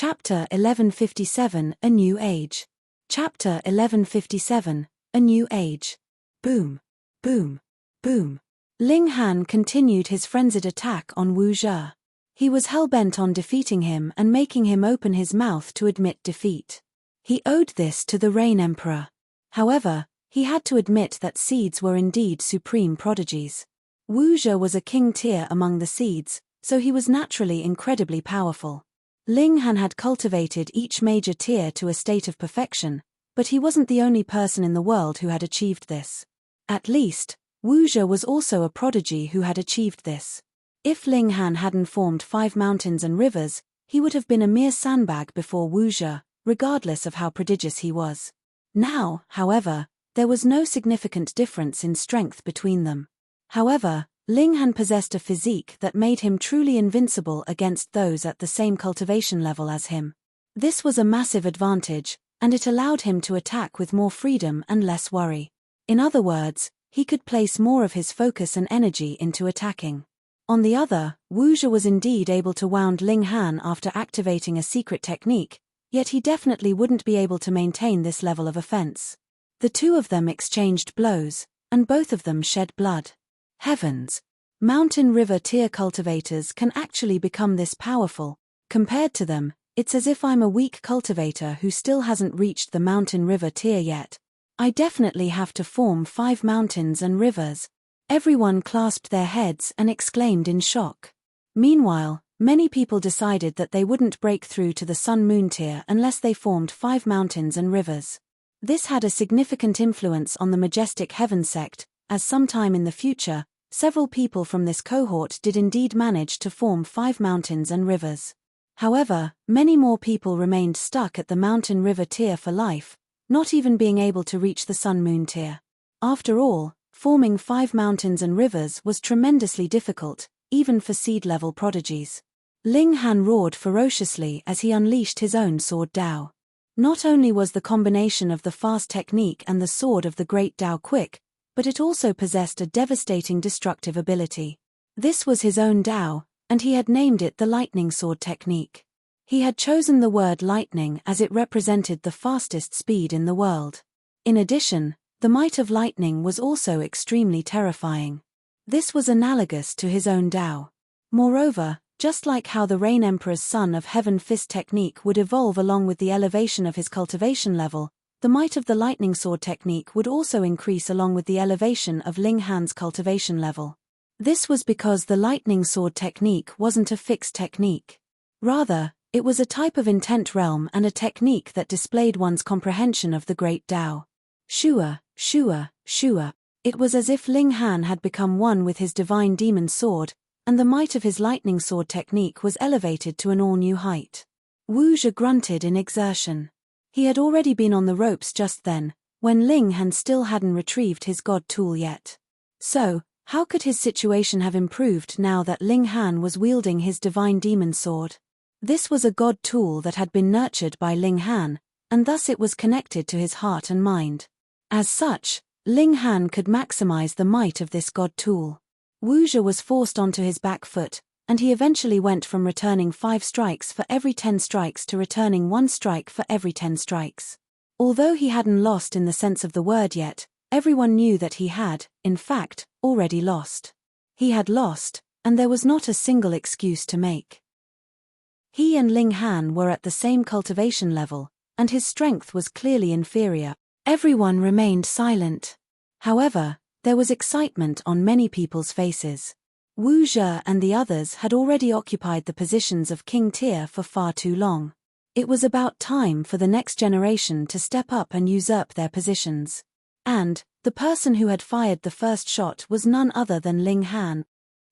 Chapter 1157 A New Age. Chapter 1157 A New Age. Boom. Boom. Boom. Ling Han continued his frenzied attack on Wu Zhe. He was hell-bent on defeating him and making him open his mouth to admit defeat. He owed this to the Rain Emperor. However, he had to admit that seeds were indeed supreme prodigies. Wu Zhe was a king tier among the seeds, so he was naturally incredibly powerful. Ling Han had cultivated each major tier to a state of perfection, but he wasn't the only person in the world who had achieved this. At least, Wu Zhe was also a prodigy who had achieved this. If Ling Han hadn't formed 5 mountains and rivers, he would have been a mere sandbag before Wu Zhe, regardless of how prodigious he was. Now, however, there was no significant difference in strength between them. However, Ling Han possessed a physique that made him truly invincible against those at the same cultivation level as him. This was a massive advantage, and it allowed him to attack with more freedom and less worry. In other words, he could place more of his focus and energy into attacking. On the other, Wu Zhe was indeed able to wound Ling Han after activating a secret technique, yet he definitely wouldn't be able to maintain this level of offense. The two of them exchanged blows, and both of them shed blood. Heavens! Mountain river tier cultivators can actually become this powerful. Compared to them, it's as if I'm a weak cultivator who still hasn't reached the mountain river tier yet. I definitely have to form 5 mountains and rivers. Everyone clasped their heads and exclaimed in shock. Meanwhile, many people decided that they wouldn't break through to the sun-moon tier unless they formed 5 mountains and rivers. This had a significant influence on the majestic heaven sect, as sometime in the future, several people from this cohort did indeed manage to form 5 mountains and rivers. However, many more people remained stuck at the mountain-river tier for life, not even being able to reach the sun-moon tier. After all, forming 5 mountains and rivers was tremendously difficult, even for seed-level prodigies. Ling Han roared ferociously as he unleashed his own sword Dao. Not only was the combination of the fast technique and the sword of the great Dao quick, but it also possessed a devastating destructive ability. This was his own Dao, and he had named it the lightning sword technique. He had chosen the word lightning as it represented the fastest speed in the world. In addition, the might of lightning was also extremely terrifying. This was analogous to his own Dao. Moreover, just like how the Rain Emperor's Son of Heaven Fist technique would evolve along with the elevation of his cultivation level, the might of the lightning sword technique would also increase along with the elevation of Ling Han's cultivation level. This was because the lightning sword technique wasn't a fixed technique. Rather, it was a type of intent realm and a technique that displayed one's comprehension of the great Dao. Shua, Shua, Shua. It was as if Ling Han had become one with his divine demon sword, and the might of his lightning sword technique was elevated to an all-new height. Wu Zhe grunted in exertion. He had already been on the ropes just then, when Ling Han still hadn't retrieved his god tool yet. So, how could his situation have improved now that Ling Han was wielding his divine demon sword? This was a god tool that had been nurtured by Ling Han, and thus it was connected to his heart and mind. As such, Ling Han could maximize the might of this god tool. Wu Zhe was forced onto his back foot, and he eventually went from returning 5 strikes for every 10 strikes to returning 1 strike for every 10 strikes. Although he hadn't lost in the sense of the word yet, everyone knew that he had, in fact, already lost. He had lost, and there was not a single excuse to make. He and Ling Han were at the same cultivation level, and his strength was clearly inferior. Everyone remained silent. However, there was excitement on many people's faces. Wu Zhe and the others had already occupied the positions of king tier for far too long. It was about time for the next generation to step up and usurp their positions. And, the person who had fired the first shot was none other than Ling Han.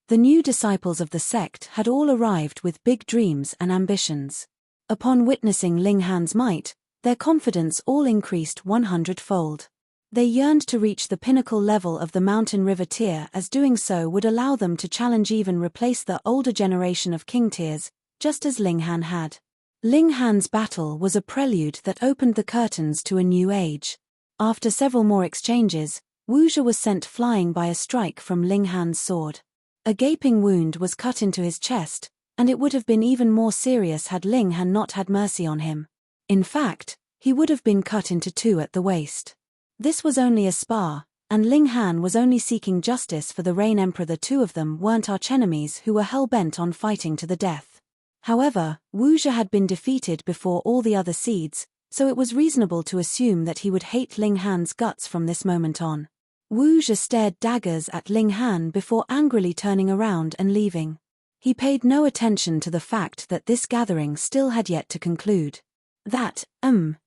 The new disciples of the sect had all arrived with big dreams and ambitions. Upon witnessing Ling Han's might, their confidence all increased 100-fold. They yearned to reach the pinnacle level of the mountain river tier, as doing so would allow them to challenge even replace the older generation of king tiers, just as Ling Han had. Ling Han's battle was a prelude that opened the curtains to a new age. After several more exchanges, Wu Zhe was sent flying by a strike from Ling Han's sword. A gaping wound was cut into his chest, and it would have been even more serious had Ling Han not had mercy on him. In fact, he would have been cut into two at the waist. This was only a spar, and Ling Han was only seeking justice for the Rain Emperor. The two of them weren't archenemies who were hell-bent on fighting to the death. However, Wuxia had been defeated before all the other seeds, so it was reasonable to assume that he would hate Ling Han's guts from this moment on. Wuxia stared daggers at Ling Han before angrily turning around and leaving. He paid no attention to the fact that this gathering still had yet to conclude.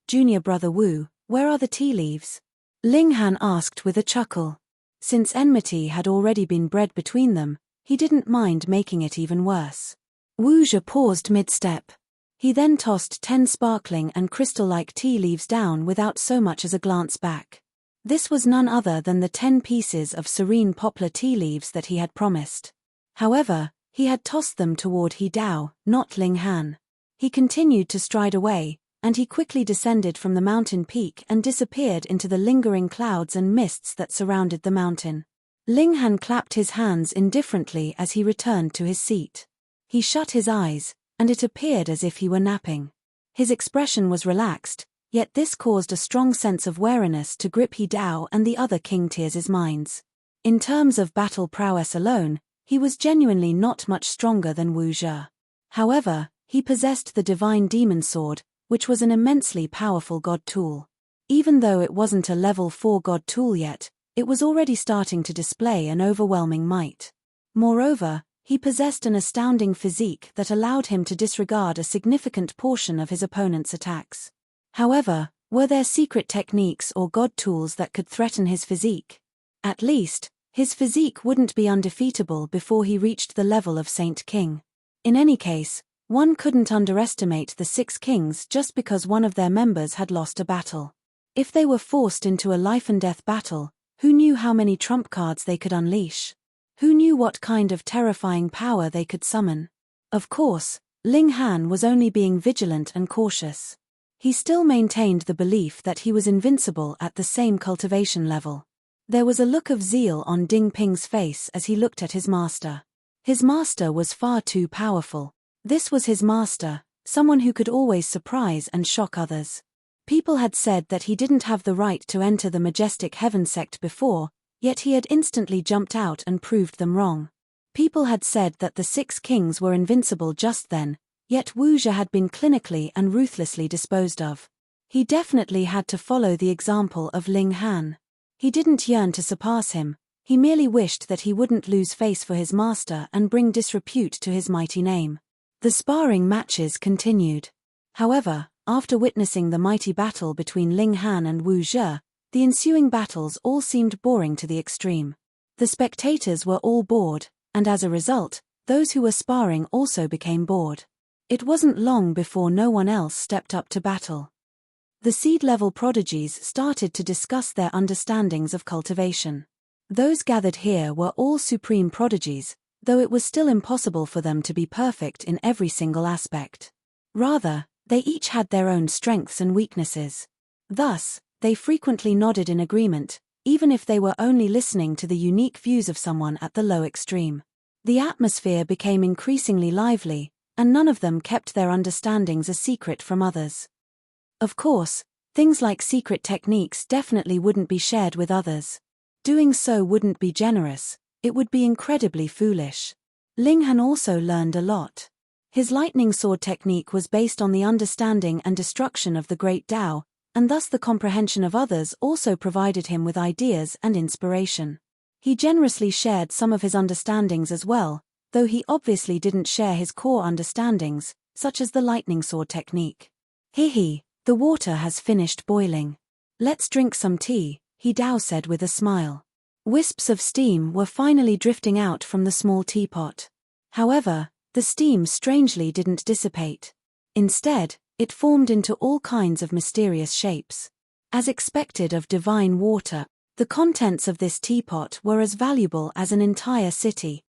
Junior brother Wu, where are the tea leaves? Ling Han asked with a chuckle. Since enmity had already been bred between them, he didn't mind making it even worse. Wuxia paused mid-step. He then tossed 10 sparkling and crystal-like tea leaves down without so much as a glance back. This was none other than the 10 pieces of serene poplar tea leaves that he had promised. However, he had tossed them toward He Dao, not Ling Han. He continued to stride away, and he quickly descended from the mountain peak and disappeared into the lingering clouds and mists that surrounded the mountain. Ling Han clapped his hands indifferently as he returned to his seat. He shut his eyes, and it appeared as if he were napping. His expression was relaxed, yet this caused a strong sense of wariness to grip He Dao and the other King Tiers' minds. In terms of battle prowess alone, he was genuinely not much stronger than Wuxia. However, he possessed the divine demon sword, which was an immensely powerful god tool. Even though it wasn't a level 4 god tool yet, it was already starting to display an overwhelming might. Moreover, he possessed an astounding physique that allowed him to disregard a significant portion of his opponent's attacks. However, were there secret techniques or god tools that could threaten his physique? At least, his physique wouldn't be undefeatable before he reached the level of Saint King. In any case, one couldn't underestimate the 6 kings just because one of their members had lost a battle. If they were forced into a life-and-death battle, who knew how many trump cards they could unleash? Who knew what kind of terrifying power they could summon? Of course, Ling Han was only being vigilant and cautious. He still maintained the belief that he was invincible at the same cultivation level. There was a look of zeal on Ding Ping's face as he looked at his master. His master was far too powerful. This was his master, someone who could always surprise and shock others. People had said that he didn't have the right to enter the majestic heaven sect before, yet he had instantly jumped out and proved them wrong. People had said that the 6 kings were invincible just then, yet Wuxia had been clinically and ruthlessly disposed of. He definitely had to follow the example of Ling Han. He didn't yearn to surpass him, he merely wished that he wouldn't lose face for his master and bring disrepute to his mighty name. The sparring matches continued. However, after witnessing the mighty battle between Ling Han and Wuxia, the ensuing battles all seemed boring to the extreme. The spectators were all bored, and as a result, those who were sparring also became bored. It wasn't long before no one else stepped up to battle. The seed-level prodigies started to discuss their understandings of cultivation. Those gathered here were all supreme prodigies, though it was still impossible for them to be perfect in every single aspect. Rather, they each had their own strengths and weaknesses. Thus, they frequently nodded in agreement, even if they were only listening to the unique views of someone at the low extreme. The atmosphere became increasingly lively, and none of them kept their understandings a secret from others. Of course, things like secret techniques definitely wouldn't be shared with others. Doing so wouldn't be generous, it would be incredibly foolish. Ling Han also learned a lot. His lightning sword technique was based on the understanding and destruction of the great Tao, and thus the comprehension of others also provided him with ideas and inspiration. He generously shared some of his understandings as well, though he obviously didn't share his core understandings, such as the lightning sword technique. "Hehe, the water has finished boiling. Let's drink some tea," He Dao said with a smile. Wisps of steam were finally drifting out from the small teapot. However, the steam strangely didn't dissipate. Instead, it formed into all kinds of mysterious shapes. As expected of divine water, the contents of this teapot were as valuable as an entire city.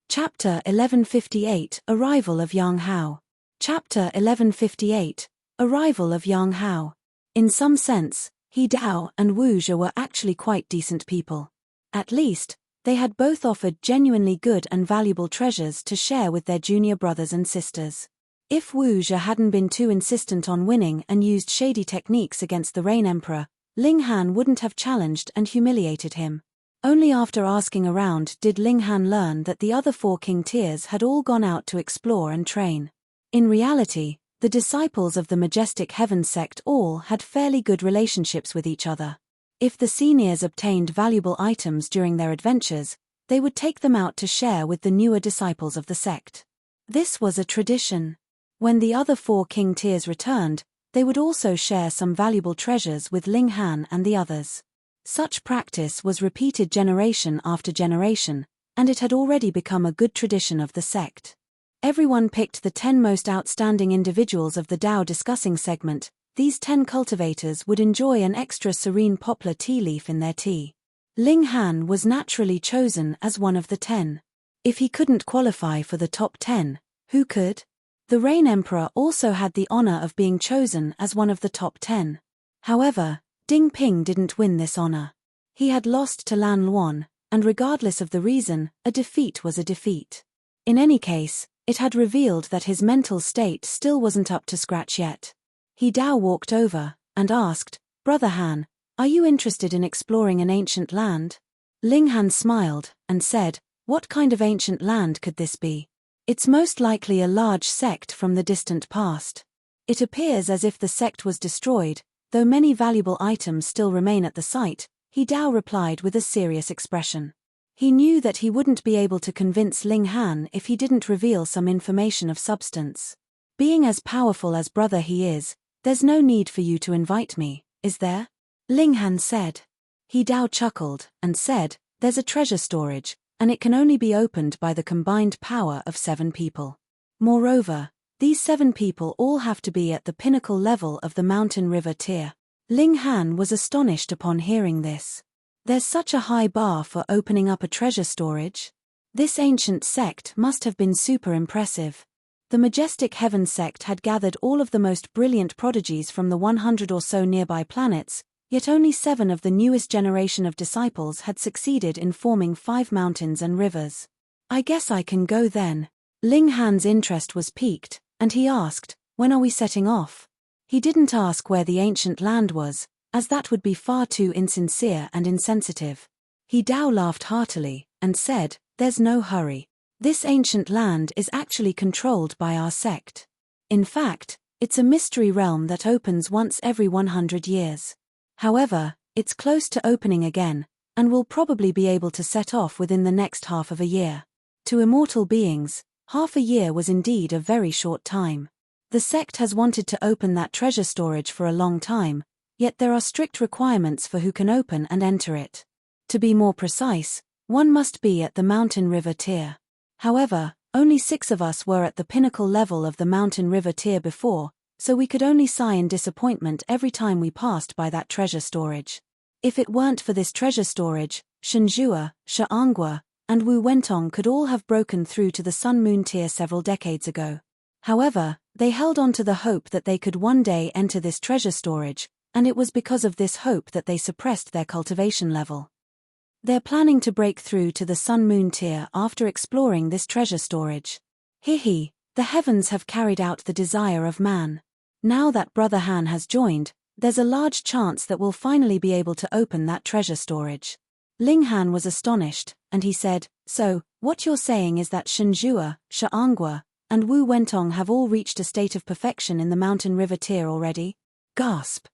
Chapter 1158 Arrival of Yang Hao. Chapter 1158 Arrival of Yang Hao. In some sense, He Dao and Wuxia were actually quite decent people. At least, They had both offered genuinely good and valuable treasures to share with their junior brothers and sisters. If Wu Zhe hadn't been too insistent on winning and used shady techniques against the Rain Emperor, Ling Han wouldn't have challenged and humiliated him. Only after asking around did Ling Han learn that the other 4 king tiers had all gone out to explore and train. In reality, the disciples of the Majestic Heaven sect all had fairly good relationships with each other. If the seniors obtained valuable items during their adventures, they would take them out to share with the newer disciples of the sect. This was a tradition. When the other 4 king tiers returned, they would also share some valuable treasures with Ling Han and the others. Such practice was repeated generation after generation, and it had already become a good tradition of the sect. Everyone picked the 10 most outstanding individuals of the Dao discussing segment. These 10 cultivators would enjoy an extra serene poplar tea leaf in their tea. Ling Han was naturally chosen as one of the 10. If he couldn't qualify for the top 10, who could? The Rain Emperor also had the honor of being chosen as one of the top 10. However, Ding Ping didn't win this honor. He had lost to Lan Luan, and regardless of the reason, a defeat was a defeat. In any case, it had revealed that his mental state still wasn't up to scratch yet. He Dao walked over and asked, "Brother Han, are you interested in exploring an ancient land?" Ling Han smiled and said, "What kind of ancient land could this be? It's most likely a large sect from the distant past. It appears as if the sect was destroyed, though many valuable items still remain at the site," He Dao replied with a serious expression. He knew that he wouldn't be able to convince Ling Han if he didn't reveal some information of substance. "Being as powerful as brother he is, there's no need for you to invite me, is there?" Ling Han said. He Dao chuckled and said, "There's a treasure storage, and it can only be opened by the combined power of 7 people. Moreover, these 7 people all have to be at the pinnacle level of the mountain river tier." Ling Han was astonished upon hearing this. There's such a high bar for opening up a treasure storage? This ancient sect must have been super impressive. The Majestic Heaven sect had gathered all of the most brilliant prodigies from the 100 or so nearby planets, yet only 7 of the newest generation of disciples had succeeded in forming 5 mountains and rivers. "I guess I can go then." Ling Han's interest was piqued, and he asked, "When are we setting off?" He didn't ask where the ancient land was, as that would be far too insincere and insensitive. He Dao laughed heartily and said, "There's no hurry. This ancient land is actually controlled by our sect. In fact, it's a mystery realm that opens once every 100 years. However, it's close to opening again, and we'll probably be able to set off within the next half of a year." To immortal beings, half a year was indeed a very short time. The sect has wanted to open that treasure storage for a long time, yet there are strict requirements for who can open and enter it. To be more precise, one must be at the mountain river tier. However, only 6 of us were at the pinnacle level of the mountain river tier before, so we could only sigh in disappointment every time we passed by that treasure storage. If it weren't for this treasure storage, Shenjua, Sha'angua, and Wu Wentong could all have broken through to the Sun Moon tier several decades ago. However, they held on to the hope that they could one day enter this treasure storage, and it was because of this hope that they suppressed their cultivation level. They're planning to break through to the Sun Moon tier after exploring this treasure storage. Hihi, the heavens have carried out the desire of man. Now that Brother Han has joined, there's a large chance that we'll finally be able to open that treasure storage. Ling Han was astonished, and he said, "So, what you're saying is that Shenjua, Sha'angua, and Wu Wentong have all reached a state of perfection in the mountain river tier already?" Gasp.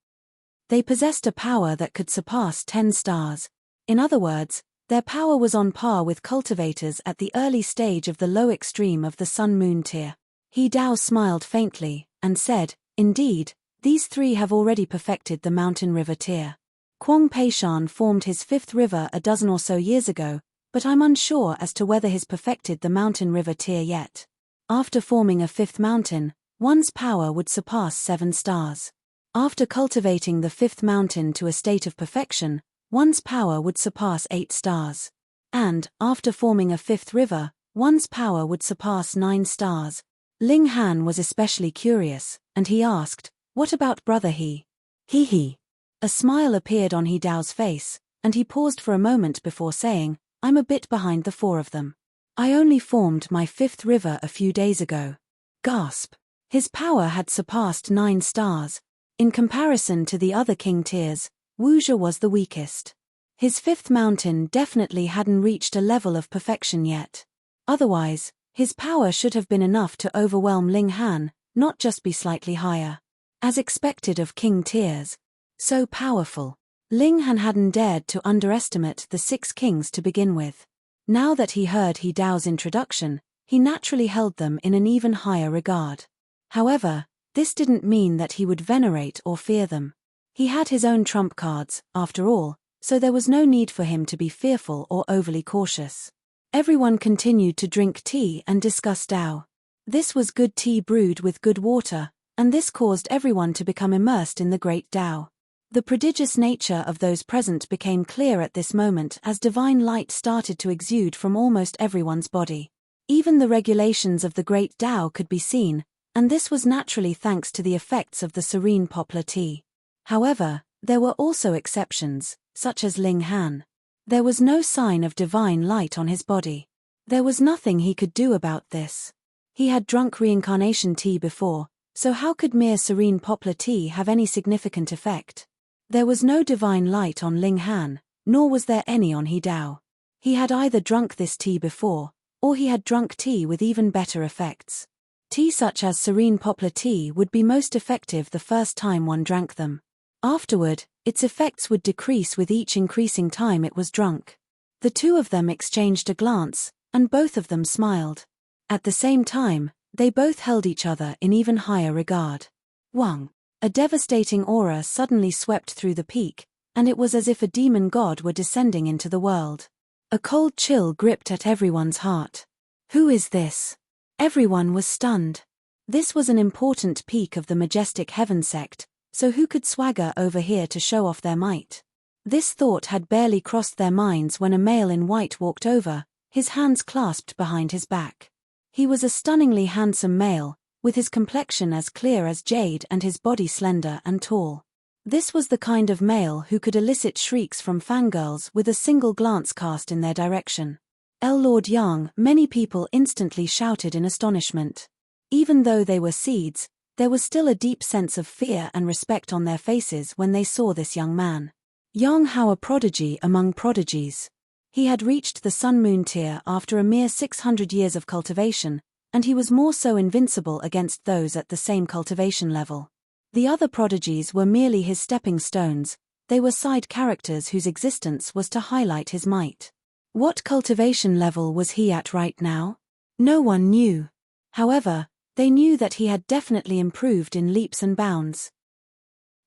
They possessed a power that could surpass 10 stars. In other words, their power was on par with cultivators at the early stage of the low extreme of the Sun Moon tier. He Dao smiled faintly, and said, "Indeed, these 3 have already perfected the mountain river tier. Kuang Peishan formed his 5th river a dozen or so years ago, but I'm unsure as to whether he's perfected the mountain river tier yet. After forming a 5th mountain, one's power would surpass 7 stars. After cultivating the 5th mountain to a state of perfection, one's power would surpass 8 stars. And, after forming a 5th river, one's power would surpass 9 stars. Ling Han was especially curious, and he asked, "What about Brother He?" He. A smile appeared on He Dao's face, and he paused for a moment before saying, I'm a bit behind the four of them. I only formed my fifth river a few days ago. Gasp. His power had surpassed 9 stars. In comparison to the other king tiers, Wuxia was the weakest. His fifth mountain definitely hadn't reached a level of perfection yet. Otherwise, his power should have been enough to overwhelm Ling Han, not just be slightly higher. As expected of king tiers. So powerful. Ling Han hadn't dared to underestimate the 6 kings to begin with. Now that he heard He Dao's introduction, he naturally held them in an even higher regard. However, this didn't mean that he would venerate or fear them. He had his own trump cards, after all, so there was no need for him to be fearful or overly cautious. Everyone continued to drink tea and discuss Dao. This was good tea brewed with good water, and this caused everyone to become immersed in the great Dao. The prodigious nature of those present became clear at this moment as divine light started to exude from almost everyone's body. Even the regulations of the great Dao could be seen, and this was naturally thanks to the effects of the serene poplar tea. However, there were also exceptions, such as Ling Han. There was no sign of divine light on his body. There was nothing he could do about this. He had drunk reincarnation tea before, so how could mere serene poplar tea have any significant effect? There was no divine light on Ling Han, nor was there any on He Dao. He had either drunk this tea before, or he had drunk tea with even better effects. Tea such as serene poplar tea would be most effective the first time one drank them. Afterward, its effects would decrease with each increasing time it was drunk. The two of them exchanged a glance, and both of them smiled. At the same time, they both held each other in even higher regard. Wang. A devastating aura suddenly swept through the peak, and it was as if a demon god were descending into the world. A cold chill gripped at everyone's heart. Who is this? Everyone was stunned. This was an important peak of the majestic heaven sect, so who could swagger over here to show off their might? This thought had barely crossed their minds when a male in white walked over, his hands clasped behind his back. He was a stunningly handsome male, with his complexion as clear as jade and his body slender and tall. This was the kind of male who could elicit shrieks from fangirls with a single glance cast in their direction. Lord Yang, many people instantly shouted in astonishment. Even though they were seeds, there was still a deep sense of fear and respect on their faces when they saw this young man. Yang Hao, a prodigy among prodigies. He had reached the Sun-Moon tier after a mere 600 years of cultivation, and he was more so invincible against those at the same cultivation level. The other prodigies were merely his stepping stones, they were side characters whose existence was to highlight his might. What cultivation level was he at right now? No one knew. However, they knew that he had definitely improved in leaps and bounds.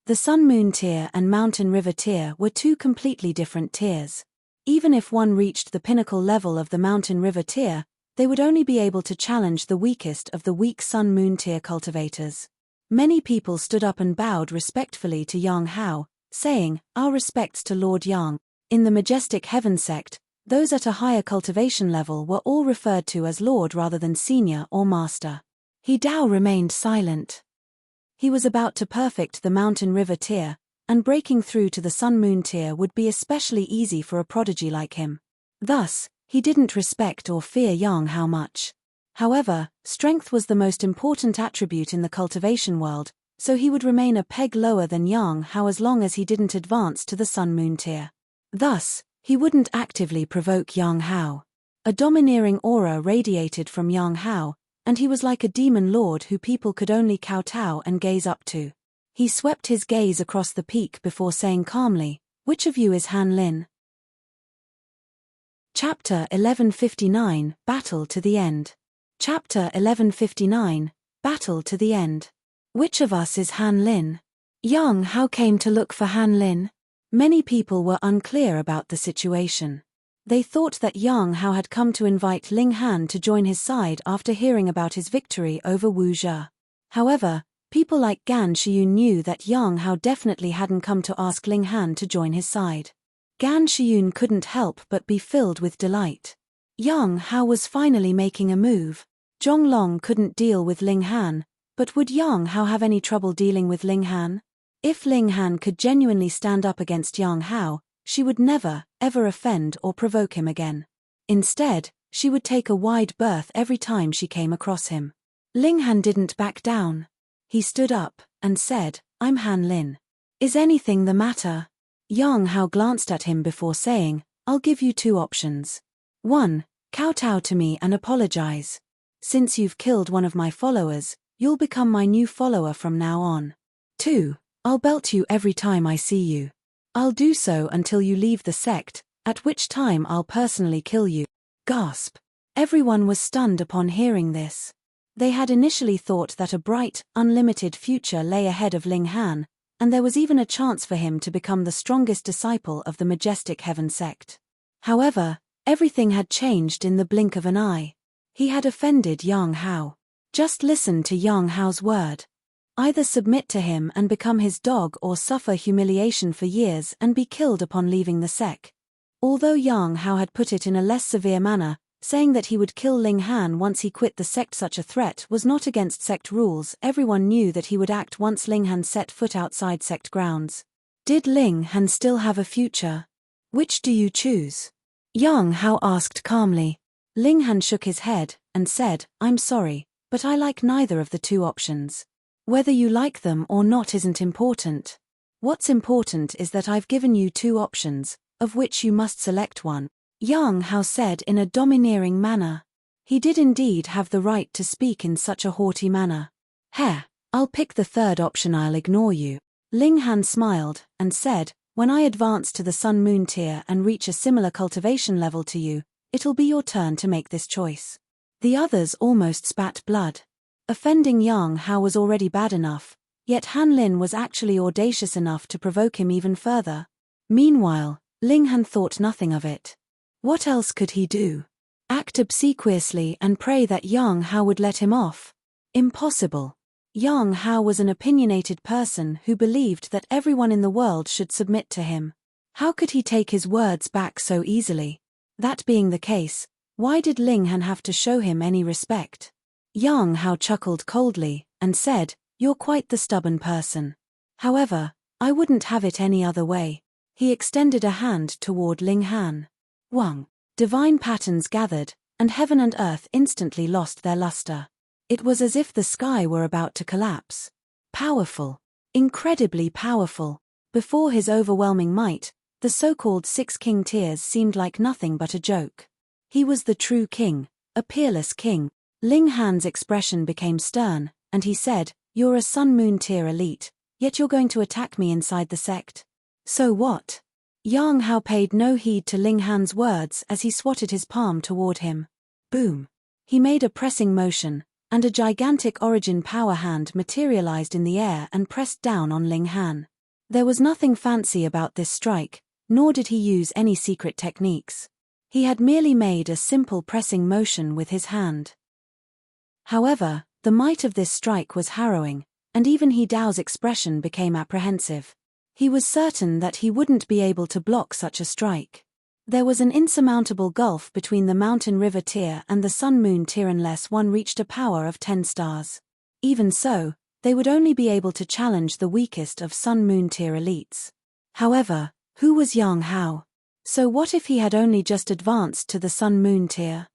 The Sun-Moon tier and Mountain River tier were two completely different tiers. Even if one reached the pinnacle level of the Mountain River tier, they would only be able to challenge the weakest of the weak Sun-Moon tier cultivators. Many people stood up and bowed respectfully to Yang Hao, saying, "Our respects to Lord Yang." In the majestic heaven sect, those at a higher cultivation level were all referred to as Lord rather than Senior or Master. He Dao remained silent. He was about to perfect the Mountain River tier, and breaking through to the Sun-Moon tier would be especially easy for a prodigy like him. Thus, he didn't respect or fear Yang Hao much. However, strength was the most important attribute in the cultivation world, so he would remain a peg lower than Yang Hao as long as he didn't advance to the Sun-Moon tier. Thus, he wouldn't actively provoke Yang Hao. A domineering aura radiated from Yang Hao, and he was like a demon lord who people could only kowtow and gaze up to. He swept his gaze across the peak before saying calmly, "Which of you is Han Lin?" Chapter 1159, Battle to the End. Chapter 1159, Battle to the End. Which of us is Han Lin? Yang Hao came to look for Han Lin. Many people were unclear about the situation. They thought that Yang Hao had come to invite Ling Han to join his side after hearing about his victory over Wu Zhe. However, people like Gan Shiyun knew that Yang Hao definitely hadn't come to ask Ling Han to join his side. Gan Shiyun couldn't help but be filled with delight. Yang Hao was finally making a move. Zhonglong couldn't deal with Ling Han, but would Yang Hao have any trouble dealing with Ling Han? If Ling Han could genuinely stand up against Yang Hao, she would never, ever offend or provoke him again. Instead, she would take a wide berth every time she came across him. Ling Han didn't back down. He stood up and said, "I'm Han Lin. Is anything the matter?" Yang Hao glanced at him before saying, "I'll give you two options. 1. Kowtow to me and apologize. Since you've killed one of my followers, you'll become my new follower from now on. 2. I'll belt you every time I see you. I'll do so until you leave the sect, at which time I'll personally kill you." Gasp. Everyone was stunned upon hearing this. They had initially thought that a bright, unlimited future lay ahead of Ling Han, and there was even a chance for him to become the strongest disciple of the majestic heaven sect. However, everything had changed in the blink of an eye. He had offended Yang Hao. Just listen to Yang Hao's word. Either submit to him and become his dog or suffer humiliation for years and be killed upon leaving the sect. Although Yang Hao had put it in a less severe manner, saying that he would kill Ling Han once he quit the sect, such a threat was not against sect rules. Everyone knew that he would act once Ling Han set foot outside sect grounds. Did Ling Han still have a future? Which do you choose? Yang Hao asked calmly. Ling Han shook his head and said, "I'm sorry, but I like neither of the two options. Whether you like them or not isn't important. What's important is that I've given you two options, of which you must select one." Yang Hao said in a domineering manner. He did indeed have the right to speak in such a haughty manner. "Heh, I'll pick the third option, I'll ignore you." Ling Han smiled and said, "When I advance to the Sun Moon tier and reach a similar cultivation level to you, it'll be your turn to make this choice." The others almost spat blood. Offending Yang Hao was already bad enough, yet Han Lin was actually audacious enough to provoke him even further. Meanwhile, Ling Han thought nothing of it. What else could he do? Act obsequiously and pray that Yang Hao would let him off? Impossible. Yang Hao was an opinionated person who believed that everyone in the world should submit to him. How could he take his words back so easily? That being the case, why did Ling Han have to show him any respect? Yang Hao chuckled coldly and said, "You're quite the stubborn person. However, I wouldn't have it any other way." He extended a hand toward Ling Han. Wang. Divine patterns gathered, and heaven and earth instantly lost their luster. It was as if the sky were about to collapse. Powerful. Incredibly powerful. Before his overwhelming might, the so-called 6 king tiers seemed like nothing but a joke. He was the true king, a peerless king. Ling Han's expression became stern, and he said, "You're a Sun Moon tier elite, yet you're going to attack me inside the sect? So what?" Yang Hao paid no heed to Ling Han's words as he swatted his palm toward him. Boom. He made a pressing motion, and a gigantic origin power hand materialized in the air and pressed down on Ling Han. There was nothing fancy about this strike, nor did he use any secret techniques. He had merely made a simple pressing motion with his hand. However, the might of this strike was harrowing, and even He Dao's expression became apprehensive. He was certain that he wouldn't be able to block such a strike. There was an insurmountable gulf between the Mountain River tier and the Sun Moon tier unless one reached a power of 10 stars. Even so, they would only be able to challenge the weakest of Sun Moon tier elites. However, who was Yang Hao? So what if he had only just advanced to the Sun Moon tier?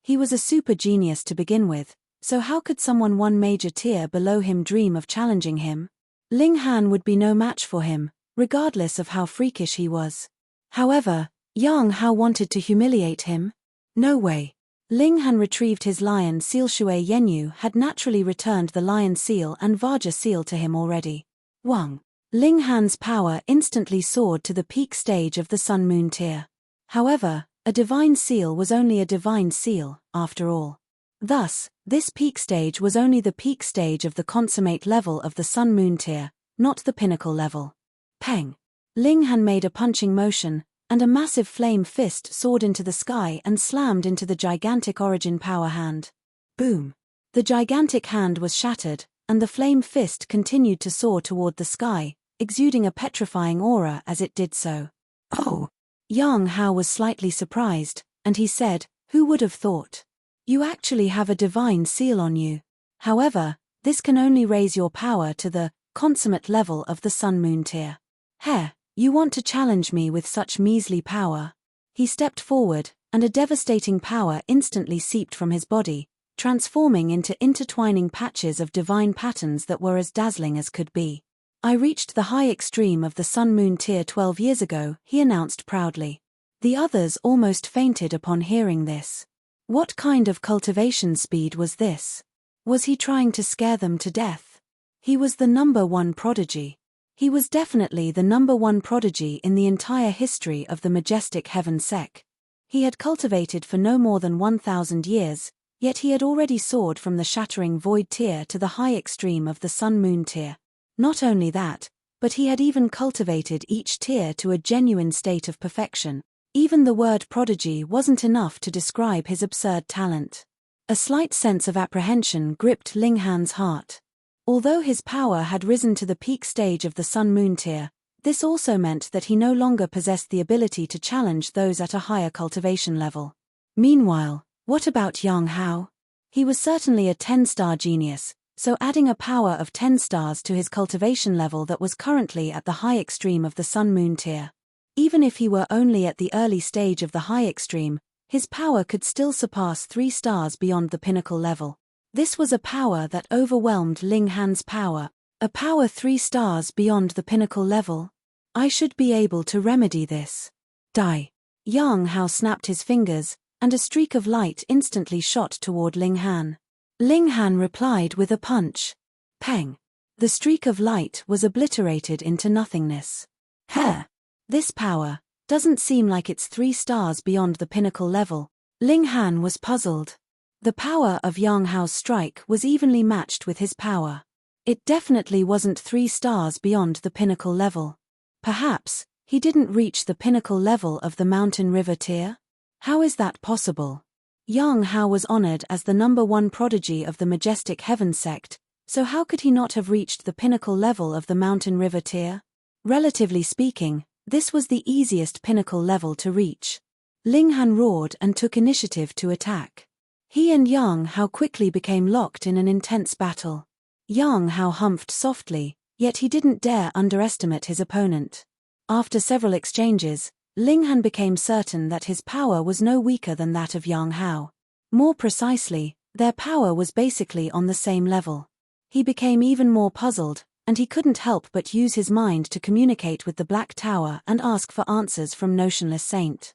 He was a super genius to begin with, so how could someone one major tier below him dream of challenging him? Ling Han would be no match for him, regardless of how freakish he was. However, Yang Hao wanted to humiliate him? No way. Ling Han retrieved his lion seal. Shui Yenyu had naturally returned the lion seal and Vajra seal to him already. Wang. Ling Han's power instantly soared to the peak stage of the Sun Moon tier. However, a divine seal was only a divine seal, after all. Thus, this peak stage was only the peak stage of the consummate level of the Sun Moon tier, not the pinnacle level. Peng. Ling Han made a punching motion, and a massive flame fist soared into the sky and slammed into the gigantic origin power hand. Boom. The gigantic hand was shattered, and the flame fist continued to soar toward the sky, exuding a petrifying aura as it did so. Oh! Yang Hao was slightly surprised, and he said, "Who would have thought? You actually have a divine seal on you. However, this can only raise your power to the consummate level of the Sun Moon tier." Heh, You want to challenge me with such measly power? He stepped forward, and a devastating power instantly seeped from his body, transforming into intertwining patches of divine patterns that were as dazzling as could be. I reached the high extreme of the Sun-Moon tier 12 years ago, he announced proudly. The others almost fainted upon hearing this. What kind of cultivation speed was this? Was he trying to scare them to death? He was the #1 prodigy. He was definitely the #1 prodigy in the entire history of the majestic heaven sec. He had cultivated for no more than 1,000 years, yet he had already soared from the shattering void tier to the high extreme of the Sun-Moon tier. Not only that, but he had even cultivated each tier to a genuine state of perfection. Even the word prodigy wasn't enough to describe his absurd talent. A slight sense of apprehension gripped Ling Han's heart. Although his power had risen to the peak stage of the Sun-Moon tier, this also meant that he no longer possessed the ability to challenge those at a higher cultivation level. Meanwhile, what about Yang Hao? He was certainly a 10-star genius, so adding a power of 10 stars to his cultivation level that was currently at the high extreme of the Sun-Moon tier. Even if he were only at the early stage of the high extreme, his power could still surpass 3 stars beyond the pinnacle level. This was a power that overwhelmed Ling Han's power, a power 3 stars beyond the pinnacle level. I should be able to remedy this. Die. Yang Hao snapped his fingers, and a streak of light instantly shot toward Ling Han. Ling Han replied with a punch. Peng. The streak of light was obliterated into nothingness. Heh. This power doesn't seem like it's 3 stars beyond the pinnacle level. Ling Han was puzzled. The power of Yang Hao's strike was evenly matched with his power. It definitely wasn't 3 stars beyond the pinnacle level. Perhaps he didn't reach the pinnacle level of the mountain river tier? How is that possible? Yang Hao was honored as the #1 prodigy of the majestic heaven sect, so how could he not have reached the pinnacle level of the mountain river tier? Relatively speaking, this was the easiest pinnacle level to reach. Ling Han roared and took initiative to attack. He and Yang Hao quickly became locked in an intense battle. Yang Hao humphed softly, yet he didn't dare underestimate his opponent. After several exchanges, Ling Han became certain that his power was no weaker than that of Yang Hao. More precisely, their power was basically on the same level. He became even more puzzled, and he couldn't help but use his mind to communicate with the Black Tower and ask for answers from Notionless Saint.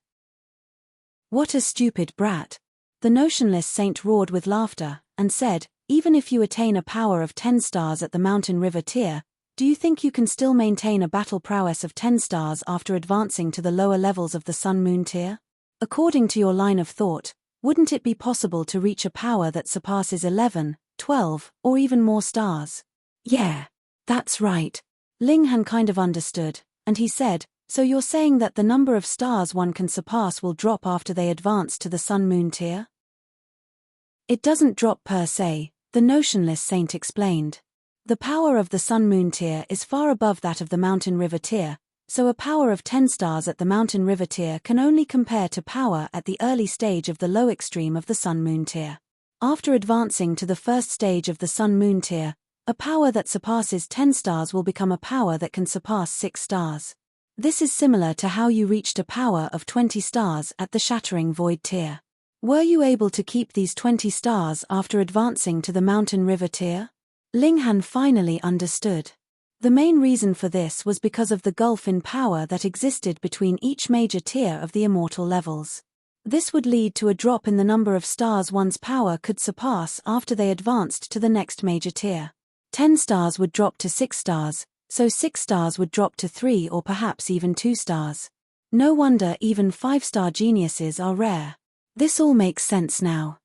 What a stupid brat! The Notionless Saint roared with laughter, and said, even if you attain a power of 10 stars at the mountain river tier, do you think you can still maintain a battle prowess of 10 stars after advancing to the lower levels of the Sun-Moon tier? According to your line of thought, wouldn't it be possible to reach a power that surpasses 11, 12, or even more stars? Yeah, that's right. Ling Han kind of understood, and he said, so you're saying that the number of stars one can surpass will drop after they advance to the Sun-Moon tier? It doesn't drop per se, the Notionless Saint explained. The power of the Sun-Moon tier is far above that of the mountain river tier, so a power of 10 stars at the mountain river tier can only compare to power at the early stage of the low extreme of the Sun-Moon tier. After advancing to the first stage of the Sun-Moon tier, a power that surpasses 10 stars will become a power that can surpass 6 stars. This is similar to how you reached a power of 20 stars at the shattering void tier. Were you able to keep these 20 stars after advancing to the mountain river tier? Ling Han finally understood. The main reason for this was because of the gulf in power that existed between each major tier of the immortal levels. This would lead to a drop in the number of stars one's power could surpass after they advanced to the next major tier. 10 stars would drop to 6 stars, so 6 stars would drop to 3 or perhaps even 2 stars. No wonder even 5-star geniuses are rare. This all makes sense now.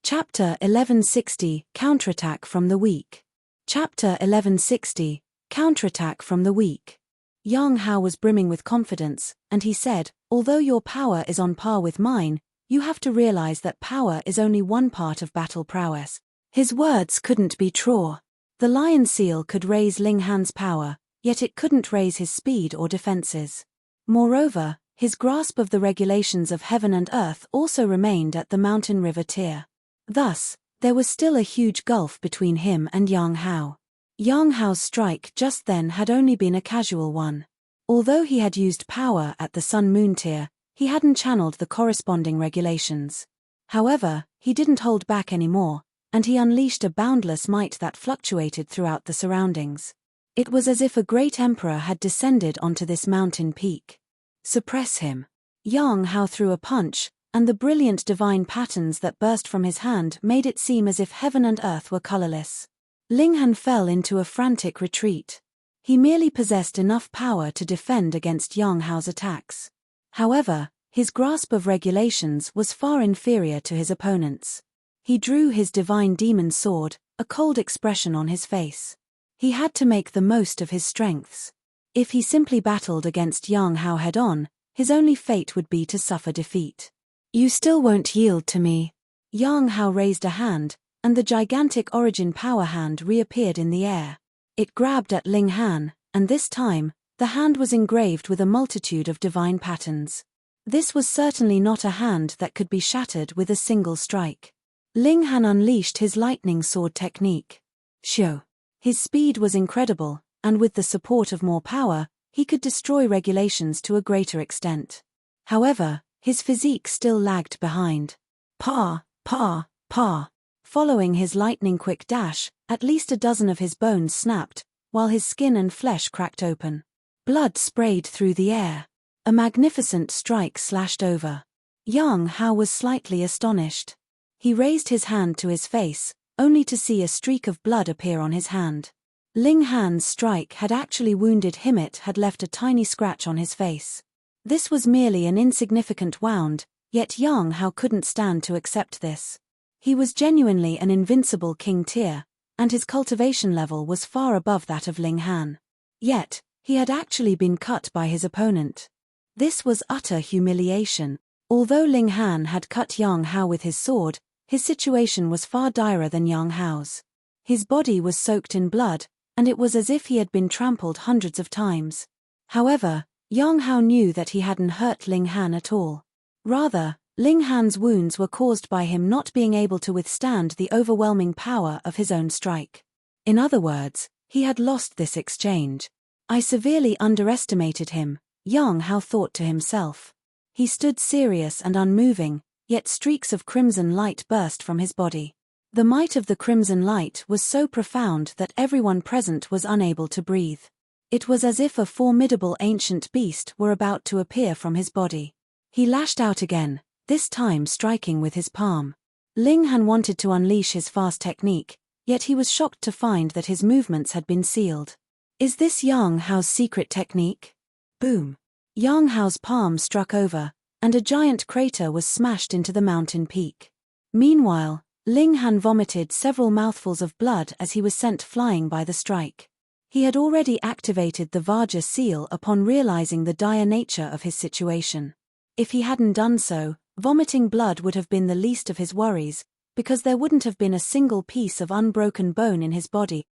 Chapter 1160, Counterattack from the Weak. Chapter 1160, Counterattack from the Weak. Yang Hao was brimming with confidence, and he said, although your power is on par with mine, you have to realize that power is only one part of battle prowess. His words couldn't be true. The lion seal could raise Ling Han's power, yet it couldn't raise his speed or defenses. Moreover, his grasp of the regulations of heaven and earth also remained at the mountain river tier. Thus, there was still a huge gulf between him and Yang Hao. Yang Hao's strike just then had only been a casual one. Although he had used power at the Sun-Moon tier, he hadn't channeled the corresponding regulations. However, he didn't hold back anymore, and he unleashed a boundless might that fluctuated throughout the surroundings. It was as if a great emperor had descended onto this mountain peak. Suppress him. Yang Hao threw a punch, and the brilliant divine patterns that burst from his hand made it seem as if heaven and earth were colorless. Ling Han fell into a frantic retreat. He merely possessed enough power to defend against Yang Hao's attacks. However, his grasp of regulations was far inferior to his opponent's. He drew his divine demon sword, a cold expression on his face. He had to make the most of his strengths. If he simply battled against Yang Hao head-on, his only fate would be to suffer defeat. You still won't yield to me. Yang Hao raised a hand, and the gigantic origin power hand reappeared in the air. It grabbed at Ling Han, and this time, the hand was engraved with a multitude of divine patterns. This was certainly not a hand that could be shattered with a single strike. Ling Han unleashed his lightning sword technique. Shoo! His speed was incredible, and with the support of more power, he could destroy regulations to a greater extent. However, his physique still lagged behind. Pa! Following his lightning-quick dash, at least a dozen of his bones snapped, while his skin and flesh cracked open. Blood sprayed through the air. A magnificent strike slashed over. Yang Hao was slightly astonished. He raised his hand to his face, only to see a streak of blood appear on his hand. Ling Han's strike had actually wounded him. It had left a tiny scratch on his face. This was merely an insignificant wound, yet Yang Hao couldn't stand to accept this. He was genuinely an invincible king tier, and his cultivation level was far above that of Ling Han. Yet, he had actually been cut by his opponent. This was utter humiliation. Although Ling Han had cut Yang Hao with his sword, his situation was far direr than Yang Hao's. His body was soaked in blood, and it was as if he had been trampled hundreds of times. However, Yang Hao knew that he hadn't hurt Ling Han at all. Rather, Ling Han's wounds were caused by him not being able to withstand the overwhelming power of his own strike. In other words, he had lost this exchange. I severely underestimated him, Yang Hao thought to himself. He stood serious and unmoving, yet streaks of crimson light burst from his body. The might of the crimson light was so profound that everyone present was unable to breathe. It was as if a formidable ancient beast were about to appear from his body. He lashed out again, this time striking with his palm. Ling Han wanted to unleash his fast technique, yet he was shocked to find that his movements had been sealed. Is this Yang Hao's secret technique? Boom! Yang Hao's palm struck over, and a giant crater was smashed into the mountain peak. Meanwhile, Ling Han vomited several mouthfuls of blood as he was sent flying by the strike. He had already activated the Vajra seal upon realizing the dire nature of his situation. If he hadn't done so, vomiting blood would have been the least of his worries, because there wouldn't have been a single piece of unbroken bone in his body.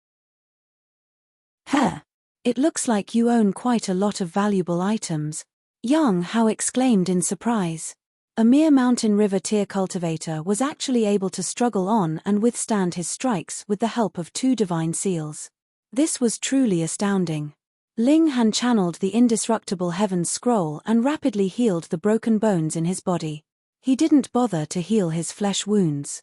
Huh! It looks like you own quite a lot of valuable items, Yang Hao exclaimed in surprise. A mere mountain river tier cultivator was actually able to struggle on and withstand his strikes with the help of 2 divine seals. This was truly astounding. Ling Han channeled the indestructible Heaven's Scroll and rapidly healed the broken bones in his body. He didn't bother to heal his flesh wounds.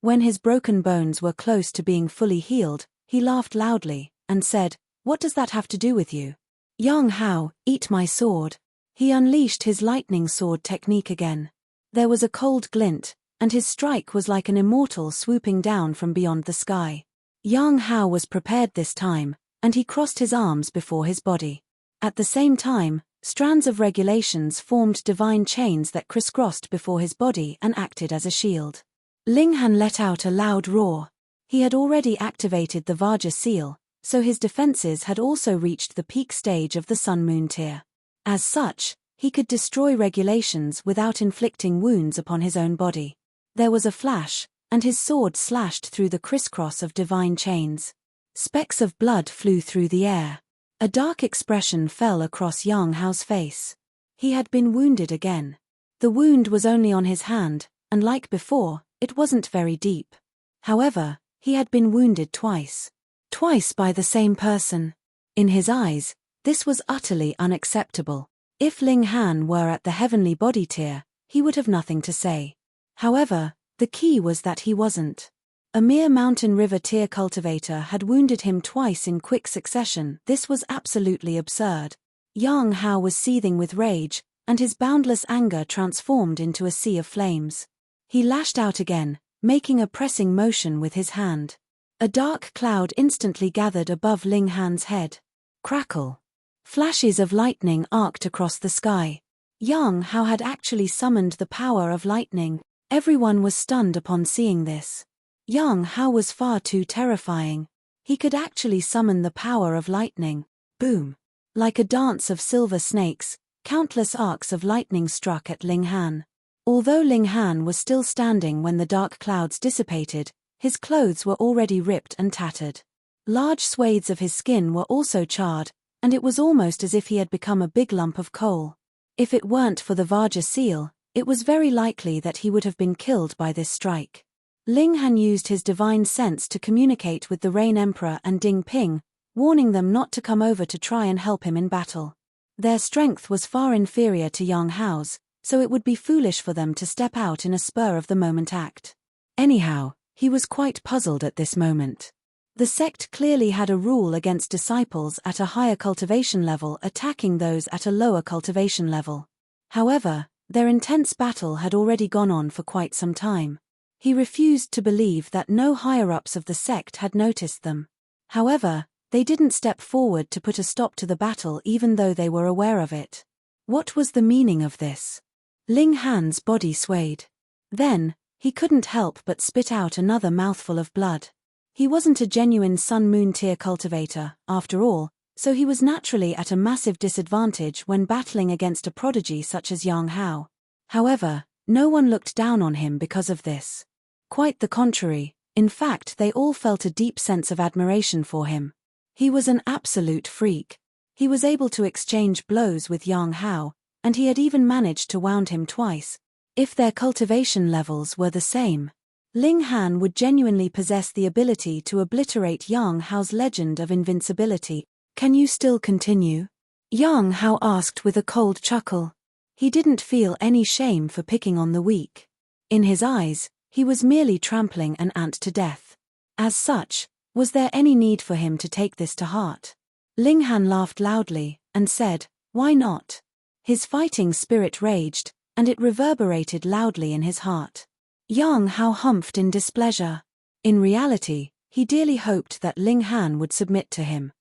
When his broken bones were close to being fully healed, he laughed loudly, and said, "What does that have to do with you? Yang Hao, eat my sword." He unleashed his lightning sword technique again. There was a cold glint, and his strike was like an immortal swooping down from beyond the sky. Yang Hao was prepared this time, and he crossed his arms before his body. At the same time, strands of regulations formed divine chains that crisscrossed before his body and acted as a shield. Ling Han let out a loud roar. He had already activated the Vajra seal, so his defenses had also reached the peak stage of the Sun-Moon tier. As such, he could destroy regulations without inflicting wounds upon his own body. There was a flash, and his sword slashed through the crisscross of divine chains. Specks of blood flew through the air. A dark expression fell across Yang Hao's face. He had been wounded again. The wound was only on his hand, and like before, it wasn't very deep. However, he had been wounded twice. Twice by the same person. In his eyes, this was utterly unacceptable. If Ling Han were at the heavenly body tier, he would have nothing to say. However, the key was that he wasn't. A mere mountain river tier cultivator had wounded him twice in quick succession. This was absolutely absurd. Yang Hao was seething with rage, and his boundless anger transformed into a sea of flames. He lashed out again, making a pressing motion with his hand. A dark cloud instantly gathered above Ling Han's head. Crackle. Flashes of lightning arced across the sky. Yang Hao had actually summoned the power of lightning. Everyone was stunned upon seeing this. Yang Hao was far too terrifying. He could actually summon the power of lightning. Boom. Like a dance of silver snakes, countless arcs of lightning struck at Ling Han. Although Ling Han was still standing when the dark clouds dissipated, his clothes were already ripped and tattered. Large swathes of his skin were also charred, and it was almost as if he had become a big lump of coal. If it weren't for the Vajra seal, it was very likely that he would have been killed by this strike. Ling Han used his divine sense to communicate with the Rain Emperor and Ding Ping, warning them not to come over to try and help him in battle. Their strength was far inferior to Yang Hao's, so it would be foolish for them to step out in a spur-of-the-moment act. Anyhow, he was quite puzzled at this moment. The sect clearly had a rule against disciples at a higher cultivation level attacking those at a lower cultivation level. However, their intense battle had already gone on for quite some time. He refused to believe that no higher-ups of the sect had noticed them. However, they didn't step forward to put a stop to the battle even though they were aware of it. What was the meaning of this? Ling Han's body swayed. Then, he couldn't help but spit out another mouthful of blood. He wasn't a genuine sun-moon tier cultivator, after all, so he was naturally at a massive disadvantage when battling against a prodigy such as Yang Hao. However, no one looked down on him because of this. Quite the contrary, in fact they all felt a deep sense of admiration for him. He was an absolute freak. He was able to exchange blows with Yang Hao, and he had even managed to wound him twice. If their cultivation levels were the same, Ling Han would genuinely possess the ability to obliterate Yang Hao's legend of invincibility. Can you still continue? Yang Hao asked with a cold chuckle. He didn't feel any shame for picking on the weak. In his eyes, he was merely trampling an ant to death. As such, was there any need for him to take this to heart? Ling Han laughed loudly, and said, "Why not?" His fighting spirit raged, and it reverberated loudly in his heart. Yang Hao humphed in displeasure. In reality, he dearly hoped that Ling Han would submit to him.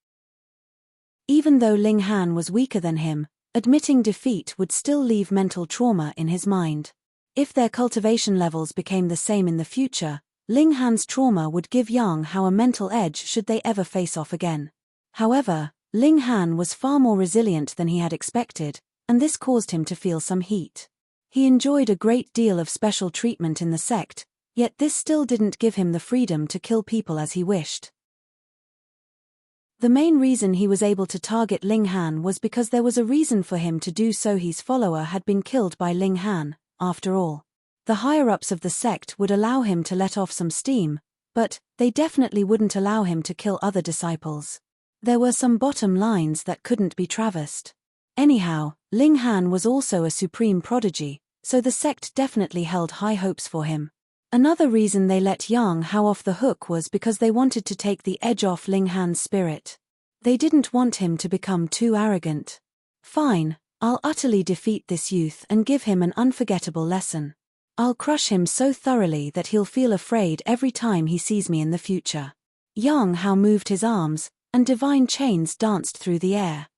Even though Ling Han was weaker than him, admitting defeat would still leave mental trauma in his mind. If their cultivation levels became the same in the future, Ling Han's trauma would give Yang Hao a mental edge should they ever face off again. However, Ling Han was far more resilient than he had expected, and this caused him to feel some heat. He enjoyed a great deal of special treatment in the sect, yet this still didn't give him the freedom to kill people as he wished. The main reason he was able to target Ling Han was because there was a reason for him to do so. His follower had been killed by Ling Han, after all. The higher-ups of the sect would allow him to let off some steam, but they definitely wouldn't allow him to kill other disciples. There were some bottom lines that couldn't be traversed. Anyhow, Ling Han was also a supreme prodigy, so the sect definitely held high hopes for him. Another reason they let Yang Hao off the hook was because they wanted to take the edge off Ling Han's spirit. They didn't want him to become too arrogant. Fine, I'll utterly defeat this youth and give him an unforgettable lesson. I'll crush him so thoroughly that he'll feel afraid every time he sees me in the future. Yang Hao moved his arms, and divine chains danced through the air.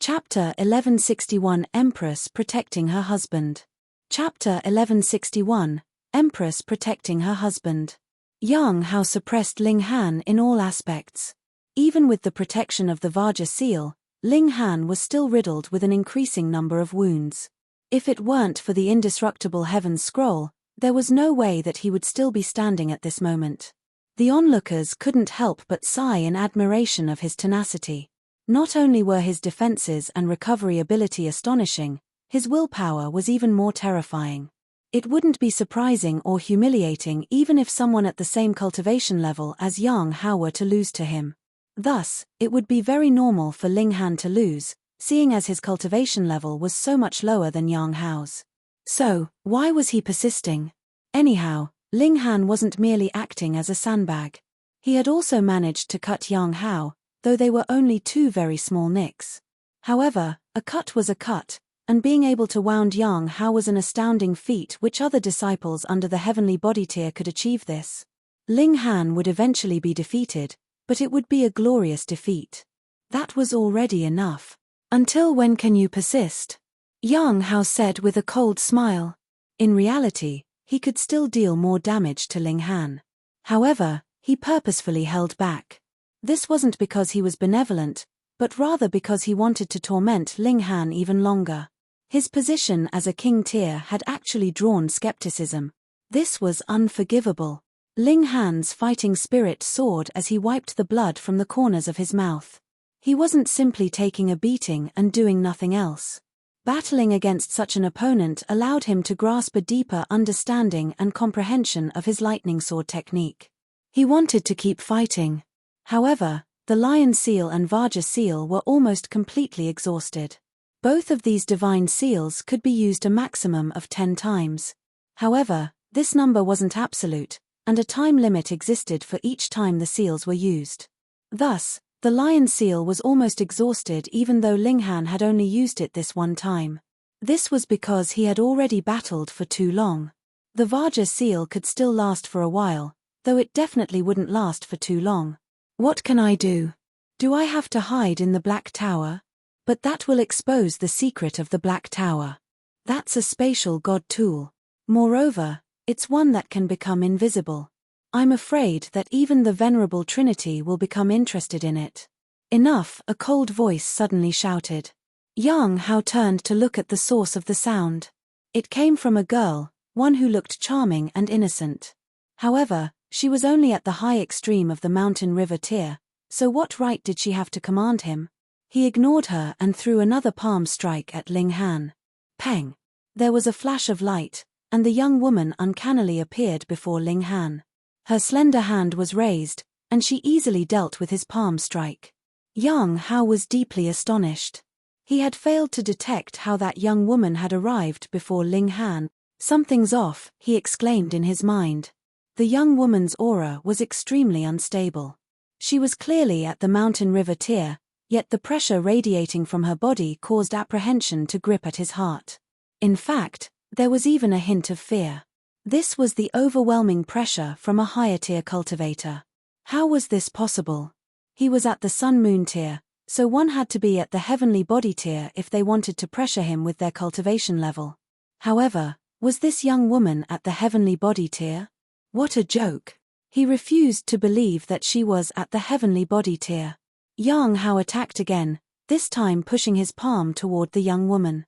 Chapter 1161 Empress Protecting Her Husband. Chapter 1161 Empress Protecting Her Husband. Yang Hao suppressed Ling Han in all aspects. Even with the protection of the Vajra seal, Ling Han was still riddled with an increasing number of wounds. If it weren't for the indestructible Heaven's Scroll, there was no way that he would still be standing at this moment. The onlookers couldn't help but sigh in admiration of his tenacity. Not only were his defenses and recovery ability astonishing, his willpower was even more terrifying. It wouldn't be surprising or humiliating even if someone at the same cultivation level as Yang Hao were to lose to him. Thus, it would be very normal for Ling Han to lose, seeing as his cultivation level was so much lower than Yang Hao's. So, why was he persisting? Anyhow, Ling Han wasn't merely acting as a sandbag. He had also managed to cut Yang Hao, though they were only 2 very small nicks. However, a cut was a cut, and being able to wound Yang Hao was an astounding feat which other disciples under the heavenly body tier could achieve this. Ling Han would eventually be defeated, but it would be a glorious defeat. That was already enough. Until when can you persist? Yang Hao said with a cold smile. In reality, he could still deal more damage to Ling Han. However, he purposefully held back. This wasn't because he was benevolent, but rather because he wanted to torment Ling Han even longer. His position as a king tier had actually drawn skepticism. This was unforgivable. Ling Han's fighting spirit soared as he wiped the blood from the corners of his mouth. He wasn't simply taking a beating and doing nothing else. Battling against such an opponent allowed him to grasp a deeper understanding and comprehension of his lightning sword technique. He wanted to keep fighting. However, the lion seal and Vajra seal were almost completely exhausted. Both of these divine seals could be used a maximum of 10 times. However, this number wasn't absolute, and a time limit existed for each time the seals were used. Thus, the lion seal was almost exhausted even though Ling Han had only used it this one time. This was because he had already battled for too long. The Vajra seal could still last for a while, though it definitely wouldn't last for too long. What can I do? Do I have to hide in the Black Tower? But that will expose the secret of the Black Tower. That's a spatial god tool. Moreover, it's one that can become invisible. I'm afraid that even the Venerable Trinity will become interested in it. Enough, a cold voice suddenly shouted. Yang Hao turned to look at the source of the sound. It came from a girl, one who looked charming and innocent. However, she was only at the high extreme of the mountain river tier, so what right did she have to command him? He ignored her and threw another palm strike at Ling Han. Peng! There was a flash of light, and the young woman uncannily appeared before Ling Han. Her slender hand was raised, and she easily dealt with his palm strike. Yang Hao was deeply astonished. He had failed to detect how that young woman had arrived before Ling Han. Something's off, he exclaimed in his mind. The young woman's aura was extremely unstable. She was clearly at the mountain river tier, yet the pressure radiating from her body caused apprehension to grip at his heart. In fact, there was even a hint of fear. This was the overwhelming pressure from a higher-tier cultivator. How was this possible? He was at the Sun-Moon tier, so one had to be at the Heavenly Body tier if they wanted to pressure him with their cultivation level. However, was this young woman at the Heavenly Body tier? What a joke! He refused to believe that she was at the Heavenly Body tier. Yang Hao attacked again, this time pushing his palm toward the young woman.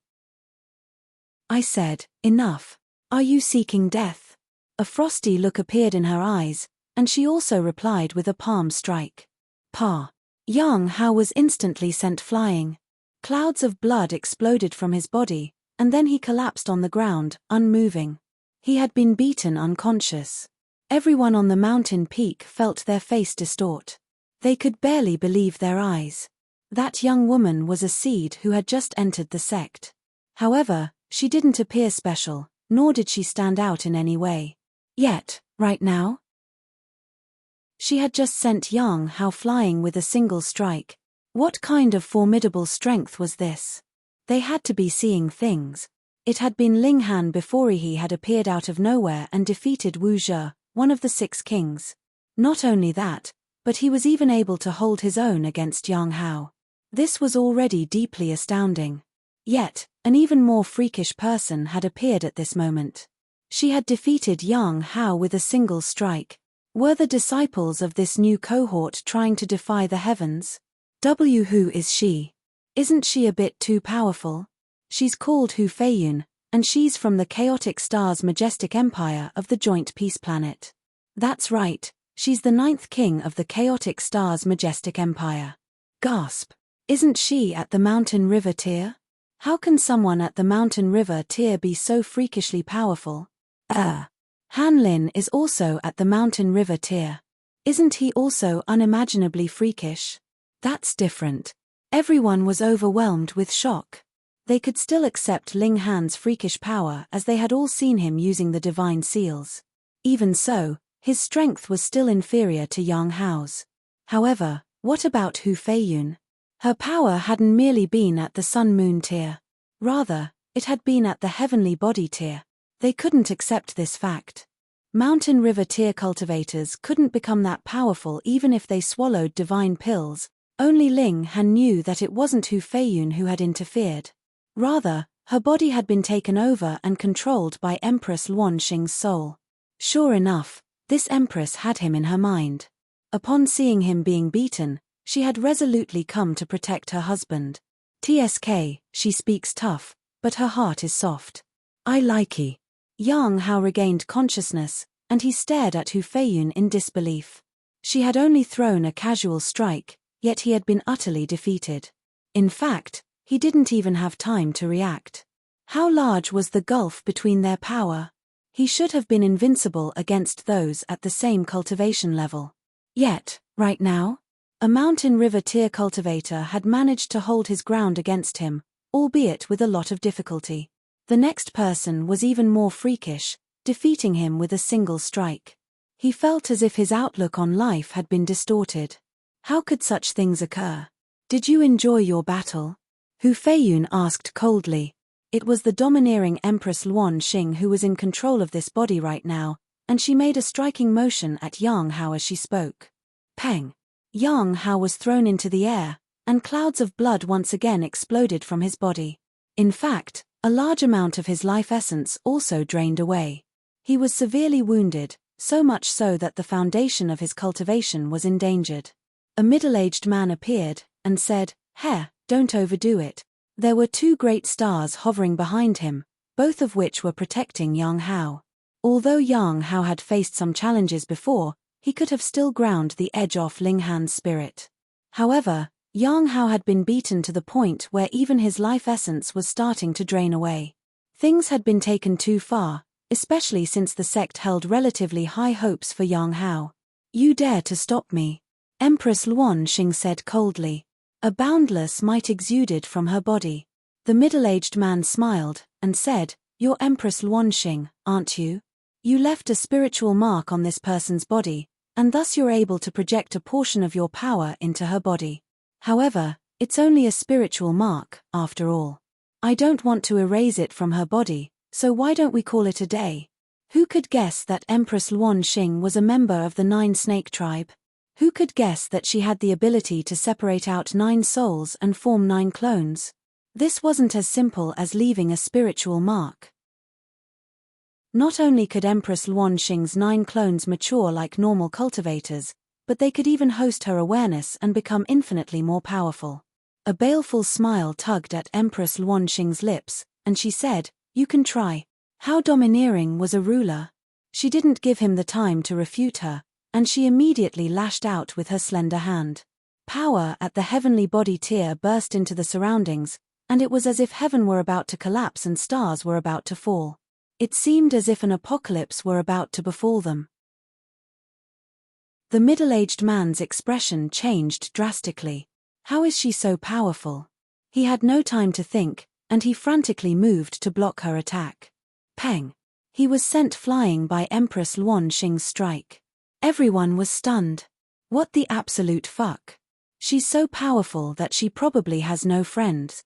I said, enough. Are you seeking death? A frosty look appeared in her eyes, and she also replied with a palm strike. Pa! Yang Hao was instantly sent flying. Clouds of blood exploded from his body, and then he collapsed on the ground, unmoving. He had been beaten unconscious. Everyone on the mountain peak felt their face distort. They could barely believe their eyes. That young woman was a seed who had just entered the sect. However, she didn't appear special, nor did she stand out in any way. Yet, right now, she had just sent Yang Hao flying with a single strike. What kind of formidable strength was this? They had to be seeing things. It had been Ling Han before he had appeared out of nowhere and defeated Wu Zhe, one of the 6 kings. Not only that, but he was even able to hold his own against Yang Hao. This was already deeply astounding. Yet, an even more freakish person had appeared at this moment. She had defeated Yang Hao with a single strike. Were the disciples of this new cohort trying to defy the heavens? Who is she? Isn't she a bit too powerful? She's called Hu Feiyun, and she's from the Chaotic Star's majestic empire of the Joint Peace Planet. That's right, she's the 9th king of the Chaotic Star's majestic empire. Gasp! Isn't she at the Mountain River tier? How can someone at the Mountain River tier be so freakishly powerful? Han Lin is also at the mountain river tier. Isn't he also unimaginably freakish? That's different. Everyone was overwhelmed with shock. They could still accept Ling Han's freakish power as they had all seen him using the divine seals. Even so, his strength was still inferior to Yang Hao's. However, what about Hu Feiyun? Her power hadn't merely been at the sun-moon tier. Rather, it had been at the heavenly body tier. They couldn't accept this fact. Mountain river tier cultivators couldn't become that powerful even if they swallowed divine pills. Only Ling Han knew that it wasn't Hu Feiyun who had interfered. Rather, her body had been taken over and controlled by Empress Luanxing's soul. Sure enough, this empress had him in her mind. Upon seeing him being beaten, she had resolutely come to protect her husband. TSK, she speaks tough, but her heart is soft. I likey. Yang Hao regained consciousness, and he stared at Hu Feiyun in disbelief. She had only thrown a casual strike, yet he had been utterly defeated. In fact, he didn't even have time to react. How large was the gulf between their power? He should have been invincible against those at the same cultivation level. Yet, right now, a mountain river tier cultivator had managed to hold his ground against him, albeit with a lot of difficulty. The next person was even more freakish, defeating him with a single strike. He felt as if his outlook on life had been distorted. How could such things occur? Did you enjoy your battle? Hu Feiyun asked coldly. It was the domineering Empress Luanxing who was in control of this body right now, and she made a striking motion at Yang Hao as she spoke. Peng! Yang Hao was thrown into the air, and clouds of blood once again exploded from his body. In fact, a large amount of his life essence also drained away. He was severely wounded, so much so that the foundation of his cultivation was endangered. A middle-aged man appeared, and said, don't overdo it. There were two great stars hovering behind him, both of which were protecting Yang Hao. Although Yang Hao had faced some challenges before, he could have still ground the edge off Ling Han's spirit. However, Yang Hao had been beaten to the point where even his life essence was starting to drain away. Things had been taken too far, especially since the sect held relatively high hopes for Yang Hao. You dare to stop me? Empress Luanxing said coldly. A boundless might exuded from her body. The middle-aged man smiled, and said, You're Empress Luanxing, aren't you? You left a spiritual mark on this person's body, and thus you're able to project a portion of your power into her body. However, it's only a spiritual mark, after all. I don't want to erase it from her body, so why don't we call it a day? Who could guess that Empress Luanxing was a member of the 9 Snake tribe? Who could guess that she had the ability to separate out 9 souls and form 9 clones? This wasn't as simple as leaving a spiritual mark. Not only could Empress Luanxing's 9 clones mature like normal cultivators, but they could even host her awareness and become infinitely more powerful. A baleful smile tugged at Empress Luanxing's lips, and she said, You can try. How domineering was a ruler? She didn't give him the time to refute her, and she immediately lashed out with her slender hand. Power at the heavenly body tier burst into the surroundings, and it was as if heaven were about to collapse and stars were about to fall. It seemed as if an apocalypse were about to befall them. The middle-aged man's expression changed drastically. How is she so powerful? He had no time to think, and he frantically moved to block her attack. Peng! He was sent flying by Empress Luanxing's strike. Everyone was stunned. What the absolute fuck? She's so powerful that she probably has no friends.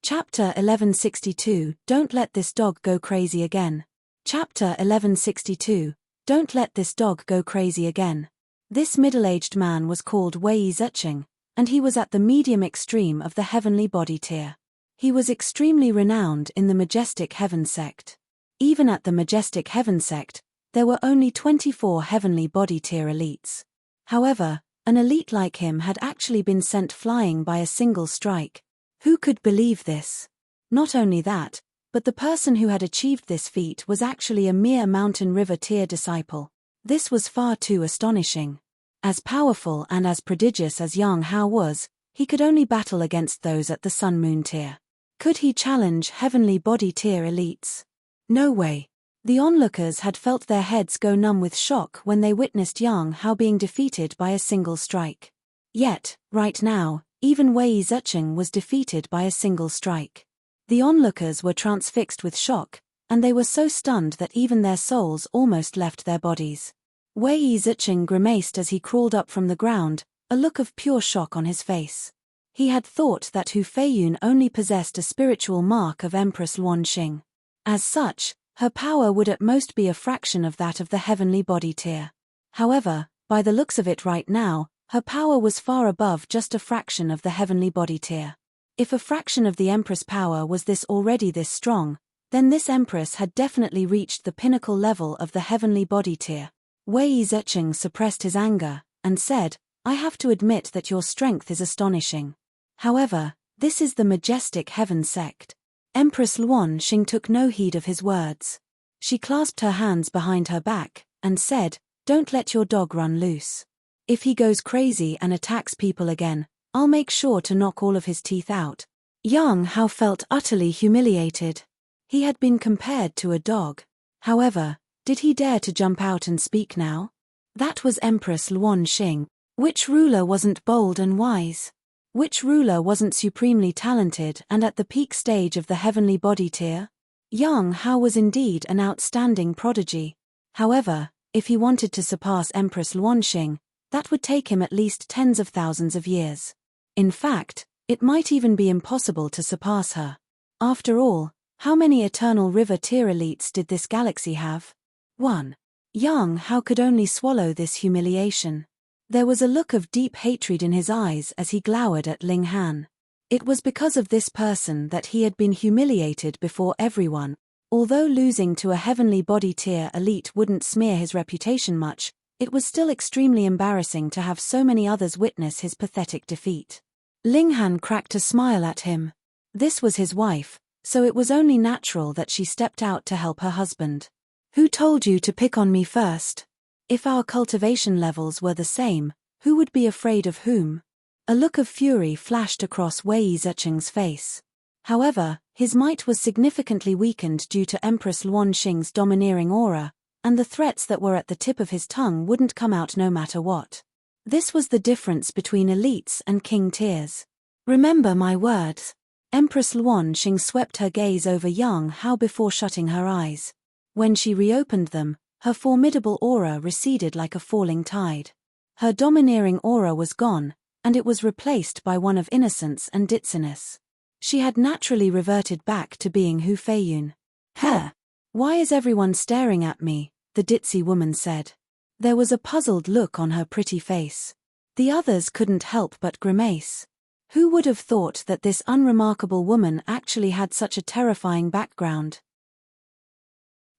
Chapter 1162, Don't Let This Dog Go Crazy Again. Chapter 1162, Don't Let This Dog Go Crazy Again. This middle-aged man was called Wei Zicheng, and he was at the medium extreme of the heavenly body tier. He was extremely renowned in the Majestic Heaven sect. Even at the Majestic Heaven sect, there were only 24 heavenly body tier elites. However, an elite like him had actually been sent flying by a single strike. Who could believe this? Not only that, but the person who had achieved this feat was actually a mere mountain river tier disciple. This was far too astonishing. As powerful and as prodigious as Yang Hao was, he could only battle against those at the sun-moon tier. Could he challenge heavenly body tier elites? No way. The onlookers had felt their heads go numb with shock when they witnessed Yang Hao being defeated by a single strike. Yet, right now, even Wei Zicheng was defeated by a single strike. The onlookers were transfixed with shock, and they were so stunned that even their souls almost left their bodies. Wei Zicheng grimaced as he crawled up from the ground, a look of pure shock on his face. He had thought that Hu Feiyun only possessed a spiritual mark of Empress Luan Xing. As such, her power would at most be a fraction of that of the heavenly body tier. However, by the looks of it right now, her power was far above just a fraction of the heavenly body tier. If a fraction of the Empress power was already this strong, then this Empress had definitely reached the pinnacle level of the heavenly body tier. Wei Zicheng suppressed his anger, and said, "I have to admit that your strength is astonishing. However, this is the majestic heaven sect." Empress Luan Xing took no heed of his words. She clasped her hands behind her back, and said, "Don't let your dog run loose. If he goes crazy and attacks people again, I'll make sure to knock all of his teeth out." Yang Hao felt utterly humiliated. He had been compared to a dog. However, did he dare to jump out and speak now? That was Empress Luan Xing. Which ruler wasn't bold and wise? Which ruler wasn't supremely talented and at the peak stage of the heavenly body tier? Yang Hao was indeed an outstanding prodigy. However, if he wanted to surpass Empress Luan Xing, that would take him at least tens of thousands of years. In fact, it might even be impossible to surpass her. After all, how many Eternal River tier elites did this galaxy have? 1. Yang Hao could only swallow this humiliation. There was a look of deep hatred in his eyes as he glowered at Ling Han. It was because of this person that he had been humiliated before everyone. Although losing to a heavenly body tier elite wouldn't smear his reputation much, it was still extremely embarrassing to have so many others witness his pathetic defeat. Ling Han cracked a smile at him. This was his wife, so it was only natural that she stepped out to help her husband. "Who told you to pick on me first? If our cultivation levels were the same, who would be afraid of whom?" A look of fury flashed across Wei Zicheng's face. However, his might was significantly weakened due to Empress Luan Xing's domineering aura, and the threats that were at the tip of his tongue wouldn't come out no matter what. This was the difference between elites and king tiers. "Remember my words." Empress Luan Xing swept her gaze over Yang Hao before shutting her eyes. When she reopened them, her formidable aura receded like a falling tide. Her domineering aura was gone, and it was replaced by one of innocence and ditziness. She had naturally reverted back to being Hu Feiyun. "Huh? Why is everyone staring at me?" the ditzy woman said. There was a puzzled look on her pretty face. The others couldn't help but grimace. Who would have thought that this unremarkable woman actually had such a terrifying background?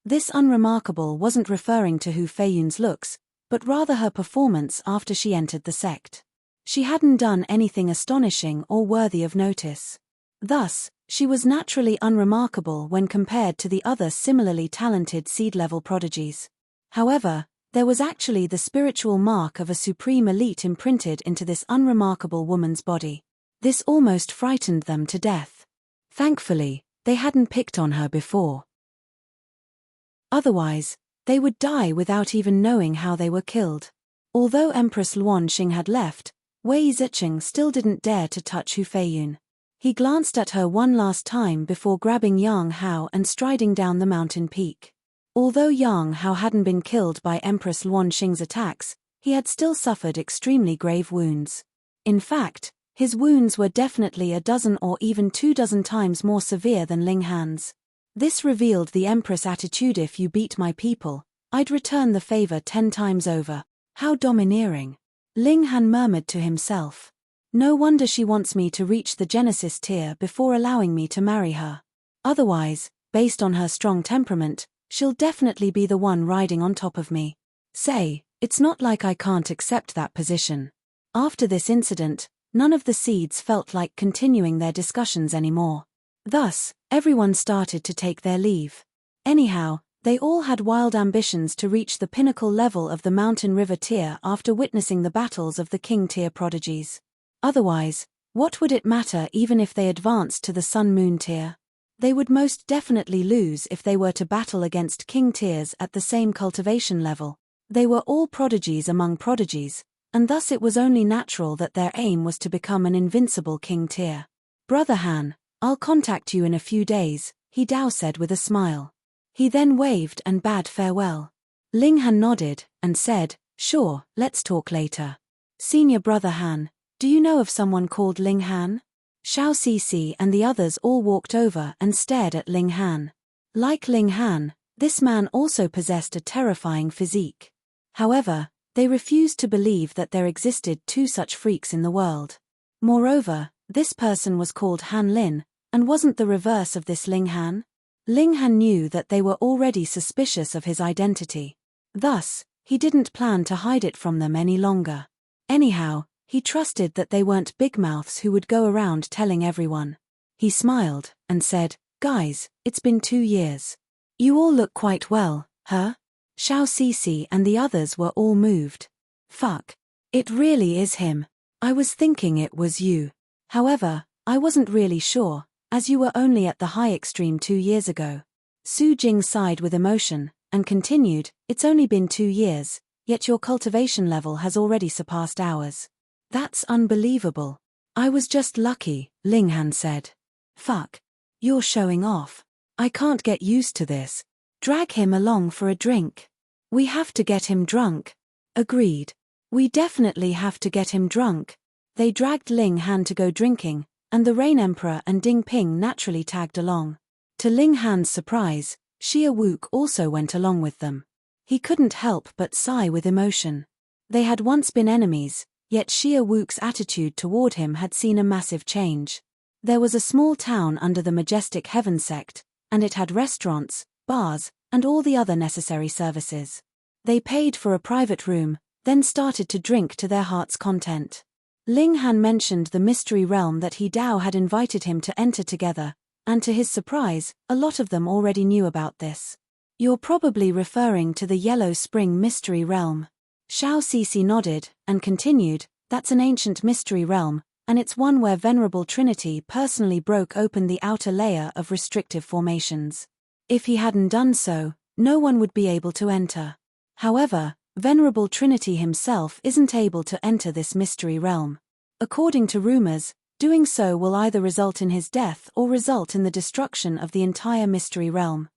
This unremarkable wasn't referring to Hu Feiyun's looks, but rather her performance after she entered the sect. She hadn't done anything astonishing or worthy of notice. Thus, she was naturally unremarkable when compared to the other similarly talented seed-level prodigies. However, there was actually the spiritual mark of a supreme elite imprinted into this unremarkable woman's body. This almost frightened them to death. Thankfully, they hadn't picked on her before. Otherwise, they would die without even knowing how they were killed. Although Empress Luan Xing had left, Wei Zicheng still didn't dare to touch Hu Feiyun. He glanced at her one last time before grabbing Yang Hao and striding down the mountain peak. Although Yang Hao hadn't been killed by Empress Luan Xing's attacks, he had still suffered extremely grave wounds. In fact, his wounds were definitely a dozen or even 24 times more severe than Ling Han's. This revealed the Empress' attitude: "If you beat my people, I'd return the favor 10 times over." How domineering. Ling Han murmured to himself. No wonder she wants me to reach the Genesis tier before allowing me to marry her. Otherwise, based on her strong temperament, she'll definitely be the one riding on top of me. It's not like I can't accept that position. After this incident, none of the seeds felt like continuing their discussions anymore. Thus, everyone started to take their leave. Anyhow, they all had wild ambitions to reach the pinnacle level of the Mountain River tier after witnessing the battles of the King tier prodigies. Otherwise, What would it matter even if they advanced to the Sun-Moon tier? They would most definitely lose if they were to battle against King tiers at the same cultivation level. They were all prodigies among prodigies, and thus it was only natural that their aim was to become an invincible King tier. Brother Han, I'll contact you in a few days, He Dao said with a smile. He then waved and bade farewell. Ling Han nodded and said, sure, let's talk later. Senior Brother Han, do you know of someone called Ling Han? Xiao Cixi and the others all walked over and stared at Ling Han. Like Ling Han, this man also possessed a terrifying physique. However, they refused to believe that there existed two such freaks in the world. Moreover, this person was called Han Lin, and wasn't the reverse of this Ling Han? Ling Han knew that they were already suspicious of his identity. Thus, he didn't plan to hide it from them any longer. Anyhow, he trusted that they weren't big mouths who would go around telling everyone. He smiled and said, guys, it's been 2 years. You all look quite well, huh? Xiao Cixi and the others were all moved. Fuck. It really is him. I was thinking it was you. However, I wasn't really sure, as you were only at the high extreme 2 years ago. Su Jing sighed with emotion, and continued, it's only been 2 years, yet your cultivation level has already surpassed ours. That's unbelievable. I was just lucky, Ling Han said. Fuck. You're showing off. I can't get used to this. Drag him along for a drink. We have to get him drunk. Agreed. We definitely have to get him drunk. They dragged Ling Han to go drinking, and the Rain Emperor and Ding Ping naturally tagged along. To Ling Han's surprise, Xia Wook also went along with them. He couldn't help but sigh with emotion. They had once been enemies, yet Xia Wook's attitude toward him had seen a massive change. There was a small town under the majestic Heaven sect, and it had restaurants, bars, and all the other necessary services. They paid for a private room, then started to drink to their heart's content. Ling Han mentioned the mystery realm that He Dao had invited him to enter together, and to his surprise, a lot of them already knew about this. You're probably referring to the Yellow Spring mystery realm. Xiao Cixi nodded, and continued, that's an ancient mystery realm, and it's one where Venerable Trinity personally broke open the outer layer of restrictive formations. If he hadn't done so, no one would be able to enter. However, Venerable Trinity himself isn't able to enter this mystery realm. According to rumors, doing so will either result in his death or result in the destruction of the entire mystery realm.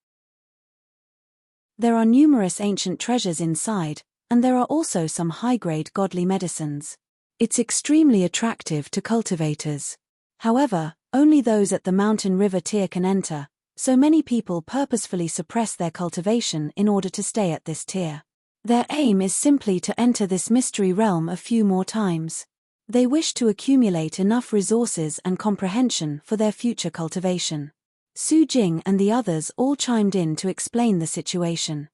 There are numerous ancient treasures inside, and there are also some high-grade godly medicines. It's extremely attractive to cultivators. However, only those at the Mountain River tier can enter, so many people purposefully suppress their cultivation in order to stay at this tier. Their aim is simply to enter this mystery realm a few more times. They wish to accumulate enough resources and comprehension for their future cultivation. Su Jing and the others all chimed in to explain the situation.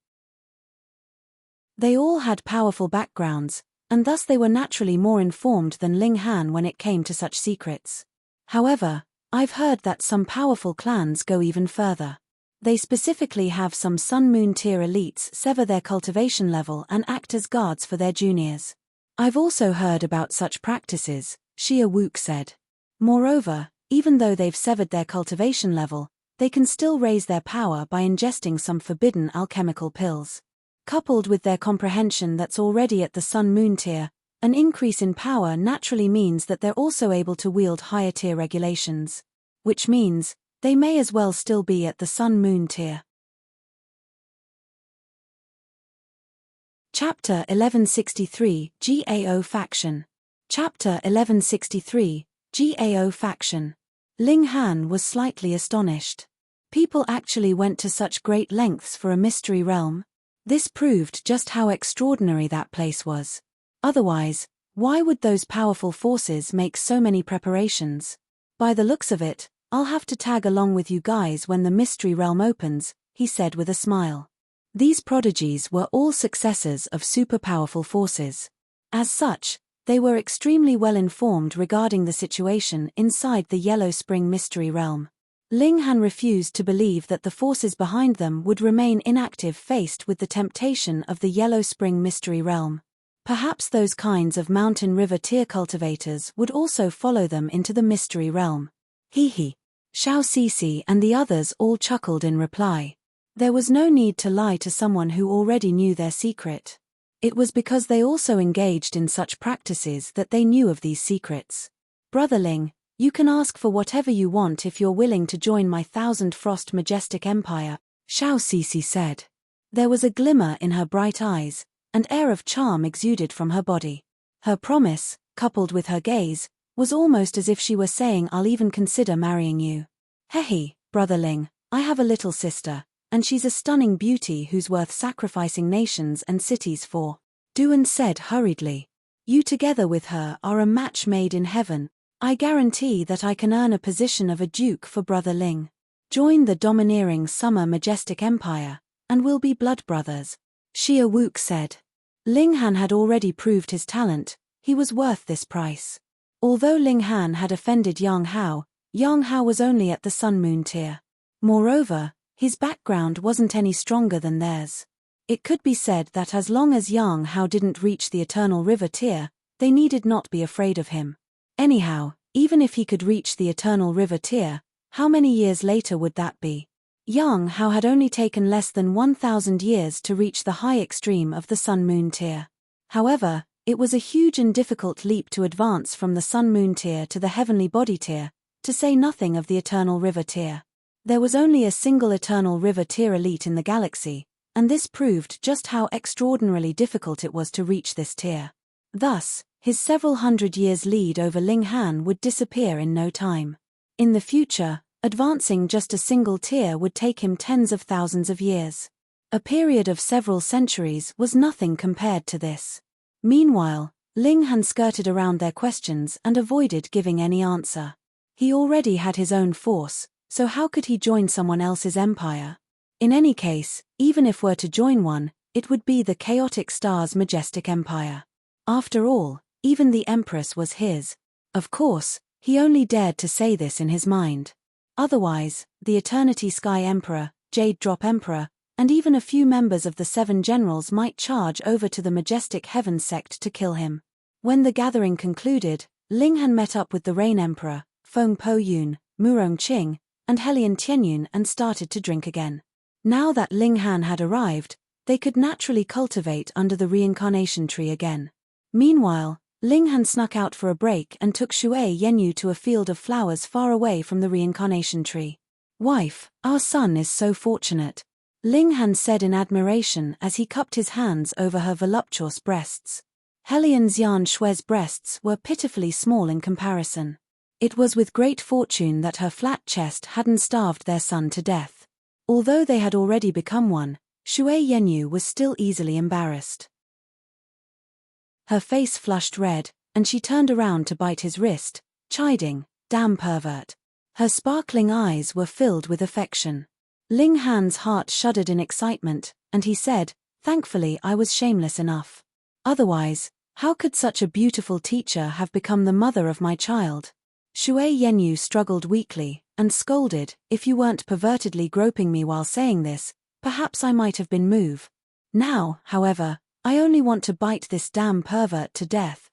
They all had powerful backgrounds, and thus they were naturally more informed than Ling Han when it came to such secrets. However, I've heard that some powerful clans go even further. They specifically have some Sun-Moon tier elites sever their cultivation level and act as guards for their juniors. I've also heard about such practices, Xia Wook said. Moreover, even though they've severed their cultivation level, they can still raise their power by ingesting some forbidden alchemical pills. Coupled with their comprehension that's already at the Sun-Moon tier, an increase in power naturally means that they're also able to wield higher tier regulations. Which means, they may as well still be at the Sun-Moon tier. Chapter 1163, GAO Faction. Chapter 1163, GAO Faction. Ling Han was slightly astonished. People actually went to such great lengths for a mystery realm? This proved just how extraordinary that place was. Otherwise, why would those powerful forces make so many preparations? By the looks of it, I'll have to tag along with you guys when the mystery realm opens, he said with a smile. These prodigies were all successors of super-powerful forces. As such, they were extremely well informed regarding the situation inside the Yellow Spring mystery realm. Ling Han refused to believe that the forces behind them would remain inactive faced with the temptation of the Yellow Spring mystery realm. Perhaps those kinds of mountain river tear cultivators would also follow them into the mystery realm. Hee hee. Xiao Sisi and the others all chuckled in reply. There was no need to lie to someone who already knew their secret. It was because they also engaged in such practices that they knew of these secrets. Brother Ling, you can ask for whatever you want if you're willing to join my thousand frost majestic empire, Xiao Sisi said. There was a glimmer in her bright eyes, an air of charm exuded from her body. Her promise, coupled with her gaze, was almost as if she were saying, I'll even consider marrying you. Hehe, Brother Ling, I have a little sister, and she's a stunning beauty who's worth sacrificing nations and cities for. Duan said hurriedly. You together with her are a match made in heaven. I guarantee that I can earn a position of a duke for Brother Ling. Join the domineering summer majestic empire, and we'll be blood brothers. Xia Wook said. Ling Han had already proved his talent, he was worth this price. Although Ling Han had offended Yang Hao was only at the Sun Moon tier. Moreover, his background wasn't any stronger than theirs. It could be said that as long as Yang Hao didn't reach the Eternal River tier, they needed not be afraid of him. Anyhow, even if he could reach the Eternal River tier, how many years later would that be? Yang Hao had only taken less than 1,000 years to reach the high extreme of the Sun Moon tier. However, it was a huge and difficult leap to advance from the Sun Moon tier to the Heavenly Body tier, to say nothing of the Eternal River tier. There was only a single Eternal River tier elite in the galaxy, and this proved just how extraordinarily difficult it was to reach this tier. Thus, his several hundred years lead over Ling Han would disappear in no time. In the future, advancing just a single tier would take him tens of thousands of years. A period of several centuries was nothing compared to this. Meanwhile, Ling Han skirted around their questions and avoided giving any answer. He already had his own force, so how could he join someone else's empire? In any case, even if were to join one, it would be the Chaotic Star's majestic empire. After all, even the Empress was his. Of course, he only dared to say this in his mind. Otherwise, the Eternity Sky Emperor, Jade Drop Emperor, and even a few members of the Seven Generals might charge over to the Majestic Heaven sect to kill him. When the gathering concluded, Ling Han met up with the Rain Emperor, Feng Po Yun, Murong Qing, and Helian Tianyun and started to drink again. Now that Ling Han had arrived, they could naturally cultivate under the reincarnation tree again. Meanwhile, Ling Han snuck out for a break and took Shui Yenyu to a field of flowers far away from the reincarnation tree. Wife, our son is so fortunate, Ling Han said in admiration as he cupped his hands over her voluptuous breasts. Helian Xian Shui's breasts were pitifully small in comparison. It was with great fortune that her flat chest hadn't starved their son to death. Although they had already become one, Shui Yenyu was still easily embarrassed. Her face flushed red, and she turned around to bite his wrist, chiding, "Damn pervert." Her sparkling eyes were filled with affection. Ling Han's heart shuddered in excitement, and he said, "Thankfully I was shameless enough. Otherwise, how could such a beautiful teacher have become the mother of my child?" Shui Yenyu struggled weakly, and scolded, "If you weren't pervertedly groping me while saying this, perhaps I might have been moved. Now, however, I only want to bite this damn pervert to death."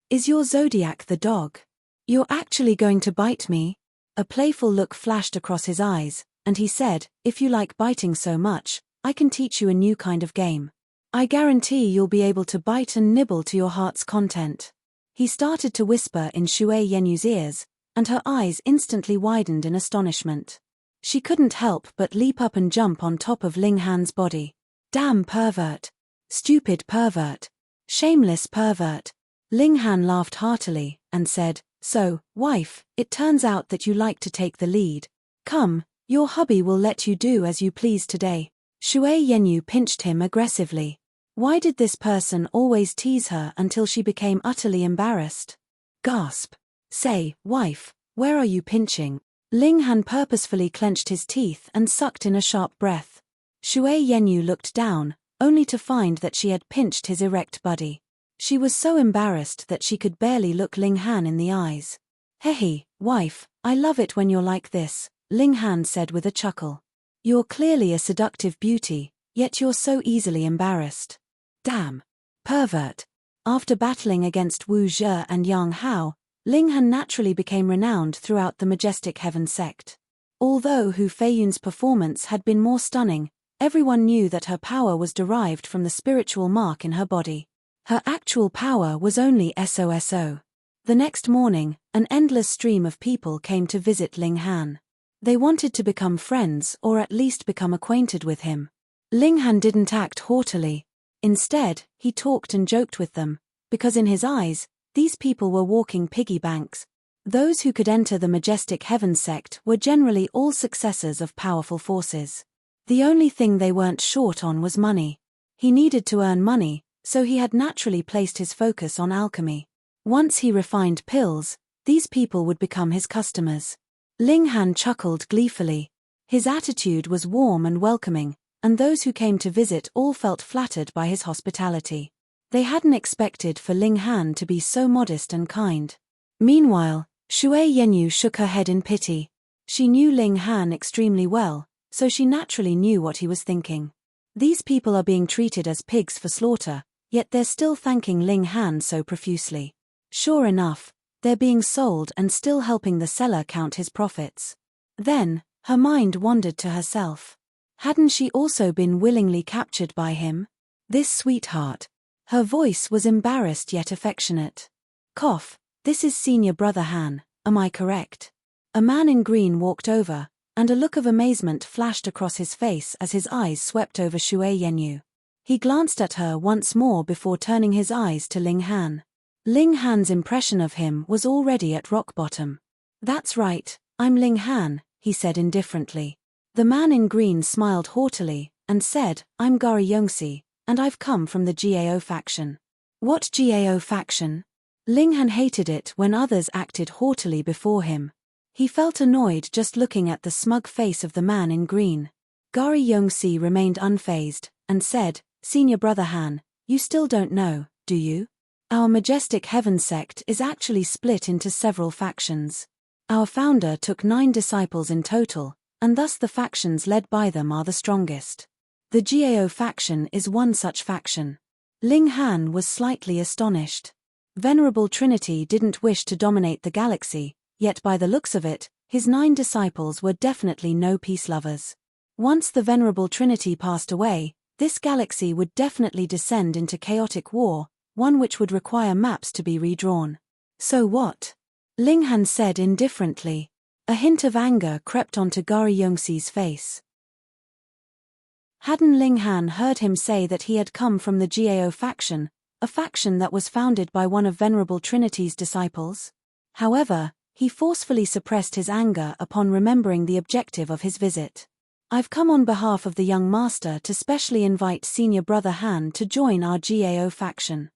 "Is your zodiac the dog? You're actually going to bite me?" A playful look flashed across his eyes, and he said, "If you like biting so much, I can teach you a new kind of game. I guarantee you'll be able to bite and nibble to your heart's content." He started to whisper in Shui Yenyu's ears, and her eyes instantly widened in astonishment. She couldn't help but leap up and jump on top of Ling Han's body. "Damn pervert! Stupid pervert! Shameless pervert!" Ling Han laughed heartily, and said, "So, wife, it turns out that you like to take the lead. Come, your hubby will let you do as you please today." Shui Yenyu pinched him aggressively. Why did this person always tease her until she became utterly embarrassed? Gasp. "Say, wife, where are you pinching?" Ling Han purposefully clenched his teeth and sucked in a sharp breath. Shui Yenyu looked down, only to find that she had pinched his erect body. She was so embarrassed that she could barely look Ling Han in the eyes. "Hehe, wife, I love it when you're like this," Ling Han said with a chuckle. "You're clearly a seductive beauty, yet you're so easily embarrassed. Damn. Pervert. After battling against Wu Zhe and Yang Hao, Ling Han naturally became renowned throughout the Majestic Heaven sect. Although Hu Feiyun's performance had been more stunning, everyone knew that her power was derived from the spiritual mark in her body. Her actual power was only SOSO. The next morning, an endless stream of people came to visit Ling Han. They wanted to become friends or at least become acquainted with him. Ling Han didn't act haughtily. Instead, he talked and joked with them, because in his eyes, these people were walking piggy banks. Those who could enter the Majestic Heaven sect were generally all successors of powerful forces. The only thing they weren't short on was money. He needed to earn money, so he had naturally placed his focus on alchemy. Once he refined pills, these people would become his customers. Ling Han chuckled gleefully. His attitude was warm and welcoming, and those who came to visit all felt flattered by his hospitality. They hadn't expected for Ling Han to be so modest and kind. Meanwhile, Shui Yenyu shook her head in pity. She knew Ling Han extremely well, so she naturally knew what he was thinking. These people are being treated as pigs for slaughter, yet they're still thanking Ling Han so profusely. Sure enough, they're being sold and still helping the seller count his profits. Then, her mind wandered to herself. Hadn't she also been willingly captured by him? This sweetheart. Her voice was embarrassed yet affectionate. Cough, this is Senior Brother Han, am I correct? A man in green walked over, and a look of amazement flashed across his face as his eyes swept over Shui Yenyu. He glanced at her once more before turning his eyes to Ling Han. Ling Han's impression of him was already at rock bottom. That's right, I'm Ling Han, he said indifferently. The man in green smiled haughtily, and said, I'm Gari Yongxi, and I've come from the GAO faction. What GAO faction? Ling Han hated it when others acted haughtily before him. He felt annoyed just looking at the smug face of the man in green. Gari Yongxi remained unfazed, and said, Senior Brother Han, you still don't know, do you? Our Majestic Heaven sect is actually split into several factions. Our founder took 9 disciples in total, and thus the factions led by them are the strongest. The GAO faction is one such faction. Ling Han was slightly astonished. Venerable Trinity didn't wish to dominate the galaxy, yet by the looks of it, his 9 disciples were definitely no peace lovers. Once the Venerable Trinity passed away, this galaxy would definitely descend into chaotic war, one which would require maps to be redrawn. So what? Ling Han said indifferently. A hint of anger crept onto Gari Yongxi's face. Hadn't Ling Han heard him say that he had come from the GAO faction, a faction that was founded by one of Venerable Trinity's disciples? However, he forcefully suppressed his anger upon remembering the objective of his visit. I've come on behalf of the young master to specially invite Senior Brother Han to join our GAO faction.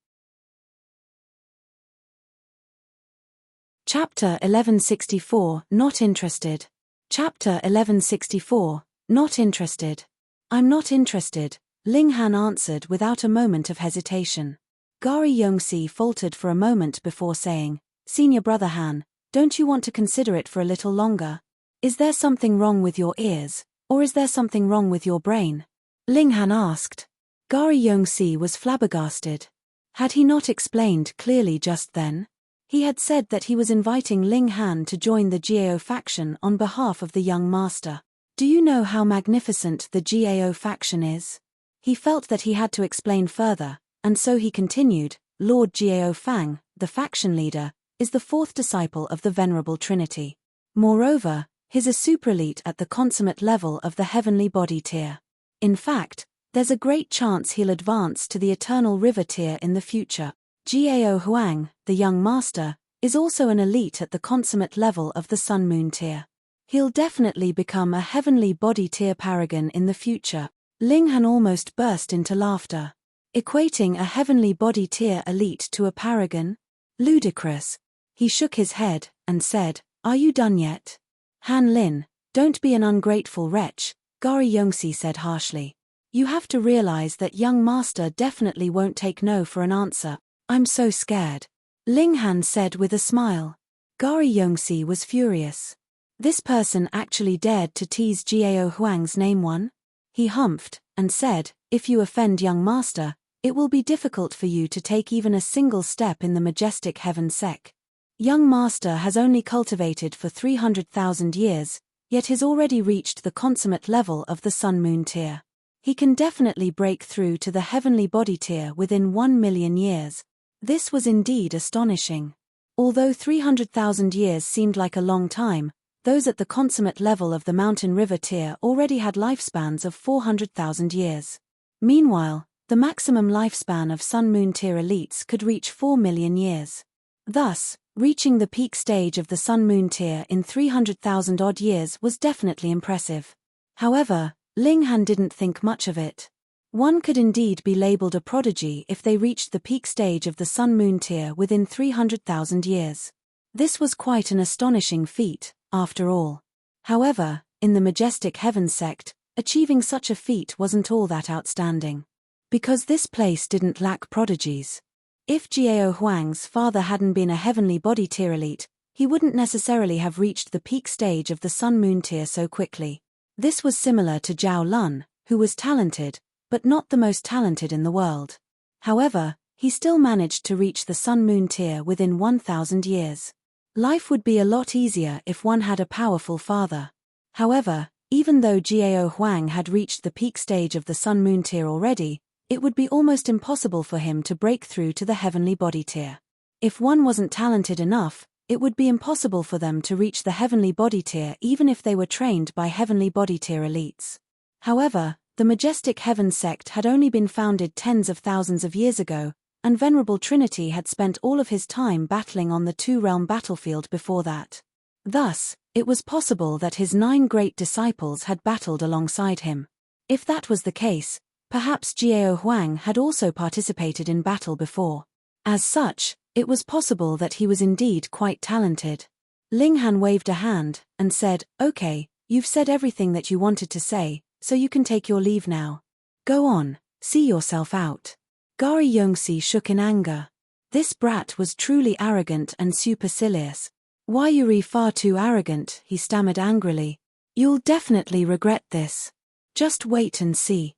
Chapter 1164, Not Interested. Chapter 1164, Not Interested. I'm not interested, Ling Han answered without a moment of hesitation. Gari Yongxi faltered for a moment before saying, Senior Brother Han, don't you want to consider it for a little longer? Is there something wrong with your ears, or is there something wrong with your brain? Ling Han asked. Gari Yongxi was flabbergasted. Had he not explained clearly just then? He had said that he was inviting Ling Han to join the GAO faction on behalf of the young master. Do you know how magnificent the GAO faction is? He felt that he had to explain further, and so he continued, Lord Jiao Fang, the faction leader, is the 4th disciple of the Venerable Trinity. Moreover, he's a super-elite at the consummate level of the heavenly body tier. In fact, there's a great chance he'll advance to the eternal river tier in the future. Jiao Huang, the young master, is also an elite at the consummate level of the sun-moon tier. He'll definitely become a heavenly body tier paragon in the future. Ling Han almost burst into laughter. Equating a heavenly body tier elite to a paragon? Ludicrous. He shook his head, and said, Are you done yet? Han Lin, don't be an ungrateful wretch, Gari Yongxi said harshly. You have to realize that young master definitely won't take no for an answer. I'm so scared. Ling Han said with a smile. Gari Yongxi was furious. This person actually dared to tease Jiao Huang's name one? He humphed, and said, If you offend young master, It will be difficult for you to take even a single step in the majestic heaven sec. Young master has only cultivated for 300,000 years, yet has already reached the consummate level of the sun-moon tier. He can definitely break through to the heavenly body tier within 1,000,000 years. This was indeed astonishing. Although 300,000 years seemed like a long time, those at the consummate level of the mountain river tier already had lifespans of 400,000 years. Meanwhile, the maximum lifespan of sun-moon tier elites could reach 4,000,000 years. Thus, reaching the peak stage of the sun-moon tier in 300,000 odd years was definitely impressive. However, Ling Han didn't think much of it. One could indeed be labeled a prodigy if they reached the peak stage of the sun-moon tier within 300,000 years. This was quite an astonishing feat, after all. However, in the majestic heaven sect, achieving such a feat wasn't all that outstanding. Because this place didn't lack prodigies. If Jiao Huang's father hadn't been a heavenly body tier elite, he wouldn't necessarily have reached the peak stage of the sun-moon tier so quickly. This was similar to Zhao Lun, who was talented, but not the most talented in the world. However, he still managed to reach the sun-moon tier within 1,000 years. Life would be a lot easier if one had a powerful father. However, even though Jiao Huang had reached the peak stage of the sun-moon tier already, it would be almost impossible for him to break through to the heavenly body tier. If one wasn't talented enough, it would be impossible for them to reach the heavenly body tier even if they were trained by heavenly body tier elites. However, the majestic heaven sect had only been founded tens of thousands of years ago, and Venerable Trinity had spent all of his time battling on the two-realm battlefield before that. Thus, it was possible that his 9 great disciples had battled alongside him. If that was the case, perhaps Jiao Huang had also participated in battle before. As such, it was possible that he was indeed quite talented. Ling Han waved a hand, and said, "Okay, you've said everything that you wanted to say, so you can take your leave now. Go on, see yourself out." Gari Yongxi shook in anger. This brat was truly arrogant and supercilious. "Why you're far too arrogant," he stammered angrily. "You'll definitely regret this. Just wait and see."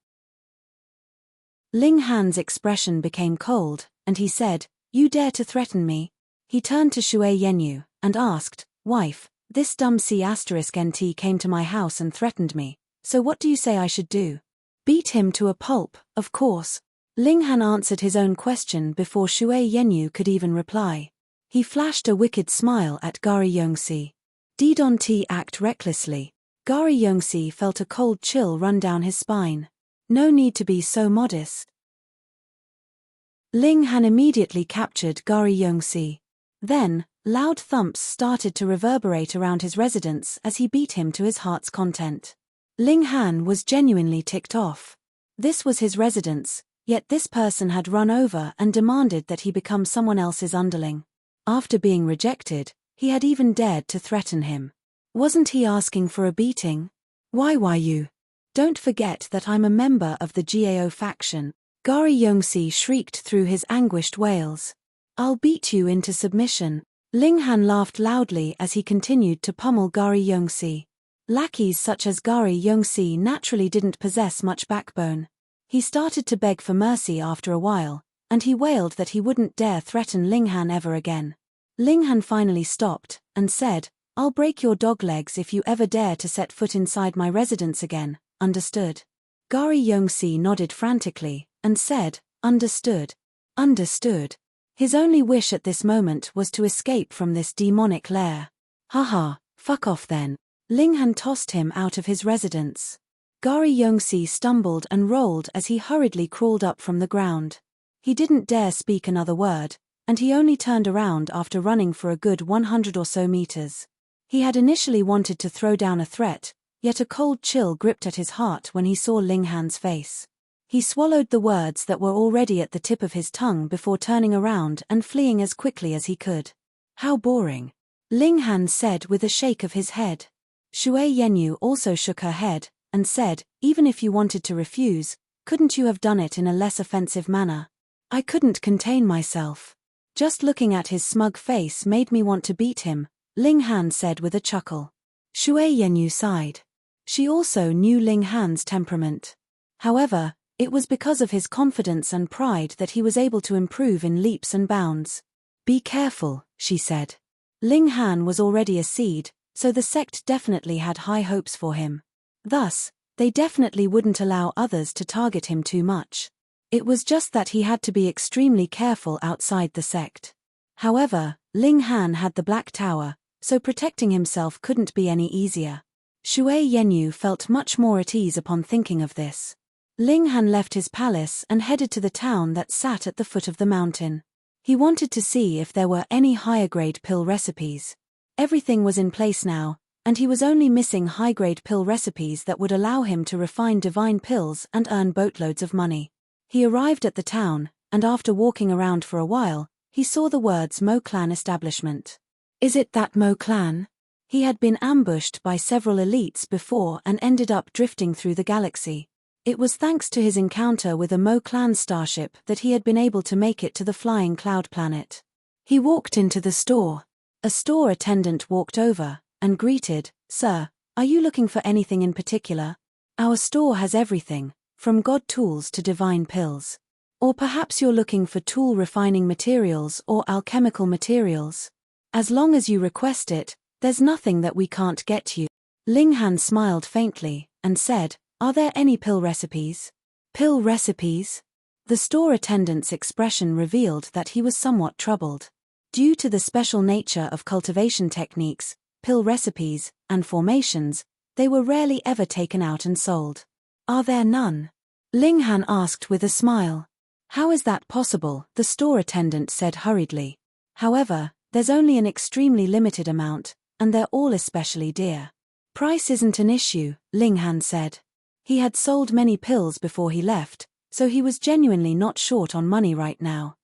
Ling Han's expression became cold, and he said, "You dare to threaten me?" He turned to Shui Yenyu, and asked, "Wife, this dumb C*NT came to my house and threatened me, so what do you say I should do?" "Beat him to a pulp, of course." Ling Han answered his own question before Shui Yenyu could even reply. He flashed a wicked smile at Gari Yongxi. Didn't act recklessly. Gari Yongxi felt a cold chill run down his spine. No need to be so modest. Ling Han immediately captured Gari Yongxi. Then, loud thumps started to reverberate around his residence as he beat him to his heart's content. Ling Han was genuinely ticked off. This was his residence, yet this person had run over and demanded that he become someone else's underling. After being rejected, he had even dared to threaten him. Wasn't he asking for a beating? Why you? Don't forget that I'm a member of the Jiao faction. Gari Yongxi shrieked through his anguished wails. "I'll beat you into submission." Ling Han laughed loudly as he continued to pummel Gari Yongxi. Lackeys such as Gari Yongxi naturally didn't possess much backbone. He started to beg for mercy after a while, and he wailed that he wouldn't dare threaten Ling Han ever again. Ling Han finally stopped, and said, "I'll break your dog legs if you ever dare to set foot inside my residence again, understood?" Gari Yongxi nodded frantically, and said, "Understood. Understood." His only wish at this moment was to escape from this demonic lair. "Haha, fuck off then." Ling Han tossed him out of his residence. Gari Yongxi stumbled and rolled as he hurriedly crawled up from the ground. He didn't dare speak another word, and he only turned around after running for a good 100 or so meters. He had initially wanted to throw down a threat, yet a cold chill gripped at his heart when he saw Ling Han's face. He swallowed the words that were already at the tip of his tongue before turning around and fleeing as quickly as he could. "How boring," Ling Han said with a shake of his head. Shui Yenyu also shook her head, and said, "Even if you wanted to refuse, couldn't you have done it in a less offensive manner?" "I couldn't contain myself. Just looking at his smug face made me want to beat him," Ling Han said with a chuckle. Shui Yenyu sighed. She also knew Ling Han's temperament. However, It was because of his confidence and pride that he was able to improve in leaps and bounds. "Be careful," she said. Ling Han was already a seed, so the sect definitely had high hopes for him. Thus, they definitely wouldn't allow others to target him too much. It was just that he had to be extremely careful outside the sect. However, Ling Han had the Black Tower, so protecting himself couldn't be any easier. Shui Yenyu felt much more at ease upon thinking of this. Ling Han left his palace and headed to the town that sat at the foot of the mountain. He wanted to see if there were any higher-grade pill recipes. Everything was in place now, and he was only missing high-grade pill recipes that would allow him to refine divine pills and earn boatloads of money. He arrived at the town, and after walking around for a while, he saw the words Mo Clan Establishment. Is it that Mo Clan? He had been ambushed by several elites before and ended up drifting through the galaxy. It was thanks to his encounter with a Mo Clan starship that he had been able to make it to the flying cloud planet. He walked into the store. A store attendant walked over and greeted, "Sir, are you looking for anything in particular? Our store has everything, from god tools to divine pills. Or perhaps you're looking for tool refining materials or alchemical materials. As long as you request it, there's nothing that we can't get you." Ling Han smiled faintly and said, "Are there any pill recipes?" "Pill recipes?" The store attendant's expression revealed that he was somewhat troubled. Due to the special nature of cultivation techniques, pill recipes, and formations, they were rarely ever taken out and sold. "Are there none?" Ling Han asked with a smile. "How is that possible?" the store attendant said hurriedly. "However, there's only an extremely limited amount, and they're all especially dear." "Price isn't an issue," Ling Han said. He had sold many pills before he left, so he was genuinely not short on money right now.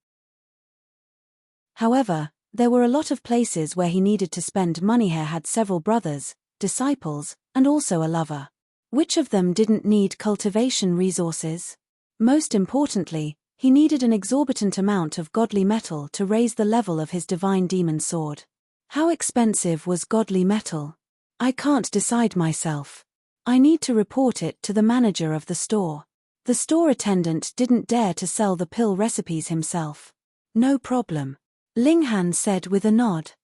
However, there were a lot of places where he needed to spend money. He had several brothers, disciples, and also a lover. Which of them didn't need cultivation resources? Most importantly, he needed an exorbitant amount of godly metal to raise the level of his divine demon sword. How expensive was godly metal? "I can't decide myself. I need to report it to the manager of the store." The store attendant didn't dare to sell the pill recipes himself. "No problem," Ling Han said with a nod.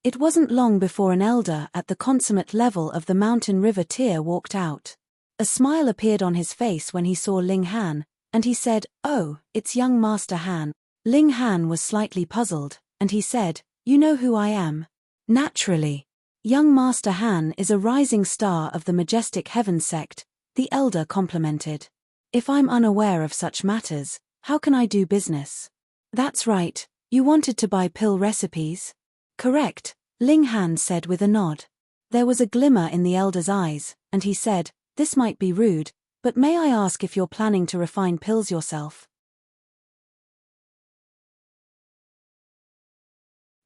It wasn't long before an elder at the consummate level of the mountain river tier walked out. A smile appeared on his face when he saw Ling Han, and he said, "Oh, it's young Master Han." Ling Han was slightly puzzled, and he said, "You know who I am?" "Naturally. Young Master Han is a rising star of the Majestic Heaven sect," the elder complimented. "If I'm unaware of such matters, how can I do business?" "That's right, you wanted to buy pill recipes?" "Correct," Ling Han said with a nod. There was a glimmer in the elder's eyes, and he said, "This might be rude, but may I ask if you're planning to refine pills yourself?"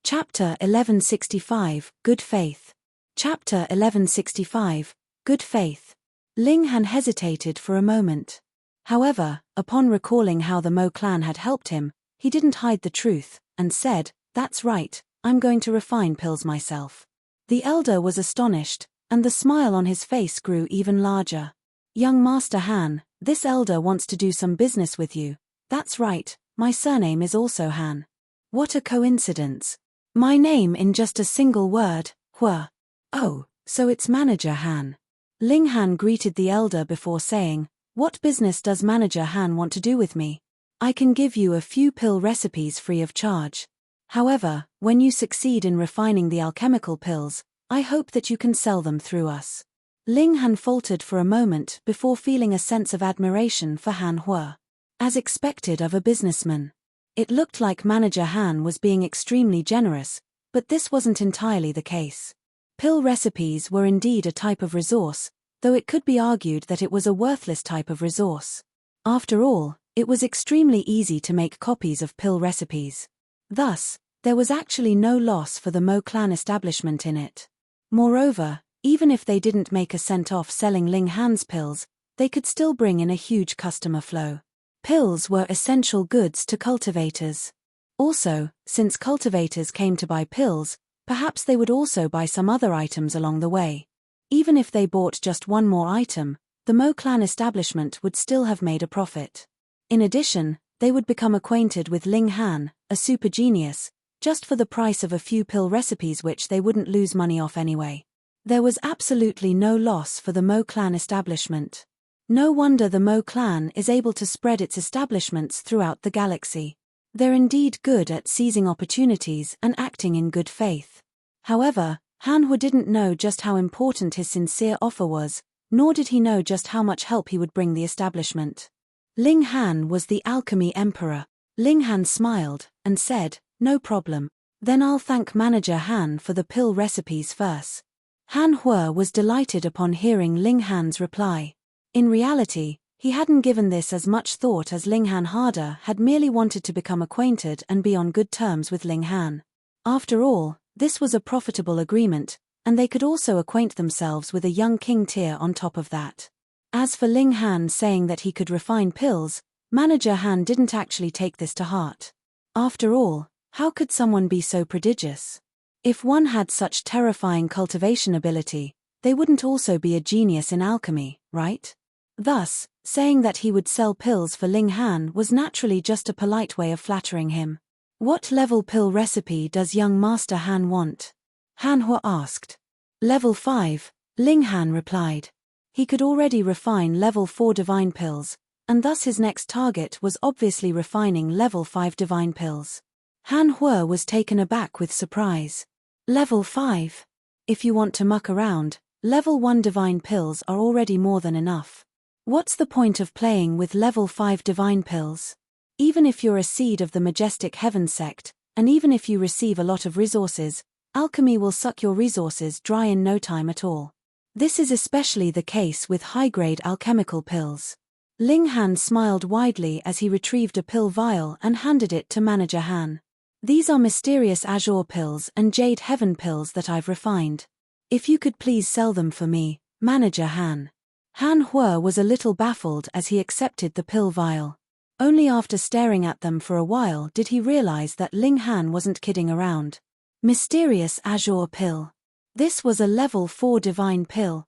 Chapter 1165, Good Faith. Chapter 1165, Good Faith. Ling Han hesitated for a moment. However, upon recalling how the Mo clan had helped him, he didn't hide the truth, and said, "That's right, I'm going to refine pills myself." The elder was astonished, and the smile on his face grew even larger. "Young Master Han, this elder wants to do some business with you." "That's right, my surname is also Han." "What a coincidence. My name in just a single word, Hua." "Oh, so it's Manager Han." Ling Han greeted the elder before saying, "What business does Manager Han want to do with me? I can give you a few pill recipes free of charge. However, when you succeed in refining the alchemical pills, I hope that you can sell them through us." Ling Han faltered for a moment before feeling a sense of admiration for Han Hua. As expected of a businessman. It looked like Manager Han was being extremely generous, but this wasn't entirely the case. Pill recipes were indeed a type of resource, though it could be argued that it was a worthless type of resource. After all, it was extremely easy to make copies of pill recipes. Thus, there was actually no loss for the Mo clan establishment in it. Moreover, even if they didn't make a cent off selling Ling Han's pills, they could still bring in a huge customer flow. Pills were essential goods to cultivators. Also, since cultivators came to buy pills, perhaps they would also buy some other items along the way. Even if they bought just one more item, the Mo clan establishment would still have made a profit. In addition, they would become acquainted with Ling Han, a super genius, just for the price of a few pill recipes which they wouldn't lose money off anyway. There was absolutely no loss for the Mo clan establishment. No wonder the Mo clan is able to spread its establishments throughout the galaxy. They're indeed good at seizing opportunities and acting in good faith. However, Han Hu didn't know just how important his sincere offer was, nor did he know just how much help he would bring the establishment. Ling Han was the Alchemy Emperor. Ling Han smiled and said, "No problem. Then I'll thank Manager Han for the pill recipes first." Han Hu was delighted upon hearing Ling Han's reply. In reality, he hadn't given this as much thought as Ling Han had merely wanted to become acquainted and be on good terms with Ling Han. After all, this was a profitable agreement, and they could also acquaint themselves with a young king tier on top of that. As for Ling Han saying that he could refine pills, Manager Han didn't actually take this to heart. After all, how could someone be so prodigious? If one had such terrifying cultivation ability, they wouldn't also be a genius in alchemy, right? Thus, saying that he would sell pills for Ling Han was naturally just a polite way of flattering him. "What level pill recipe does young Master Han want?" Han Hu asked. "Level 5, Ling Han replied. He could already refine level 4 divine pills, and thus his next target was obviously refining level 5 divine pills. Han Hu was taken aback with surprise. Level 5? If you want to muck around, level 1 divine pills are already more than enough. What's the point of playing with level 5 divine pills? Even if you're a seed of the Majestic Heaven sect, and even if you receive a lot of resources, alchemy will suck your resources dry in no time at all. This is especially the case with high-grade alchemical pills." Ling Han smiled widely as he retrieved a pill vial and handed it to Manager Han. "These are mysterious azure pills and jade heaven pills that I've refined. If you could please sell them for me, Manager Han." Han Hu was a little baffled as he accepted the pill vial. Only after staring at them for a while did he realize that Ling Han wasn't kidding around. Mysterious azure pill. This was a level 4 divine pill.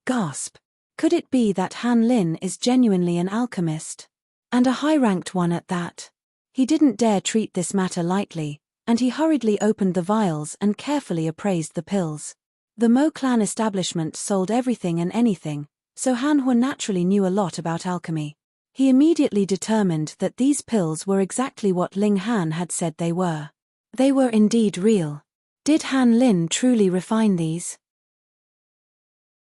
Gasp. Could it be that Han Lin is genuinely an alchemist? And a high-ranked one at that? He didn't dare treat this matter lightly, and he hurriedly opened the vials and carefully appraised the pills. The Mo clan establishment sold everything and anything, so Han Hu naturally knew a lot about alchemy. He immediately determined that these pills were exactly what Ling Han had said they were. They were indeed real. Did Han Lin truly refine these?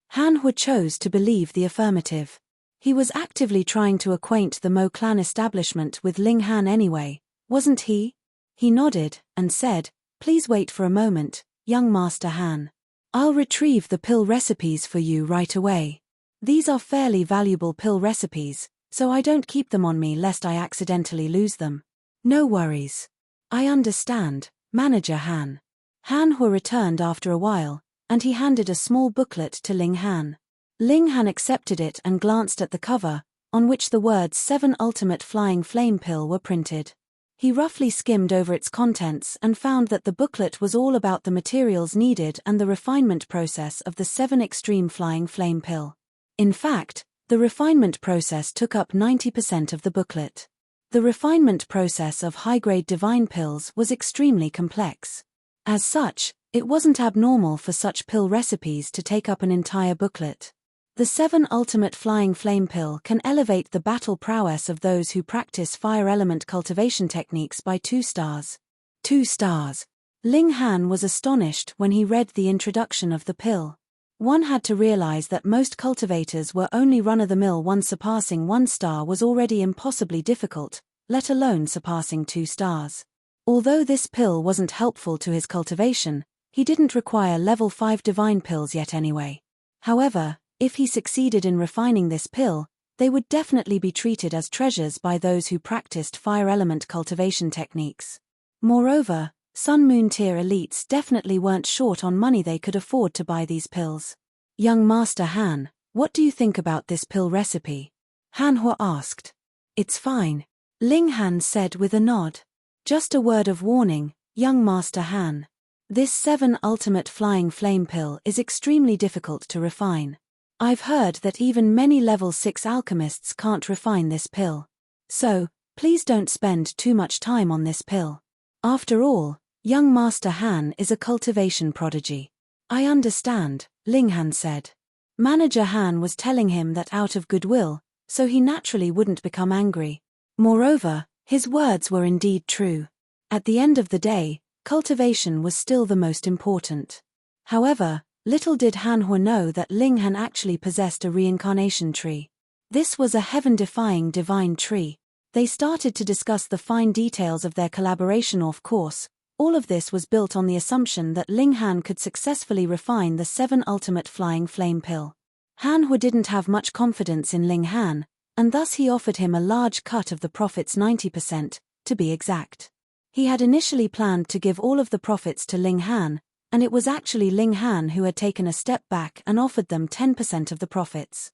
Han Hu chose to believe the affirmative. He was actively trying to acquaint the Mo clan establishment with Ling Han anyway, wasn't he? He nodded and said, "Please wait for a moment, young Master Han. I'll retrieve the pill recipes for you right away. These are fairly valuable pill recipes, so I don't keep them on me lest I accidentally lose them." "No worries. I understand, Manager Han." Han Hu returned after a while, and he handed a small booklet to Ling Han. Ling Han accepted it and glanced at the cover, on which the words 7 Ultimate Flying Flame Pill were printed. He roughly skimmed over its contents and found that the booklet was all about the materials needed and the refinement process of the 7 Extreme Flying Flame Pill. In fact, the refinement process took up 90% of the booklet. The refinement process of high-grade divine pills was extremely complex. As such, it wasn't abnormal for such pill recipes to take up an entire booklet. The 7 Ultimate Flying Flame Pill can elevate the battle prowess of those who practice fire element cultivation techniques by 2 stars. 2 stars. Ling Han was astonished when he read the introduction of the pill. One had to realize that most cultivators were only run-of-the-mill. One surpassing 1 star was already impossibly difficult, let alone surpassing 2 stars. Although this pill wasn't helpful to his cultivation, he didn't require level 5 divine pills yet anyway. However, if he succeeded in refining this pill, they would definitely be treated as treasures by those who practiced fire element cultivation techniques. Moreover, Sun Moon tier elites definitely weren't short on money. They could afford to buy these pills. "Young Master Han, what do you think about this pill recipe?" Han Hu asked. "It's fine," Ling Han said with a nod. "Just a word of warning, young Master Han. This 7 Ultimate Flying Flame Pill is extremely difficult to refine. I've heard that even many level 6 alchemists can't refine this pill. So, please don't spend too much time on this pill. After all, young Master Han is a cultivation prodigy. I understand, Ling Han said. Manager Han was telling him that out of goodwill, so he naturally wouldn't become angry. Moreover, his words were indeed true. At the end of the day, cultivation was still the most important. However, little did Han Hua know that Ling Han actually possessed a reincarnation tree. This was a heaven-defying divine tree. They started to discuss the fine details of their collaboration. Of course, all of this was built on the assumption that Ling Han could successfully refine the 7 ultimate flying flame pill. Han Hua didn't have much confidence in Ling Han, and thus he offered him a large cut of the profits, 90%, to be exact. He had initially planned to give all of the profits to Ling Han, and it was actually Ling Han who had taken a step back and offered them 10% of the profits.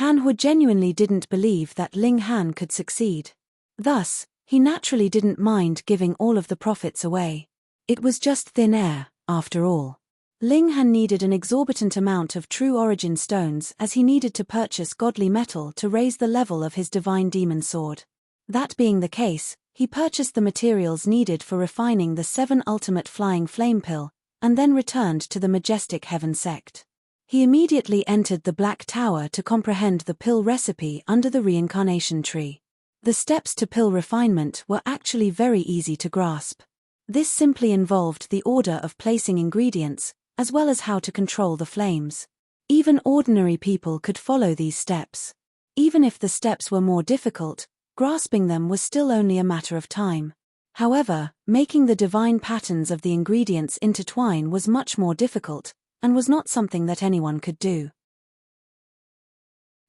Han Hua genuinely didn't believe that Ling Han could succeed. Thus, he naturally didn't mind giving all of the profits away. It was just thin air, after all. Ling Han needed an exorbitant amount of true origin stones as he needed to purchase godly metal to raise the level of his divine demon sword. That being the case, he purchased the materials needed for refining the 7 ultimate flying flame pill, and then returned to the majestic heaven sect. He immediately entered the Black Tower to comprehend the pill recipe under the reincarnation tree. The steps to pill refinement were actually very easy to grasp. This simply involved the order of placing ingredients, as well as how to control the flames. Even ordinary people could follow these steps. Even if the steps were more difficult, grasping them was still only a matter of time. However, making the divine patterns of the ingredients intertwine was much more difficult, and was not something that anyone could do.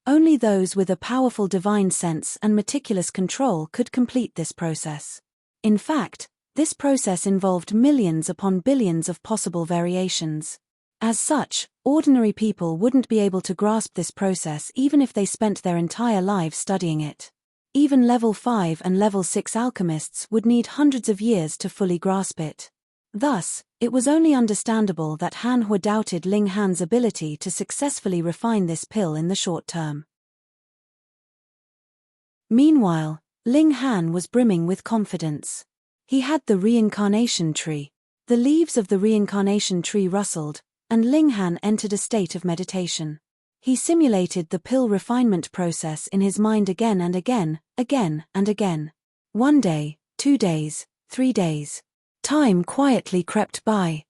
Only those with a powerful divine sense and meticulous control could complete this process. In fact, this process involved millions upon billions of possible variations. As such, ordinary people wouldn't be able to grasp this process even if they spent their entire lives studying it. Even level 5 and level 6 alchemists would need hundreds of years to fully grasp it. Thus, it was only understandable that Han Hua doubted Ling Han's ability to successfully refine this pill in the short term. Meanwhile, Ling Han was brimming with confidence. He had the reincarnation tree. The leaves of the reincarnation tree rustled, and Ling Han entered a state of meditation. He simulated the pill refinement process in his mind again and again, again and again. 1 day, 2 days, 3 days. Time quietly crept by.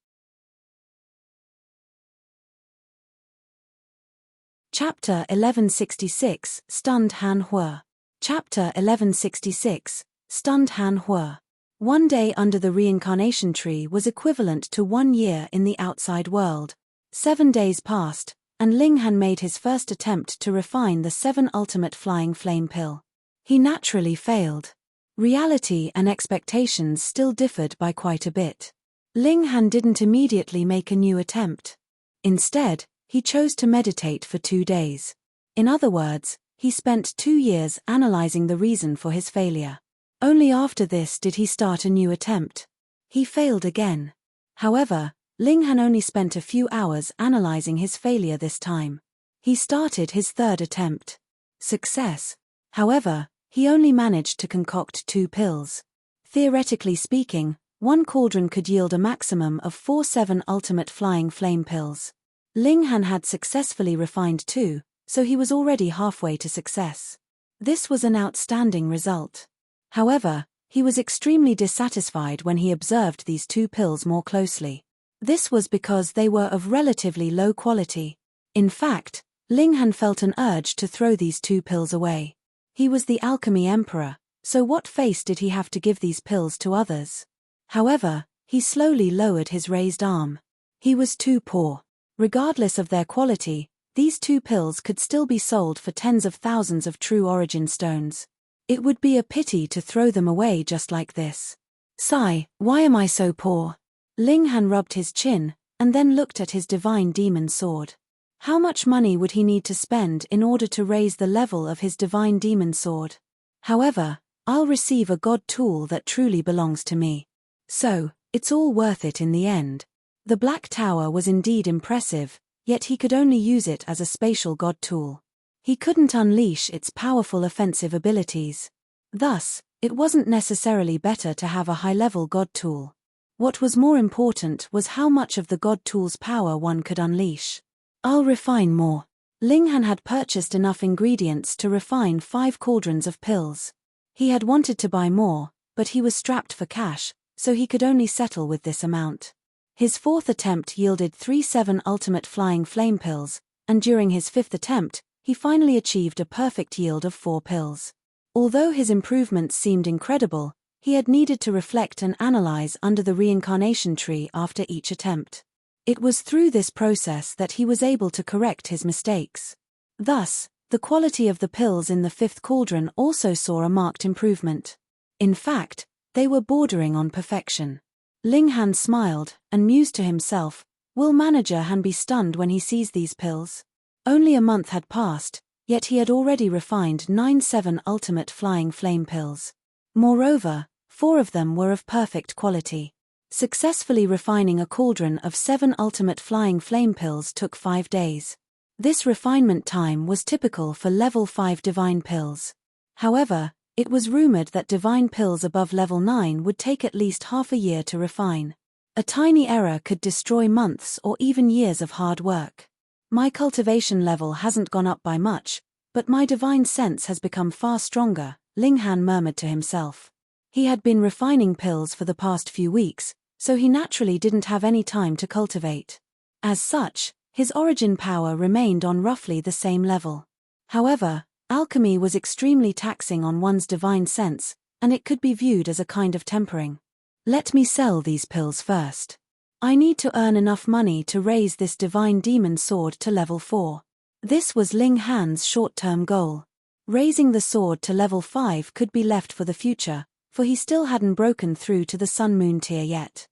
Chapter 1166, Stunned Han Hua. Chapter 1166, Stunned Han Hua. 1 day under the reincarnation tree was equivalent to 1 year in the outside world. 7 days passed, and Ling Han made his first attempt to refine the 7 ultimate flying flame pill. He naturally failed. Reality and expectations still differed by quite a bit. Ling Han didn't immediately make a new attempt. Instead, he chose to meditate for 2 days. In other words, he spent 2 years analyzing the reason for his failure. Only after this did he start a new attempt. He failed again. However, Ling Han only spent a few hours analyzing his failure this time. He started his 3rd attempt. Success. However, he only managed to concoct 2 pills. Theoretically speaking, 1 cauldron could yield a maximum of 4 7 ultimate flying flame pills. Ling Han had successfully refined 2, so he was already halfway to success. This was an outstanding result. However, he was extremely dissatisfied when he observed these 2 pills more closely. This was because they were of relatively low quality. In fact, Ling Han felt an urge to throw these 2 pills away. He was the alchemy emperor, so what face did he have to give these pills to others? However, he slowly lowered his raised arm. He was too poor. Regardless of their quality, these 2 pills could still be sold for tens of thousands of true origin stones. It would be a pity to throw them away just like this. Sigh, why am I so poor? Ling Han rubbed his chin, and then looked at his divine demon sword. How much money would he need to spend in order to raise the level of his divine demon sword? However, I'll receive a god tool that truly belongs to me. So, it's all worth it in the end. The Black Tower was indeed impressive, yet he could only use it as a spatial god tool. He couldn't unleash its powerful offensive abilities. Thus, it wasn't necessarily better to have a high-level god tool. What was more important was how much of the god tool's power one could unleash. I'll refine more. Ling Han had purchased enough ingredients to refine 5 cauldrons of pills. He had wanted to buy more, but he was strapped for cash, so he could only settle with this amount. His 4th attempt yielded 3 7 ultimate flying flame pills, and during his 5th attempt, he finally achieved a perfect yield of 4 pills. Although his improvements seemed incredible, he had needed to reflect and analyze under the reincarnation tree after each attempt. It was through this process that he was able to correct his mistakes. Thus, the quality of the pills in the 5th cauldron also saw a marked improvement. In fact, they were bordering on perfection. Ling Han smiled and mused to himself, will Manager Han be stunned when he sees these pills? Only a month had passed, yet he had already refined 9 7 ultimate flying flame pills. Moreover, 4 of them were of perfect quality. Successfully refining a cauldron of 7 ultimate flying flame pills took 5 days. This refinement time was typical for level 5 divine pills. However, it was rumored that divine pills above level 9 would take at least half a year to refine. A tiny error could destroy months or even years of hard work. My cultivation level hasn't gone up by much, but my divine sense has become far stronger, Ling Han murmured to himself. He had been refining pills for the past few weeks, so he naturally didn't have any time to cultivate. As such, his origin power remained on roughly the same level. However, alchemy was extremely taxing on one's divine sense, and it could be viewed as a kind of tempering. Let me sell these pills first. I need to earn enough money to raise this divine demon sword to level 4. This was Ling Han's short-term goal. Raising the sword to level 5 could be left for the future, for he still hadn't broken through to the Sun-Moon tier yet.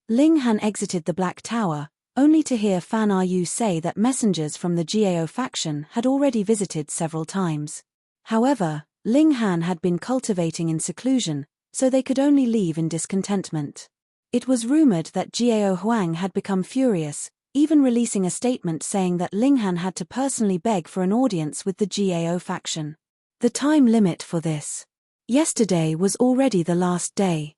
Ling Han exited the Black Tower, only to hear Fan Ryu say that messengers from the Gao faction had already visited several times. However, Ling Han had been cultivating in seclusion, so they could only leave in discontentment. It was rumored that Gao Huang had become furious, even releasing a statement saying that Ling Han had to personally beg for an audience with the Gao faction. The time limit for this. Yesterday was already the last day.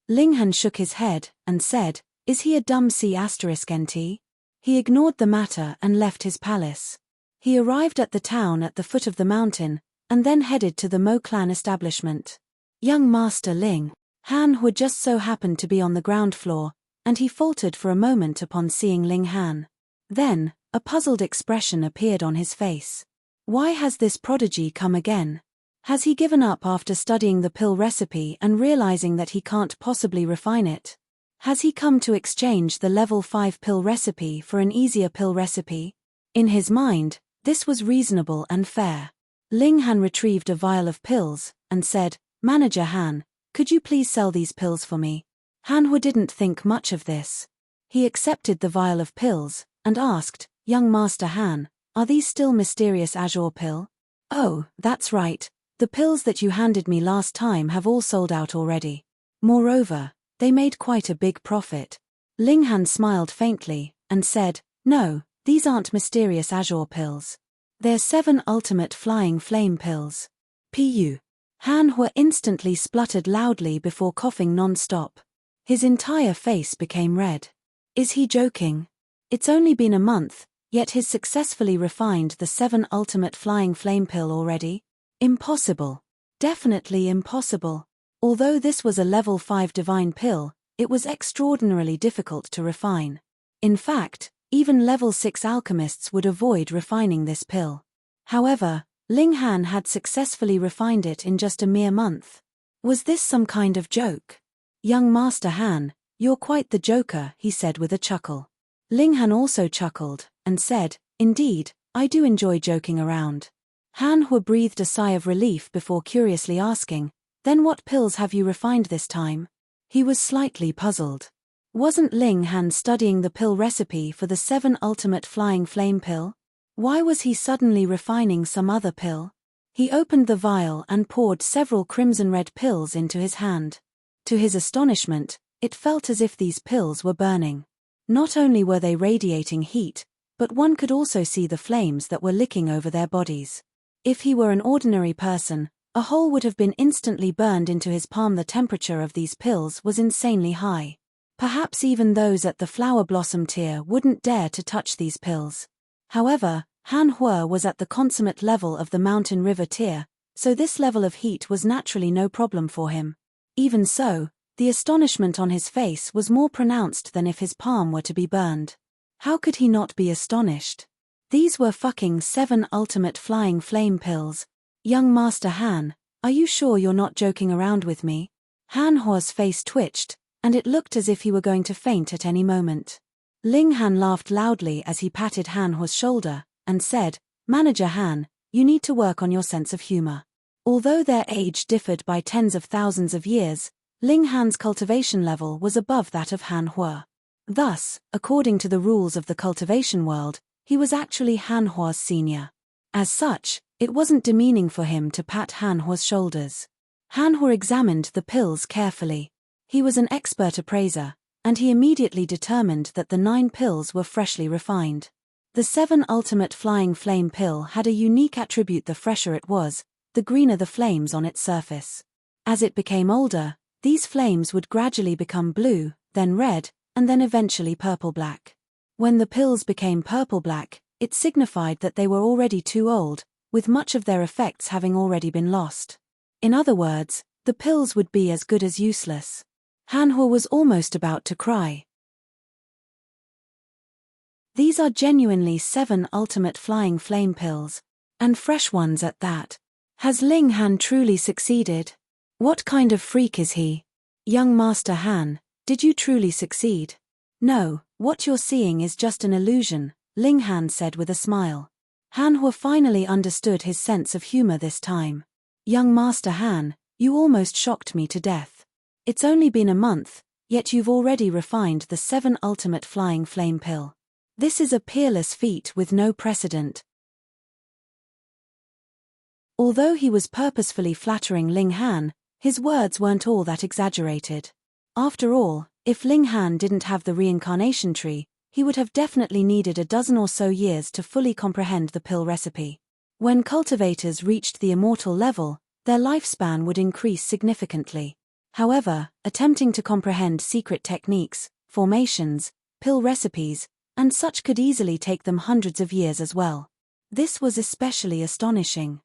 Ling Han shook his head and said, "Is he a dumb C***NT?" He ignored the matter and left his palace. He arrived at the town at the foot of the mountain, and then headed to the Mo clan establishment. Young Master Ling Han who just so happened to be on the ground floor, and he faltered for a moment upon seeing Ling Han. Then, a puzzled expression appeared on his face. Why has this prodigy come again? Has he given up after studying the pill recipe and realizing that he can't possibly refine it? Has he come to exchange the level 5 pill recipe for an easier pill recipe? In his mind, this was reasonable and fair. Ling Han retrieved a vial of pills and said, "Manager Han, could you please sell these pills for me?" Han Hu didn't think much of this. He accepted the vial of pills and asked, "Young Master Han, are these still mysterious azure pill?" "Oh, that's right. The pills that you handed me last time have all sold out already. Moreover, they made quite a big profit." Ling Han smiled faintly and said, "No, these aren't mysterious azure pills. They're 7 ultimate flying flame pills." Pu. Han Hu instantly spluttered loudly before coughing non-stop. His entire face became red. Is he joking? It's only been a month, yet he's successfully refined the 7 ultimate flying flame pill already? Impossible. Definitely impossible. Although this was a level 5 divine pill, it was extraordinarily difficult to refine. In fact, even level 6 alchemists would avoid refining this pill. However, Ling Han had successfully refined it in just a mere month. Was this some kind of joke? "Young Master Han, you're quite the joker," he said with a chuckle. Ling Han also chuckled and said, "Indeed, I do enjoy joking around." Han Hu breathed a sigh of relief before curiously asking, "Then what pills have you refined this time?" He was slightly puzzled. Wasn't Ling Han studying the pill recipe for the 7 ultimate flying flame pill? Why was he suddenly refining some other pill? He opened the vial and poured several crimson-red pills into his hand. To his astonishment, it felt as if these pills were burning. Not only were they radiating heat, but one could also see the flames that were licking over their bodies. If he were an ordinary person, a hole would have been instantly burned into his palm. The temperature of these pills was insanely high. Perhaps even those at the flower blossom tier wouldn't dare to touch these pills. However, Han Hua was at the consummate level of the mountain river tier, so this level of heat was naturally no problem for him. Even so, the astonishment on his face was more pronounced than if his palm were to be burned. How could he not be astonished? These were fucking 7 ultimate flying flame pills. Young Master Han, are you sure you're not joking around with me? Han Hua's face twitched, and it looked as if he were going to faint at any moment. Ling Han laughed loudly as he patted Han Hua's shoulder, and said, Manager Han, you need to work on your sense of humor. Although their age differed by tens of thousands of years, Ling Han's cultivation level was above that of Han Hua. Thus, according to the rules of the cultivation world, he was actually Han Hua's senior. As such, it wasn't demeaning for him to pat Han Hua's shoulders. Han Hua examined the pills carefully. He was an expert appraiser, and he immediately determined that the 9 pills were freshly refined. The 7 ultimate flying flame pill had a unique attribute: the fresher it was, the greener the flames on its surface. As it became older, these flames would gradually become blue, then red, and then eventually purple-black. When the pills became purple-black, it signified that they were already too old, with much of their effects having already been lost. In other words, the pills would be as good as useless. Han Hua was almost about to cry. These are genuinely 7 ultimate flying flame pills, and fresh ones at that. Has Ling Han truly succeeded? What kind of freak is he? Young Master Han, did you truly succeed? No, what you're seeing is just an illusion, Ling Han said with a smile. Han Hua finally understood his sense of humor this time. Young Master Han, you almost shocked me to death. It's only been a month, yet you've already refined the 7 ultimate flying flame pill. This is a peerless feat with no precedent. Although he was purposefully flattering Ling Han, his words weren't all that exaggerated. After all, if Ling Han didn't have the reincarnation tree, he would have definitely needed a dozen or so years to fully comprehend the pill recipe. When cultivators reached the immortal level, their lifespan would increase significantly. However, attempting to comprehend secret techniques, formations, pill recipes, and such could easily take them hundreds of years as well. This was especially astonishing.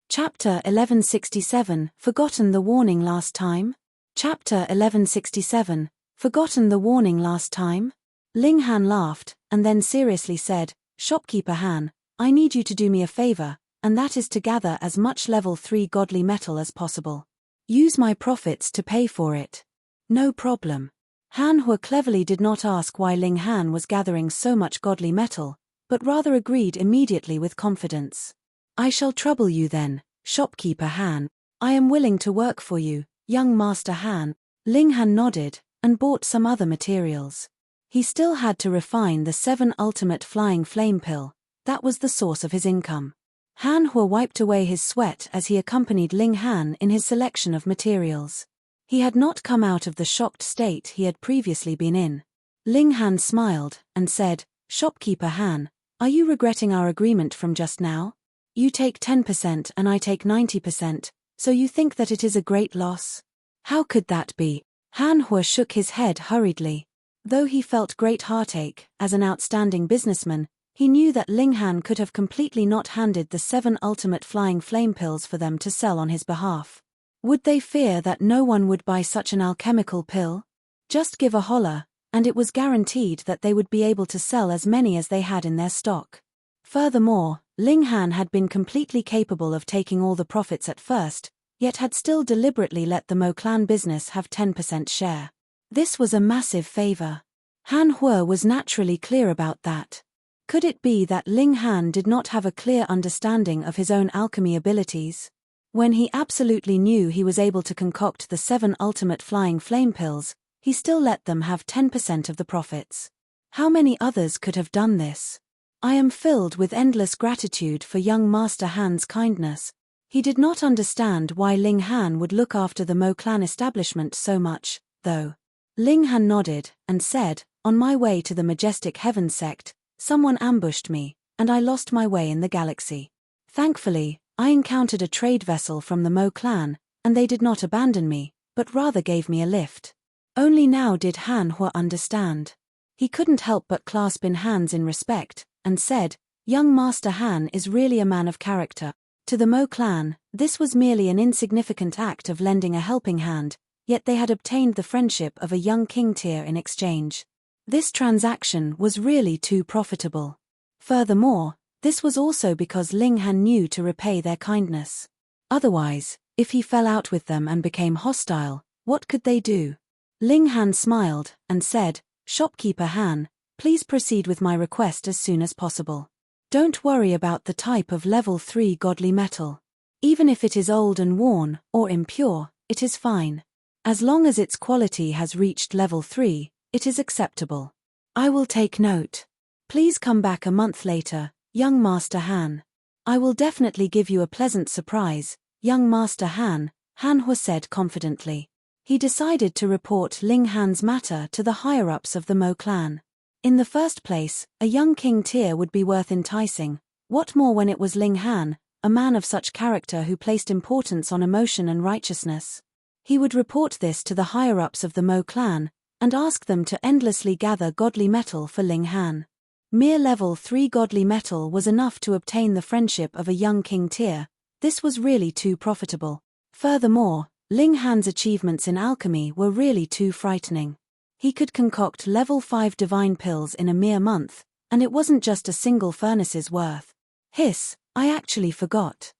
Chapter 1167, Forgotten the Warning Last Time? Chapter 1167, Forgotten the Warning Last Time? Ling Han laughed, and then seriously said, Shopkeeper Han, I need you to do me a favor, and that is to gather as much level 3 godly metal as possible. Use my profits to pay for it. No problem. Han Hua cleverly did not ask why Ling Han was gathering so much godly metal, but rather agreed immediately with confidence. I shall trouble you then, Shopkeeper Han. I am willing to work for you, young Master Han. Ling Han nodded, and bought some other materials. He still had to refine the 7 ultimate flying flame pill. That was the source of his income. Han Hua wiped away his sweat as he accompanied Ling Han in his selection of materials. He had not come out of the shocked state he had previously been in. Ling Han smiled, and said, Shopkeeper Han, are you regretting our agreement from just now? You take 10% and I take 90%, so you think that it is a great loss? How could that be? Han Hua shook his head hurriedly. Though he felt great heartache, as an outstanding businessman, he knew that Ling Han could have completely not handed the 7 ultimate flying flame pills for them to sell on his behalf. Would they fear that no one would buy such an alchemical pill? Just give a holler, and it was guaranteed that they would be able to sell as many as they had in their stock. Furthermore, Ling Han had been completely capable of taking all the profits at first, yet had still deliberately let the Mo clan business have 10% share. This was a massive favor. Han Hua was naturally clear about that. Could it be that Ling Han did not have a clear understanding of his own alchemy abilities? When he absolutely knew he was able to concoct the 7 ultimate flying flame pills, he still let them have 10% of the profits. How many others could have done this? I am filled with endless gratitude for young Master Han's kindness. He did not understand why Ling Han would look after the Mo clan establishment so much, though. Ling Han nodded, and said, "On my way to the majestic heaven sect, someone ambushed me, and I lost my way in the galaxy. Thankfully, I encountered a trade vessel from the Mo clan, and they did not abandon me, but rather gave me a lift." Only now did Han Hua understand. He couldn't help but clasp in hands in respect, and said, "Young Master Han is really a man of character." To the Mo clan, this was merely an insignificant act of lending a helping hand, yet they had obtained the friendship of a young king tier in exchange. This transaction was really too profitable. Furthermore, this was also because Ling Han knew to repay their kindness. Otherwise, if he fell out with them and became hostile, what could they do? Ling Han smiled, and said, "Shopkeeper Han, please proceed with my request as soon as possible. Don't worry about the type of level 3 godly metal. Even if it is old and worn, or impure, it is fine. As long as its quality has reached level 3, it is acceptable. I will take note. Please come back a month later, young Master Han. I will definitely give you a pleasant surprise, young Master Han," Han Hua said confidently. He decided to report Ling Han's matter to the higher-ups of the Mo clan. In the first place, a young king tier would be worth enticing, what more when it was Ling Han, a man of such character who placed importance on emotion and righteousness. He would report this to the higher-ups of the Mo clan, and ask them to endlessly gather godly metal for Ling Han. Mere level 3 godly metal was enough to obtain the friendship of a young king tier. This was really too profitable. Furthermore, Ling Han's achievements in alchemy were really too frightening. He could concoct level 5 divine pills in a mere month, and it wasn't just a single furnace's worth. Hiss, I actually forgot.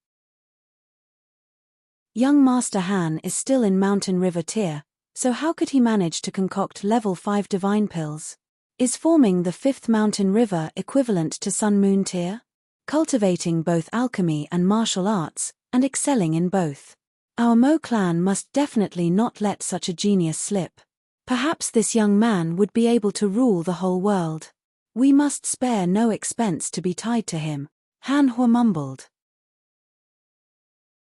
Young Master Han is still in Mountain River tier, so how could he manage to concoct level 5 divine pills? Is forming the 5th Mountain River equivalent to Sun Moon tier? Cultivating both alchemy and martial arts, and excelling in both. Our Mo clan must definitely not let such a genius slip. Perhaps this young man would be able to rule the whole world. We must spare no expense to be tied to him, Han Hua mumbled.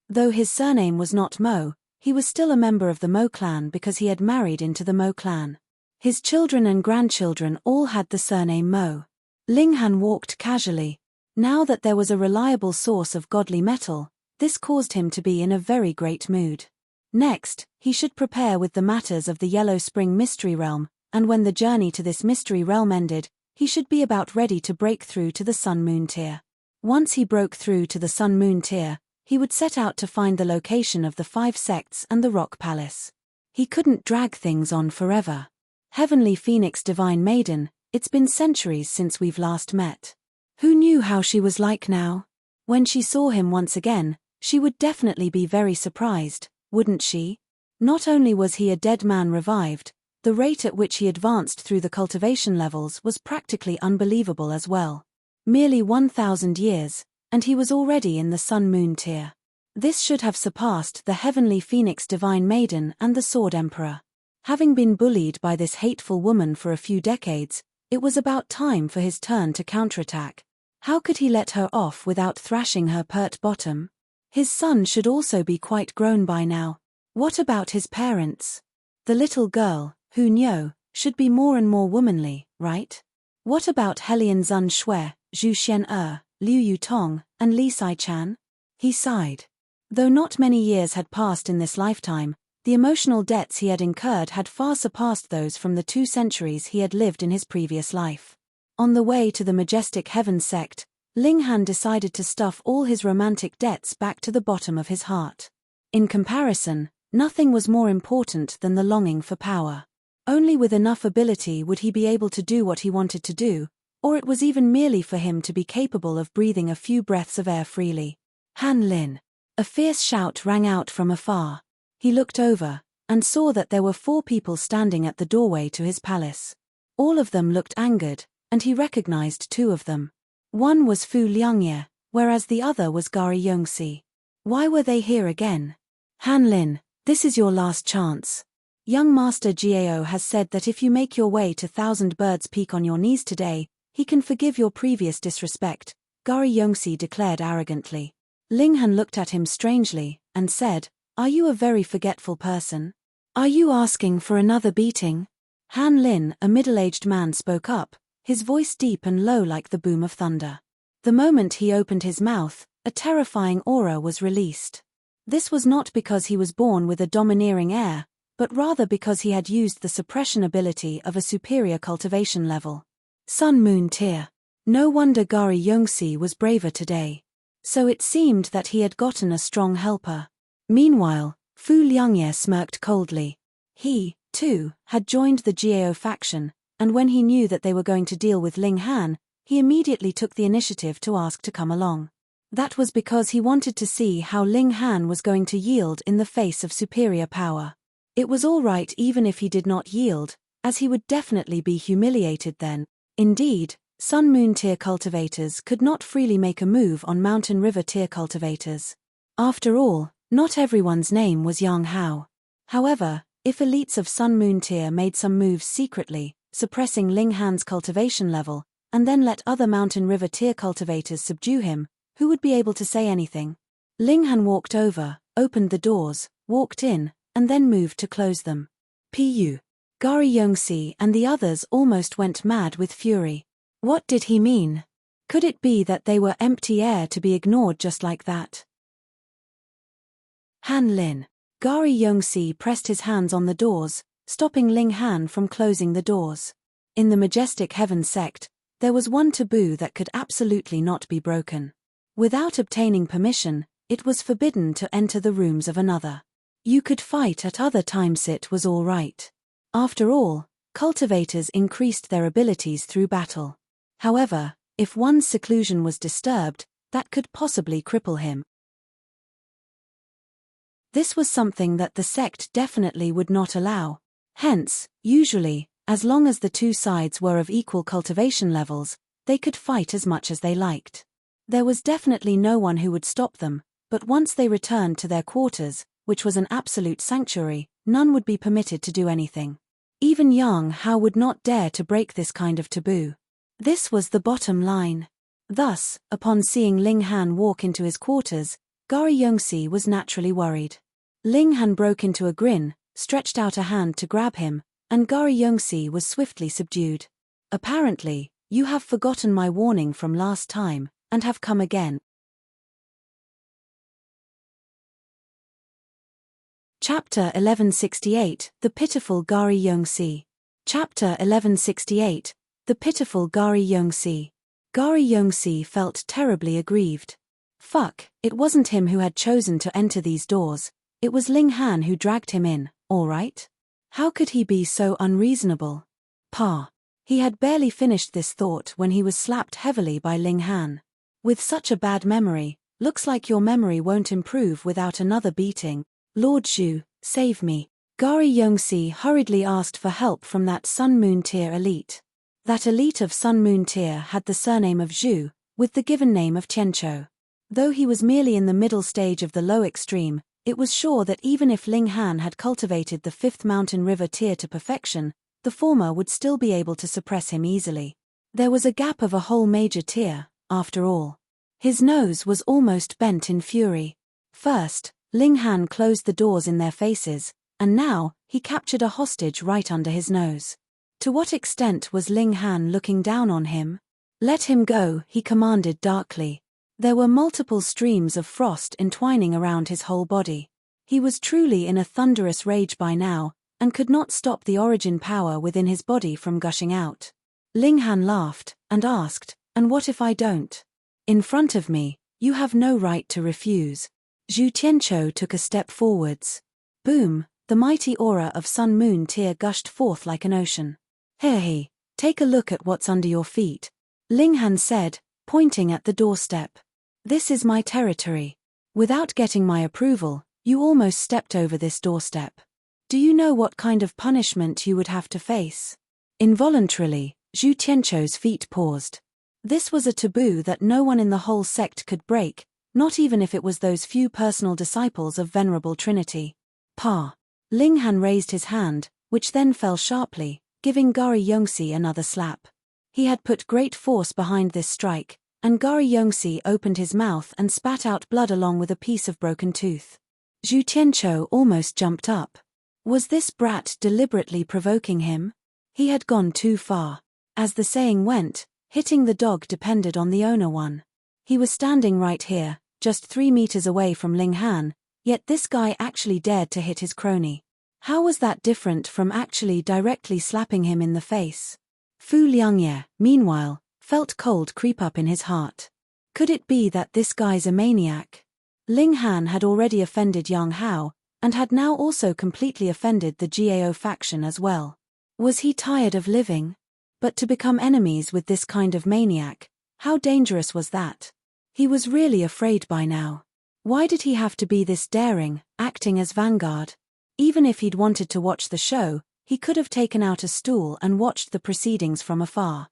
Though his surname was not Mo, he was still a member of the Mo clan because he had married into the Mo clan. His children and grandchildren all had the surname Mo. Ling Han walked casually. Now that there was a reliable source of godly metal, this caused him to be in a very great mood. Next, he should prepare with the matters of the Yellow Spring Mystery Realm, and when the journey to this mystery realm ended, he should be about ready to break through to the Sun Moon tier. Once he broke through to the Sun Moon tier, he would set out to find the location of the 5 sects and the Rock Palace. He couldn't drag things on forever. Heavenly Phoenix Divine Maiden, it's been centuries since we've last met. Who knew how she was like now? When she saw him once again, she would definitely be very surprised, wouldn't she? Not only was he a dead man revived, the rate at which he advanced through the cultivation levels was practically unbelievable as well. Merely 1,000 years, and he was already in the Sun Moon tier. This should have surpassed the Heavenly Phoenix Divine Maiden and the Sword Emperor. Having been bullied by this hateful woman for a few decades, it was about time for his turn to counterattack. How could he let her off without thrashing her pert bottom? His son should also be quite grown by now. What about his parents? The little girl, Hu Niu, should be more and more womanly, right? What about Helian Zun Shui, Zhu Xian Liu Yutong, and Li Sai-chan? He sighed. Though not many years had passed in this lifetime, the emotional debts he had incurred had far surpassed those from the 2 centuries he had lived in his previous life. On the way to the majestic heaven sect, Ling Han decided to stuff all his romantic debts back to the bottom of his heart. In comparison, nothing was more important than the longing for power. Only with enough ability would he be able to do what he wanted to do, or it was even merely for him to be capable of breathing a few breaths of air freely. Han Lin. A fierce shout rang out from afar. He looked over, and saw that there were 4 people standing at the doorway to his palace. All of them looked angered, and he recognized 2 of them. One was Fu Liangye, whereas the other was Gari Yongxi. Why were they here again? Han Lin, this is your last chance. Young Master Gao has said that if you make your way to Thousand Birds Peak on your knees today, he can forgive your previous disrespect, Gari Yongxi declared arrogantly. Ling Han looked at him strangely, and said, "Are you a very forgetful person? Are you asking for another beating?" Han Lin, a middle-aged man, spoke up, his voice deep and low like the boom of thunder. The moment he opened his mouth, a terrifying aura was released. This was not because he was born with a domineering air, but rather because he had used the suppression ability of a superior cultivation level. Sun Moon Tear. No wonder Gari Yongxi was braver today. So it seemed that he had gotten a strong helper. Meanwhile, Fu Liangye smirked coldly. He, too, had joined the Jiao faction, and when he knew that they were going to deal with Ling Han, he immediately took the initiative to ask to come along. That was because he wanted to see how Ling Han was going to yield in the face of superior power. It was all right even if he did not yield, as he would definitely be humiliated then. Indeed, Sun Moon tier cultivators could not freely make a move on Mountain River tier cultivators. After all, not everyone's name was Yang Hao. However, if elites of Sun Moon tier made some moves secretly, suppressing Ling Han's cultivation level, and then let other Mountain River tier cultivators subdue him, who would be able to say anything? Ling Han walked over, opened the doors, walked in, and then moved to close them. Pu. Gari Yongxi and the others almost went mad with fury. What did he mean? Could it be that they were empty air to be ignored just like that? Han Lin. Gari Yongxi pressed his hands on the doors, stopping Ling Han from closing the doors. In the Majestic Heaven sect, there was one taboo that could absolutely not be broken. Without obtaining permission, it was forbidden to enter the rooms of another. You could fight at other times, it was all right. After all, cultivators increased their abilities through battle. However, if one's seclusion was disturbed, that could possibly cripple him. This was something that the sect definitely would not allow. Hence, usually, as long as the two sides were of equal cultivation levels, they could fight as much as they liked. There was definitely no one who would stop them, but once they returned to their quarters, which was an absolute sanctuary, none would be permitted to do anything. Even Yang Hao would not dare to break this kind of taboo. This was the bottom line. Thus, upon seeing Ling Han walk into his quarters, Gari Yongxi was naturally worried. Ling Han broke into a grin, stretched out a hand to grab him, and Gari Yongxi was swiftly subdued. Apparently, you have forgotten my warning from last time, and have come again. Chapter 1168, The Pitiful Gari Yongxi. Chapter 1168, The Pitiful Gari Yongxi. Gari Yongxi felt terribly aggrieved. Fuck, it wasn't him who had chosen to enter these doors, it was Ling Han who dragged him in, all right? How could he be so unreasonable? Pa. He had barely finished this thought when he was slapped heavily by Ling Han. With such a bad memory, looks like your memory won't improve without another beating. Lord Zhu, save me. Gari Yongxi hurriedly asked for help from that Sun Moon tier elite. That elite of Sun Moon tier had the surname of Zhu, with the given name of Tianchou. Though he was merely in the middle stage of the low extreme, it was sure that even if Ling Han had cultivated the 5th Mountain River tier to perfection, the former would still be able to suppress him easily. There was a gap of a whole major tier, after all. His nose was almost bent in fury. First, Ling Han closed the doors in their faces, and now, he captured a hostage right under his nose. To what extent was Ling Han looking down on him? Let him go, he commanded darkly. There were multiple streams of frost entwining around his whole body. He was truly in a thunderous rage by now, and could not stop the origin power within his body from gushing out. Ling Han laughed, and asked, "And what if I don't? In front of me, you have no right to refuse." Zhu Tianchou took a step forwards. Boom, the mighty aura of Sun Moon tier gushed forth like an ocean. "Hey, take a look at what's under your feet," Ling Han said, pointing at the doorstep. "This is my territory. Without getting my approval, you almost stepped over this doorstep. Do you know what kind of punishment you would have to face?" Involuntarily, Zhu Tianchou's feet paused. This was a taboo that no one in the whole sect could break, not even if it was those few personal disciples of Venerable Trinity. Pa. Ling Han raised his hand, which then fell sharply, giving Gari Yongxi another slap. He had put great force behind this strike, and Gari Yongxi opened his mouth and spat out blood along with a piece of broken tooth. Zhu Tianchou almost jumped up. Was this brat deliberately provoking him? He had gone too far. As the saying went, hitting the dog depended on the owner one. He was standing right here, just 3 meters away from Ling Han, yet this guy actually dared to hit his crony. How was that different from actually directly slapping him in the face? Fu Liangye, meanwhile, felt cold creep up in his heart. Could it be that this guy's a maniac? Ling Han had already offended Yang Hao, and had now also completely offended the Gao faction as well. Was he tired of living? But to become enemies with this kind of maniac, how dangerous was that? He was really afraid by now. Why did he have to be this daring, acting as vanguard? Even if he'd wanted to watch the show, he could have taken out a stool and watched the proceedings from afar.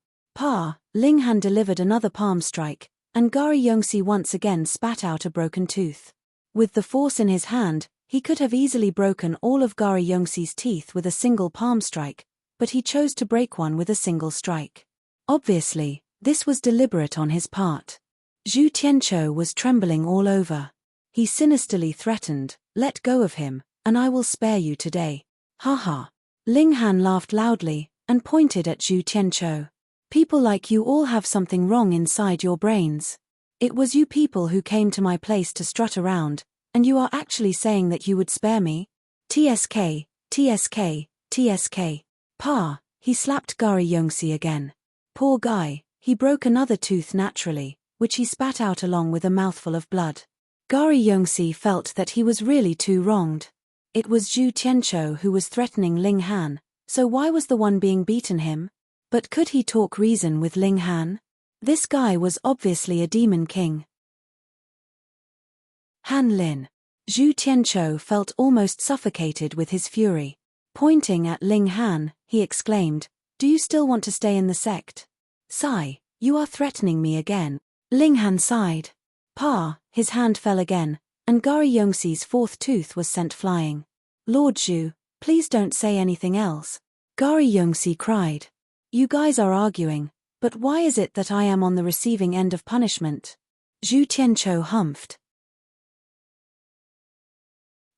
Ling Han delivered another palm strike, and Gari Yongxi once again spat out a broken tooth. With the force in his hand, he could have easily broken all of Gari Yongxi's teeth with a single palm strike, but he chose to break one with a single strike. Obviously, this was deliberate on his part. Zhu Tianchou was trembling all over. He sinisterly threatened, "Let go of him, and I will spare you today." Ha ha. Ling Han laughed loudly, and pointed at Zhu Tianchou. "People like you all have something wrong inside your brains. It was you people who came to my place to strut around, and you are actually saying that you would spare me? TSK, TSK, TSK. He slapped Gari Yongxi again. Poor guy, he broke another tooth naturally, which he spat out along with a mouthful of blood. Gari Yongxi felt that he was really too wronged. It was Zhu Tianchou who was threatening Ling Han, so why was the one being beaten him? But could he talk reason with Ling Han? This guy was obviously a demon king. Han Lin. Zhu Tianchou felt almost suffocated with his fury. Pointing at Ling Han, he exclaimed, "Do you still want to stay in the sect? Sigh, you are threatening me again." Ling Han sighed. His hand fell again, and Gari Yongxi's 4th tooth was sent flying. "Lord Zhu, please don't say anything else." Gari Yongxi cried. "You guys are arguing, but why is it that I am on the receiving end of punishment?" Zhu Tianchou humphed.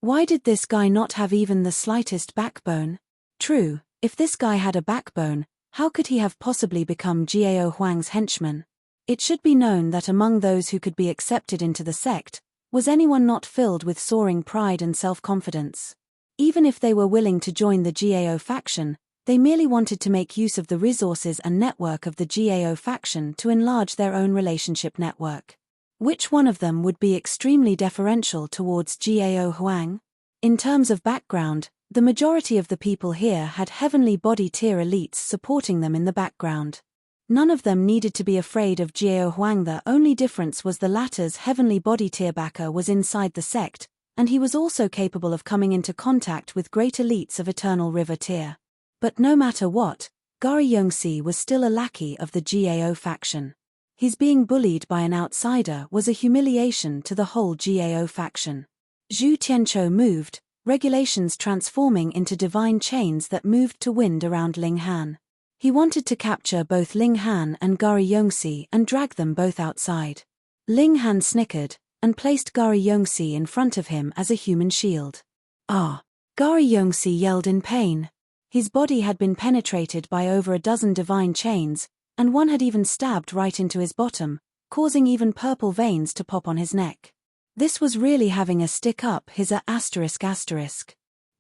Why did this guy not have even the slightest backbone? True, if this guy had a backbone, how could he have possibly become Jiao Huang's henchman? It should be known that among those who could be accepted into the sect, was anyone not filled with soaring pride and self-confidence. Even if they were willing to join the Jiao faction, they merely wanted to make use of the resources and network of the Jiao faction to enlarge their own relationship network. Which one of them would be extremely deferential towards Jiao Huang? In terms of background, the majority of the people here had heavenly body tier elites supporting them in the background. None of them needed to be afraid of Jiao Huang. The only difference was the latter's heavenly body tier backer was inside the sect, and he was also capable of coming into contact with great elites of Eternal River tier. But no matter what, Gari Yongxi was still a lackey of the Jiao faction. His being bullied by an outsider was a humiliation to the whole Jiao faction. Zhu Tianchou moved, regulations transforming into divine chains that moved to wind around Ling Han. He wanted to capture both Ling Han and Gari Yongxi and drag them both outside. Ling Han snickered, and placed Gari Yongxi in front of him as a human shield. Gari Yongxi yelled in pain. His body had been penetrated by over a dozen divine chains, and one had even stabbed right into his bottom, causing even purple veins to pop on his neck. This was really having a stick up his ***.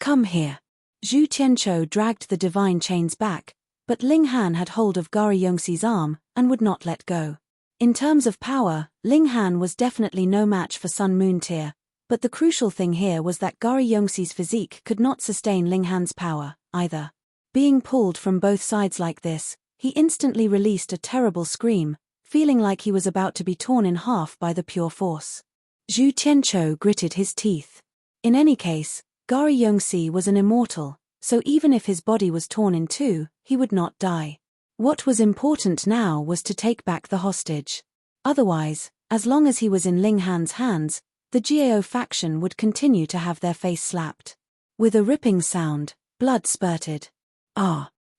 "Come here." Zhu Tianchou dragged the divine chains back, but Ling Han had hold of Gari Yongxi's arm, and would not let go. In terms of power, Ling Han was definitely no match for Sun Moon tier, but the crucial thing here was that Gari Yongxi's physique could not sustain Ling Han's power, either. Being pulled from both sides like this, he instantly released a terrible scream, feeling like he was about to be torn in half by the pure force. Zhu Tianchou gritted his teeth. In any case, Gari Yongxi was an immortal, so even if his body was torn in two, he would not die. What was important now was to take back the hostage. Otherwise, as long as he was in Ling Han's hands, the Jiao faction would continue to have their face slapped. With a ripping sound, blood spurted.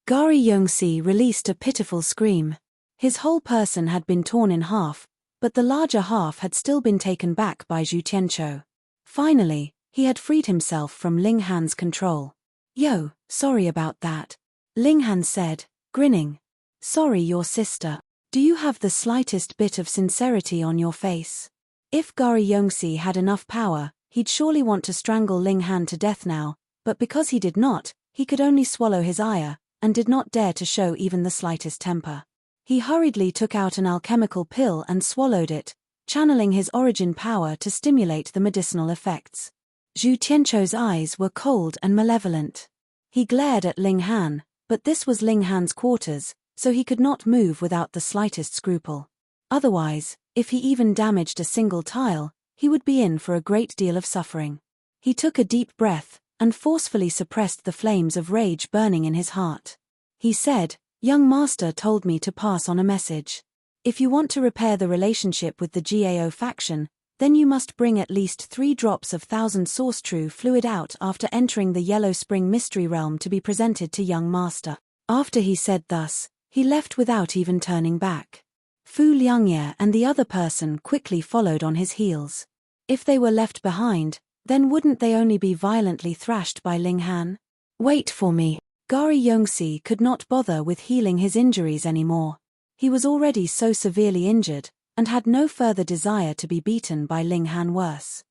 Gari Yongxi released a pitiful scream. His whole person had been torn in half, but the larger half had still been taken back by Zhu Tianqiu. Finally, he had freed himself from Ling Han's control. "Yo, sorry about that," Ling Han said, grinning. "Sorry, your sister. Do you have the slightest bit of sincerity on your face?" If Gari Yongxi had enough power, he'd surely want to strangle Ling Han to death now, but because he did not, he could only swallow his ire, and did not dare to show even the slightest temper. He hurriedly took out an alchemical pill and swallowed it, channeling his origin power to stimulate the medicinal effects. Zhu Tianqiu's eyes were cold and malevolent. He glared at Ling Han, but this was Ling Han's quarters, so he could not move without the slightest scruple. Otherwise, if he even damaged a single tile, he would be in for a great deal of suffering. He took a deep breath, and forcefully suppressed the flames of rage burning in his heart. He said, "Young master told me to pass on a message. If you want to repair the relationship with the Gao faction, then you must bring at least 3 drops of 1000 source true fluid out after entering the Yellow Spring Mystery Realm to be presented to young master." After he said thus, he left without even turning back. Fu Liangye and the other person quickly followed on his heels. If they were left behind, then wouldn't they only be violently thrashed by Ling Han? "Wait for me." Gari Yongxi could not bother with healing his injuries anymore. He was already so severely injured, and had no further desire to be beaten by Ling Han worse.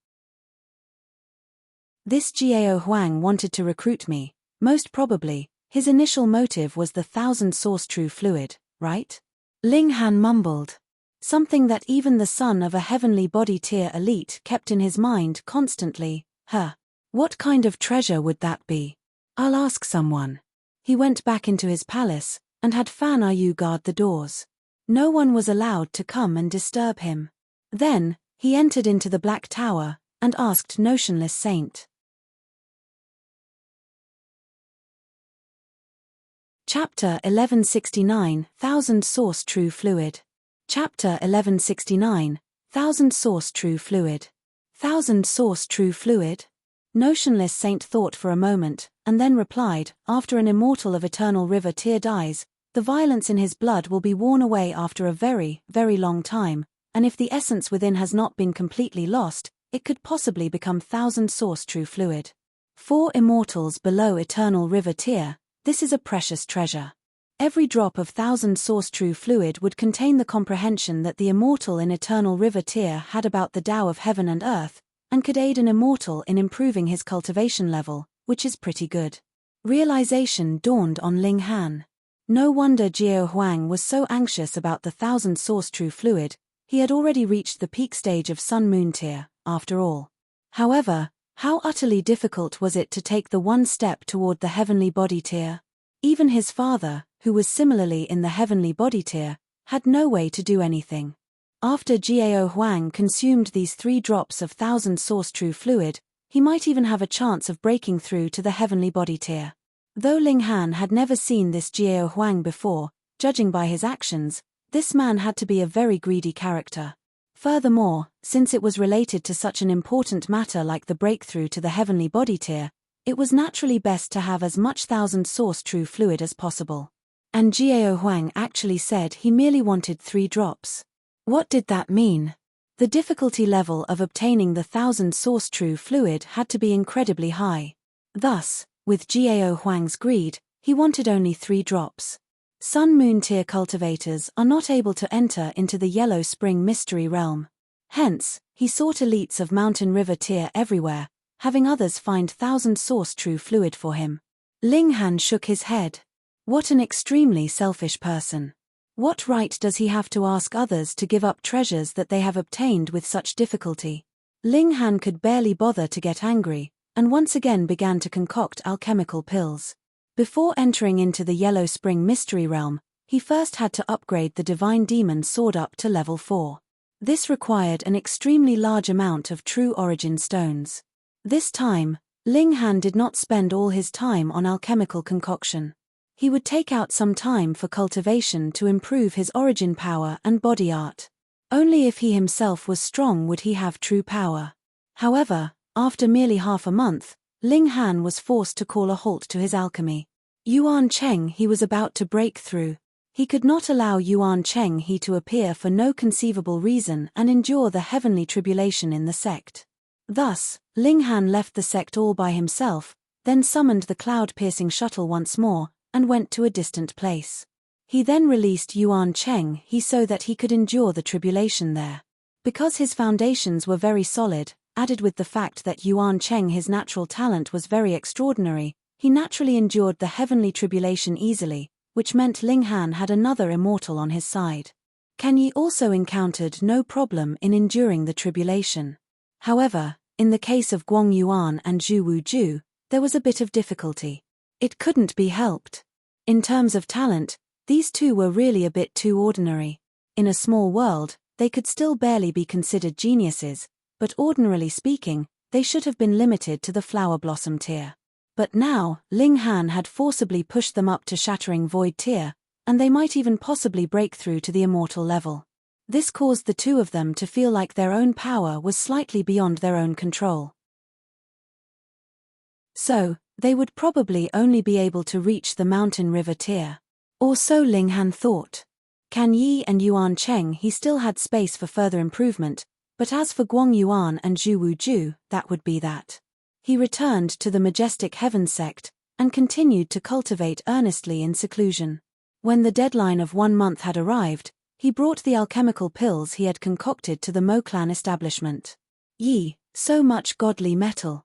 This Jiao Huang wanted to recruit me. Most probably, his initial motive was the 1000 source true fluid, right? Ling Han mumbled. Something that even the son of a heavenly body tier elite kept in his mind constantly. What kind of treasure would that be? I'll ask someone. He went back into his palace, and had Fan Yu guard the doors. No one was allowed to come and disturb him. Then, he entered into the Black Tower, and asked Notionless Saint. Chapter 1169, 1000 Source True Fluid. Chapter 1169, 1000 Source True Fluid. 1000 Source True Fluid? Notionless Saint thought for a moment, and then replied, "After an immortal of Eternal River Tier dies, the violence in his blood will be worn away after a very, very long time, and if the essence within has not been completely lost, it could possibly become 1000 Source True Fluid. For immortals below Eternal River Tier, this is a precious treasure. Every drop of 1000 source true fluid would contain the comprehension that the immortal in Eternal River Tier had about the Tao of heaven and earth, and could aid an immortal in improving his cultivation level, which is pretty good." Realization dawned on Ling Han. No wonder Jiao Huang was so anxious about the 1000 source true fluid. He had already reached the peak stage of Sun Moon Tier, after all. However, how utterly difficult was it to take the one step toward the heavenly body tier? Even his father, who was similarly in the heavenly body tier, had no way to do anything. After Jiao Huang consumed these 3 drops of 1000 source true fluid, he might even have a chance of breaking through to the heavenly body tier. Though Ling Han had never seen this Jiao Huang before, judging by his actions, this man had to be a very greedy character. Furthermore, since it was related to such an important matter like the breakthrough to the heavenly body tier, it was naturally best to have as much 1000 source true fluid as possible. And Jiao Huang actually said he merely wanted 3 drops. What did that mean? The difficulty level of obtaining the 1000 source true fluid had to be incredibly high. Thus, with Jiao Huang's greed, he wanted only 3 drops. Sun Moon Tier cultivators are not able to enter into the Yellow Spring Mystery Realm. Hence, he sought elites of Mountain River Tier everywhere, having others find 1000 source true fluid for him. Ling Han shook his head. What an extremely selfish person. What right does he have to ask others to give up treasures that they have obtained with such difficulty? Ling Han could barely bother to get angry, and once again began to concoct alchemical pills. Before entering into the Yellow Spring Mystery Realm, he first had to upgrade the Divine Demon Sword up to level 4. This required an extremely large amount of true origin stones. This time, Ling Han did not spend all his time on alchemical concoction. He would take out some time for cultivation to improve his origin power and body art. Only if he himself was strong would he have true power. However, after merely half a month, Ling Han was forced to call a halt to his alchemy. Yuan Cheng he was about to break through. He could not allow Yuan Cheng He to appear for no conceivable reason and endure the heavenly tribulation in the sect. Thus, Ling Han left the sect all by himself, then summoned the cloud-piercing shuttle once more, and went to a distant place. He then released Yuan Cheng He so that he could endure the tribulation there. Because his foundations were very solid, added with the fact that Yuan Cheng His natural talent was very extraordinary, he naturally endured the heavenly tribulation easily, which meant Ling Han had another immortal on his side. Kan Yi also encountered no problem in enduring the tribulation. However, in the case of Guang Yuan and Zhu Wuju, there was a bit of difficulty. It couldn't be helped. In terms of talent, these two were really a bit too ordinary. In a small world, they could still barely be considered geniuses, but ordinarily speaking, they should have been limited to the flower blossom tier. But now, Ling Han had forcibly pushed them up to shattering void tier, and they might even possibly break through to the immortal level. This caused the two of them to feel like their own power was slightly beyond their own control. So, they would probably only be able to reach the mountain river tier. Or so Ling Han thought. Kan Yi and Yuan Cheng He still had space for further improvement, but as for Guang Yuan and Zhu Wuju, that would be that. He returned to the majestic heaven sect, and continued to cultivate earnestly in seclusion. When the deadline of 1 month had arrived, he brought the alchemical pills he had concocted to the Mo clan establishment. Yi, so much godly metal.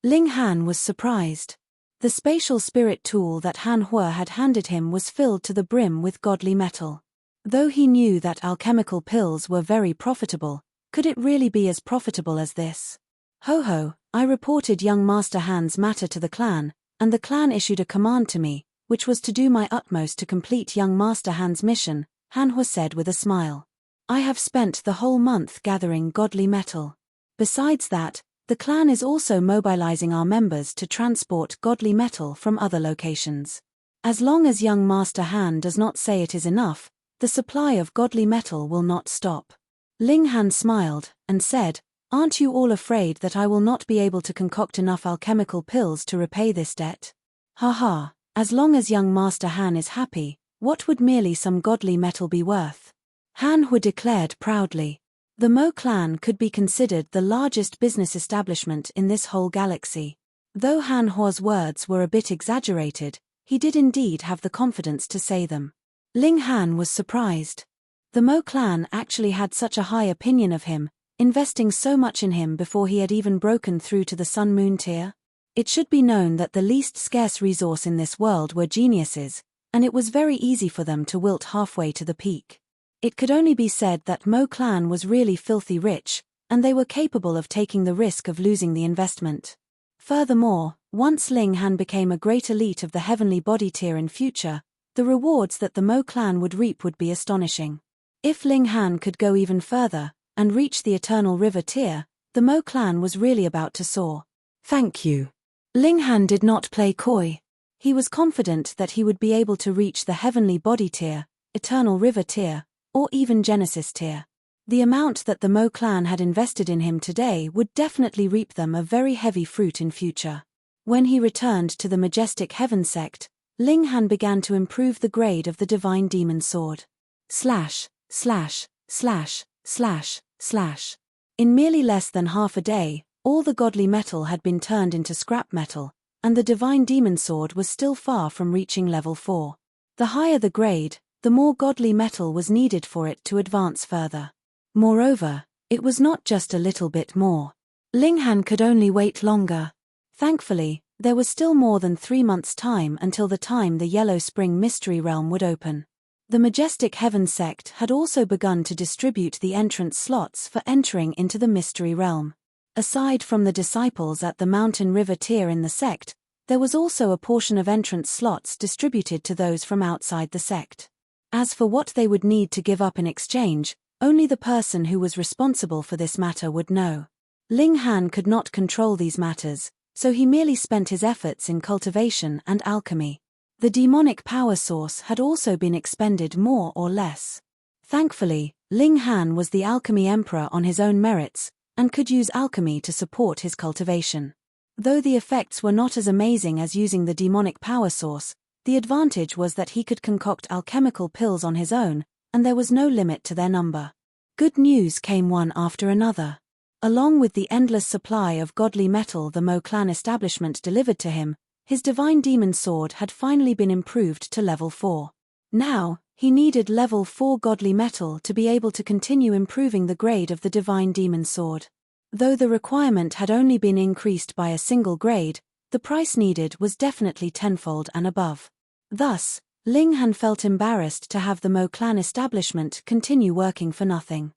Ling Han was surprised. The spatial spirit tool that Han Hua had handed him was filled to the brim with godly metal. Though he knew that alchemical pills were very profitable, could it really be as profitable as this? Ho, I reported young Master Han's matter to the clan, and the clan issued a command to me, which was to do my utmost to complete young Master Han's mission, Han Hua said with a smile. I have spent the whole month gathering godly metal. Besides that, the clan is also mobilizing our members to transport godly metal from other locations. As long as young Master Han does not say it is enough, the supply of godly metal will not stop. Ling Han smiled, and said, Aren't you all afraid that I will not be able to concoct enough alchemical pills to repay this debt? Ha, as long as young Master Han is happy, what would merely some godly metal be worth? Han Hua declared proudly. The Mo clan could be considered the largest business establishment in this whole galaxy. Though Han Hua's words were a bit exaggerated, he did indeed have the confidence to say them. Ling Han was surprised. The Mo clan actually had such a high opinion of him, investing so much in him before he had even broken through to the Sun-Moon tier. It should be known that the least scarce resource in this world were geniuses, and it was very easy for them to wilt halfway to the peak. It could only be said that Mo clan was really filthy rich, and they were capable of taking the risk of losing the investment. Furthermore, once Ling Han became a great elite of the heavenly body tier in future, the rewards that the Mo clan would reap would be astonishing. If Ling Han could go even further, and reach the eternal river tier, the Mo clan was really about to soar. Thank you. Ling Han did not play coy. He was confident that he would be able to reach the heavenly body tier, eternal river tier, or even Genesis tier. The amount that the Mo clan had invested in him today would definitely reap them a very heavy fruit in future. When he returned to the majestic heaven sect, Ling Han began to improve the grade of the divine demon sword. Slash, slash, slash, slash, slash. In merely less than half a day, all the godly metal had been turned into scrap metal, and the divine demon sword was still far from reaching level 4. The higher the grade, the more godly metal was needed for it to advance further. Moreover, it was not just a little bit more. Ling Han could only wait longer. Thankfully, there was still more than 3 months' time until the time the Yellow Spring Mystery Realm would open. The majestic heaven sect had also begun to distribute the entrance slots for entering into the mystery realm. Aside from the disciples at the mountain river tier in the sect, there was also a portion of entrance slots distributed to those from outside the sect. As for what they would need to give up in exchange, only the person who was responsible for this matter would know. Ling Han could not control these matters, so he merely spent his efforts in cultivation and alchemy. The demonic power source had also been expended more or less. Thankfully, Ling Han was the alchemy emperor on his own merits, and could use alchemy to support his cultivation. Though the effects were not as amazing as using the demonic power source, The advantage was that he could concoct alchemical pills on his own, and there was no limit to their number. Good news came one after another. Along with the endless supply of godly metal the Mo clan establishment delivered to him, his divine demon sword had finally been improved to level 4. Now, he needed level 4 godly metal to be able to continue improving the grade of the divine demon sword. Though the requirement had only been increased by a single grade, the price needed was definitely tenfold and above. Thus, Ling Han felt embarrassed to have the Mo clan establishment continue working for nothing.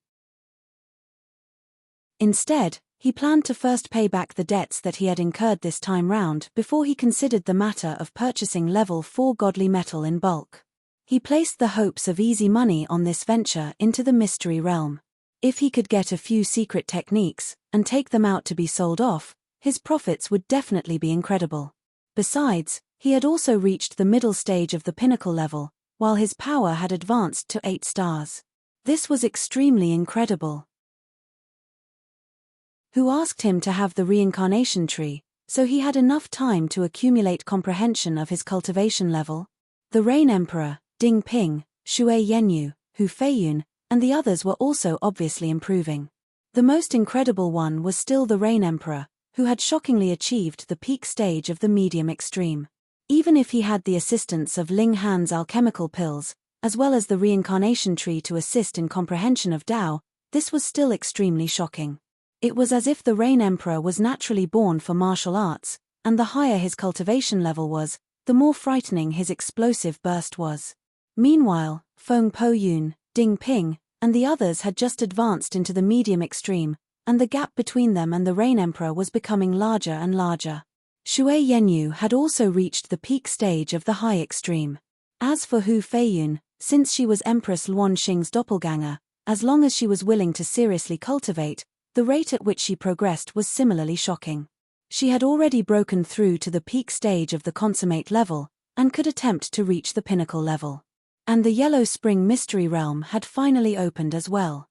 Instead, he planned to first pay back the debts that he had incurred this time round before he considered the matter of purchasing level 4 godly metal in bulk. He placed the hopes of easy money on this venture into the mystery realm. If he could get a few secret techniques, and take them out to be sold off, his profits would definitely be incredible. Besides, he had also reached the middle stage of the pinnacle level, while his power had advanced to 8 stars. This was extremely incredible. Who asked him to have the reincarnation tree, so he had enough time to accumulate comprehension of his cultivation level? The Rain Emperor, Ding Ping, Shui Yenyu, Hu Feiyun, and the others were also obviously improving. The most incredible one was still the Rain Emperor, who had shockingly achieved the peak stage of the medium extreme. Even if he had the assistance of Ling Han's alchemical pills, as well as the reincarnation tree to assist in comprehension of Tao, this was still extremely shocking. It was as if the Rain Emperor was naturally born for martial arts, and the higher his cultivation level was, the more frightening his explosive burst was. Meanwhile, Feng Po Yun, Ding Ping, and the others had just advanced into the medium extreme, and the gap between them and the Rain Emperor was becoming larger and larger. Shui Yenyu had also reached the peak stage of the high extreme. As for Hu Feiyun, since she was Empress Luan Xing's doppelganger, as long as she was willing to seriously cultivate, the rate at which she progressed was similarly shocking. She had already broken through to the peak stage of the consummate level, and could attempt to reach the pinnacle level. And the Yellow Spring Mystery Realm had finally opened as well.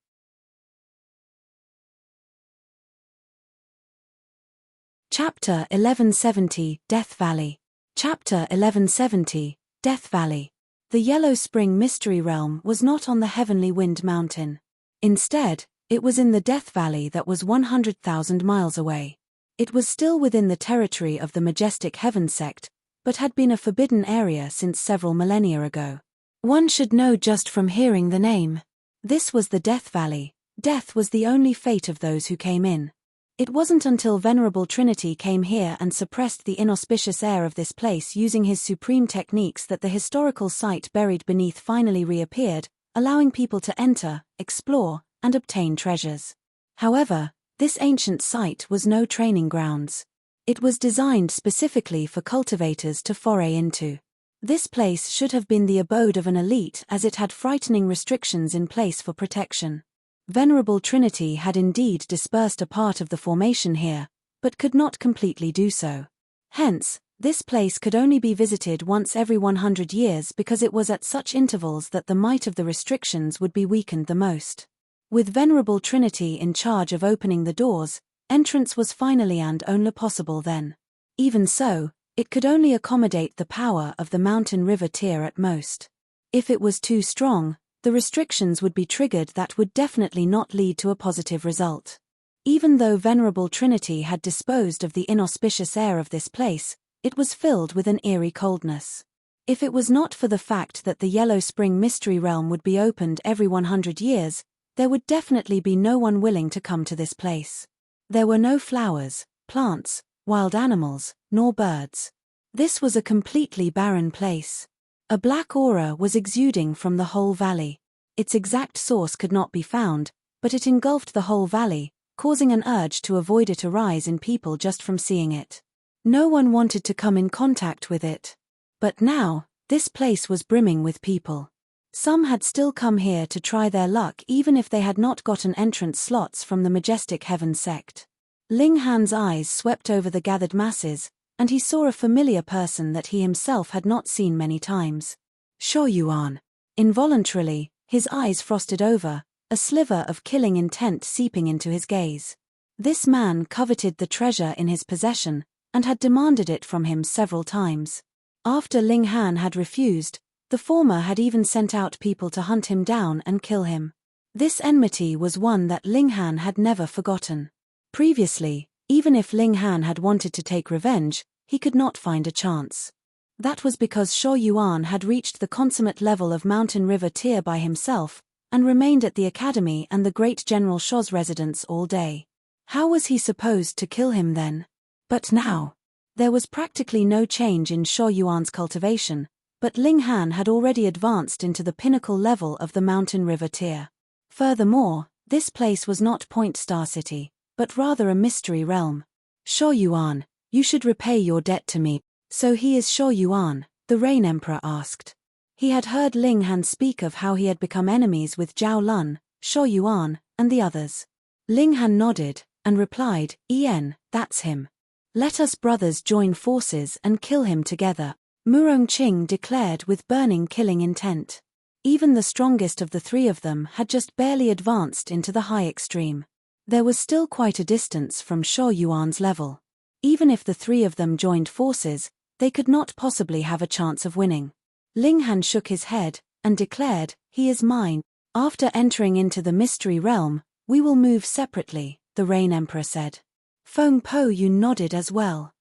Chapter 1170, Death Valley. Chapter 1170, Death Valley. The Yellow Spring Mystery Realm was not on the Heavenly Wind Mountain. Instead, it was in the Death Valley that was 100,000 miles away. It was still within the territory of the Majestic Heaven sect, but had been a forbidden area since several millennia ago. One should know just from hearing the name. This was the Death Valley. Death was the only fate of those who came in. It wasn't until Venerable Trinity came here and suppressed the inauspicious air of this place using his supreme techniques that the historical site buried beneath finally reappeared, allowing people to enter, explore, and obtain treasures. However, this ancient site was no training grounds. It was designed specifically for cultivators to foray into. This place should have been the abode of an elite as it had frightening restrictions in place for protection. Venerable Trinity had indeed dispersed a part of the formation here, but could not completely do so. Hence, this place could only be visited once every 100 years because it was at such intervals that the might of the restrictions would be weakened the most. With Venerable Trinity in charge of opening the doors, entrance was finally and only possible then. Even so, it could only accommodate the power of the mountain river tier at most. If it was too strong, the restrictions would be triggered that would definitely not lead to a positive result. Even though Venerable Trinity had disposed of the inauspicious air of this place, it was filled with an eerie coldness. If it was not for the fact that the Yellow Spring Mystery Realm would be opened every 100 years, there would definitely be no one willing to come to this place. There were no flowers, plants, wild animals, nor birds. This was a completely barren place. A black aura was exuding from the whole valley. Its exact source could not be found, but it engulfed the whole valley, causing an urge to avoid it arise in people just from seeing it. No one wanted to come in contact with it. But now, this place was brimming with people. Some had still come here to try their luck even if they had not gotten entrance slots from the Majestic Heaven sect. Ling Han's eyes swept over the gathered masses, and he saw a familiar person that he himself had not seen many times. Sure Yuan. Involuntarily, his eyes frosted over, a sliver of killing intent seeping into his gaze. This man coveted the treasure in his possession, and had demanded it from him several times. After Ling Han had refused, the former had even sent out people to hunt him down and kill him. This enmity was one that Ling Han had never forgotten. Previously, even if Ling Han had wanted to take revenge, he could not find a chance. That was because Sho Yuan had reached the consummate level of Mountain River tier by himself, and remained at the academy and the great General Sho's residence all day. How was he supposed to kill him then? But now, there was practically no change in Sho Yuan's cultivation, but Ling Han had already advanced into the pinnacle level of the Mountain River tier. Furthermore, this place was not Point Star City, but rather a mystery realm. Sho Yuan, you should repay your debt to me. So he is Sho Yuan, the Rain Emperor asked. He had heard Ling Han speak of how he had become enemies with Zhao Lun, Sho Yuan, and the others. Ling Han nodded, and replied, that's him. Let us brothers join forces and kill him together, Murong Qing declared with burning killing intent. Even the strongest of the three of them had just barely advanced into the high extreme. There was still quite a distance from Sho Yuan's level. Even if the three of them joined forces, they could not possibly have a chance of winning. Ling Han shook his head, and declared, he is mine. After entering into the mystery realm, we will move separately, the Rain Emperor said. Feng Po Yun nodded as well.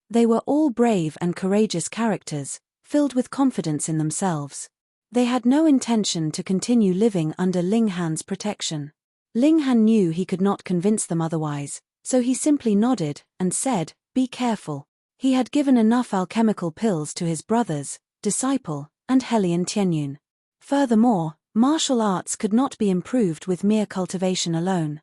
They were all brave and courageous characters, filled with confidence in themselves. They had no intention to continue living under Ling Han's protection. Ling Han knew he could not convince them otherwise, so he simply nodded, and said, be careful. He had given enough alchemical pills to his brothers, disciple, and Helian Tianyun. Furthermore, martial arts could not be improved with mere cultivation alone.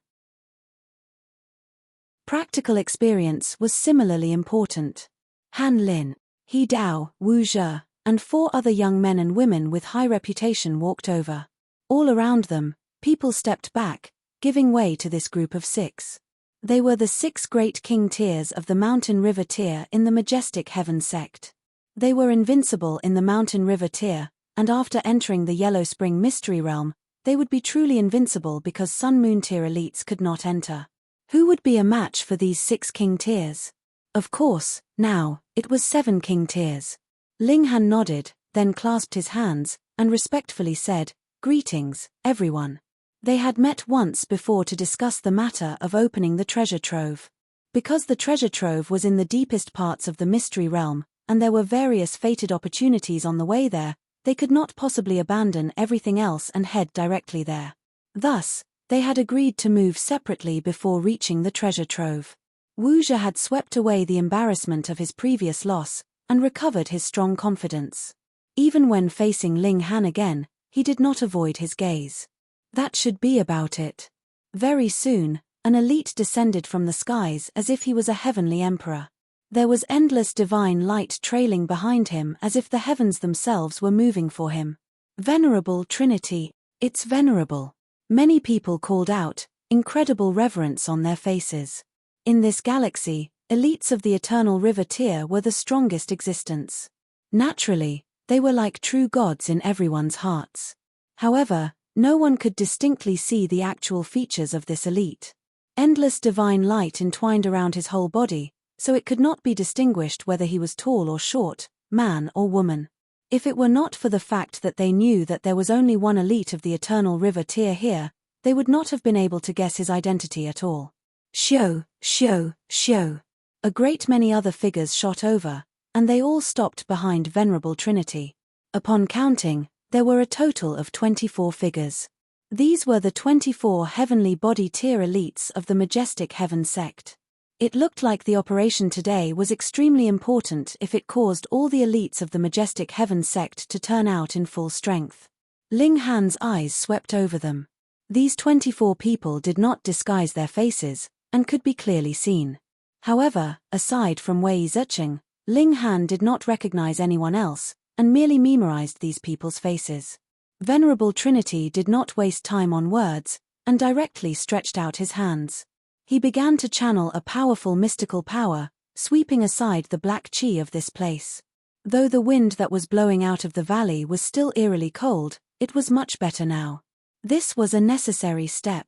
Practical experience was similarly important. Han Lin, He Dao, Wu Zhe, and 4 other young men and women with high reputation walked over. All around them, people stepped back, giving way to this group of 6. They were the 6 great king tiers of the Mountain River tier in the Majestic Heaven sect. They were invincible in the Mountain River tier, and after entering the Yellow Spring Mystery Realm, they would be truly invincible because Sun Moon tier elites could not enter. Who would be a match for these 6 king tiers? Of course, now, it was 7 king tiers. Ling Han nodded, then clasped his hands, and respectfully said, greetings, everyone. They had met once before to discuss the matter of opening the treasure trove. Because the treasure trove was in the deepest parts of the mystery realm, and there were various fated opportunities on the way there, they could not possibly abandon everything else and head directly there. Thus, they had agreed to move separately before reaching the treasure trove. Wu Zhe had swept away the embarrassment of his previous loss, and recovered his strong confidence. Even when facing Ling Han again, he did not avoid his gaze. That should be about it. Very soon, an elite descended from the skies as if he was a heavenly emperor. There was endless divine light trailing behind him as if the heavens themselves were moving for him. Venerable Trinity, it's venerable. Many people called out, incredible reverence on their faces. In this galaxy, elites of the Eternal River tier were the strongest existence. Naturally, they were like true gods in everyone's hearts. However, no one could distinctly see the actual features of this elite. Endless divine light entwined around his whole body, so it could not be distinguished whether he was tall or short, man or woman. If it were not for the fact that they knew that there was only one elite of the Eternal River tier here, they would not have been able to guess his identity at all. Shio, Shio, Shio. A great many other figures shot over, and they all stopped behind Venerable Trinity. Upon counting, there were a total of 24 figures. These were the 24 heavenly body tier elites of the Majestic Heaven sect. It looked like the operation today was extremely important if it caused all the elites of the Majestic Heaven sect to turn out in full strength. Ling Han's eyes swept over them. These 24 people did not disguise their faces, and could be clearly seen. However, aside from Wei Zicheng, Ling Han did not recognize anyone else, and merely memorized these people's faces. Venerable Trinity did not waste time on words, and directly stretched out his hands. He began to channel a powerful mystical power, sweeping aside the black qi of this place. Though the wind that was blowing out of the valley was still eerily cold, it was much better now. This was a necessary step.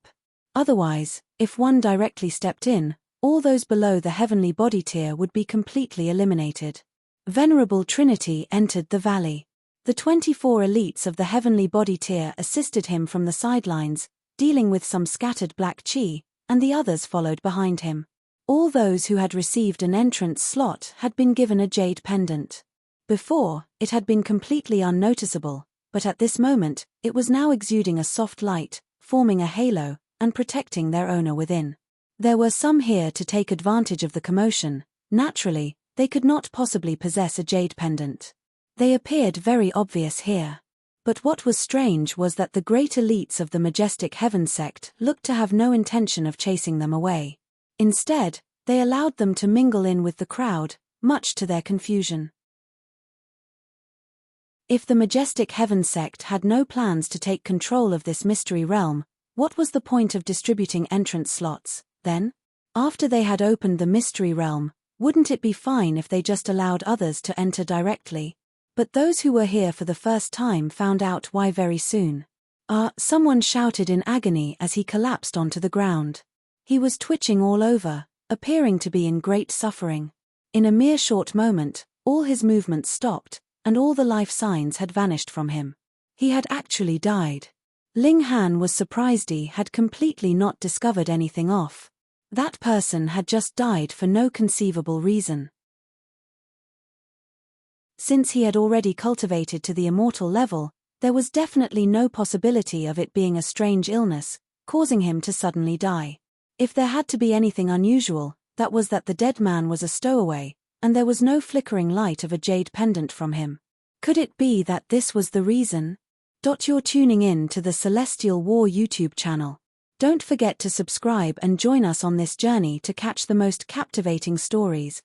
Otherwise, if one directly stepped in, all those below the heavenly body tier would be completely eliminated. Venerable Trinity entered the valley. The 24 elites of the heavenly body tier assisted him from the sidelines, dealing with some scattered black chi, and the others followed behind him. All those who had received an entrance slot had been given a jade pendant. Before, it had been completely unnoticeable, but at this moment, it was now exuding a soft light, forming a halo, and protecting their owner within. There were some here to take advantage of the commotion. Naturally, they could not possibly possess a jade pendant. They appeared very obvious here. But what was strange was that the great elites of the majestic heaven sect looked to have no intention of chasing them away. Instead, they allowed them to mingle in with the crowd, much to their confusion. If the majestic heaven sect had no plans to take control of this mystery realm, what was the point of distributing entrance slots, then? After they had opened the mystery realm, wouldn't it be fine if they just allowed others to enter directly? But those who were here for the first time found out why very soon. Someone shouted in agony as he collapsed onto the ground. He was twitching all over, appearing to be in great suffering. In a mere short moment, all his movements stopped, and all the life signs had vanished from him. He had actually died. Ling Han was surprised he had completely not discovered anything off. That person had just died for no conceivable reason. Since he had already cultivated to the immortal level, there was definitely no possibility of it being a strange illness, causing him to suddenly die. If there had to be anything unusual, that was that the dead man was a stowaway, and there was no flickering light of a jade pendant from him. Could it be that this was the reason? You're tuning in to the Celestial War YouTube channel. Don't forget to subscribe and join us on this journey to catch the most captivating stories,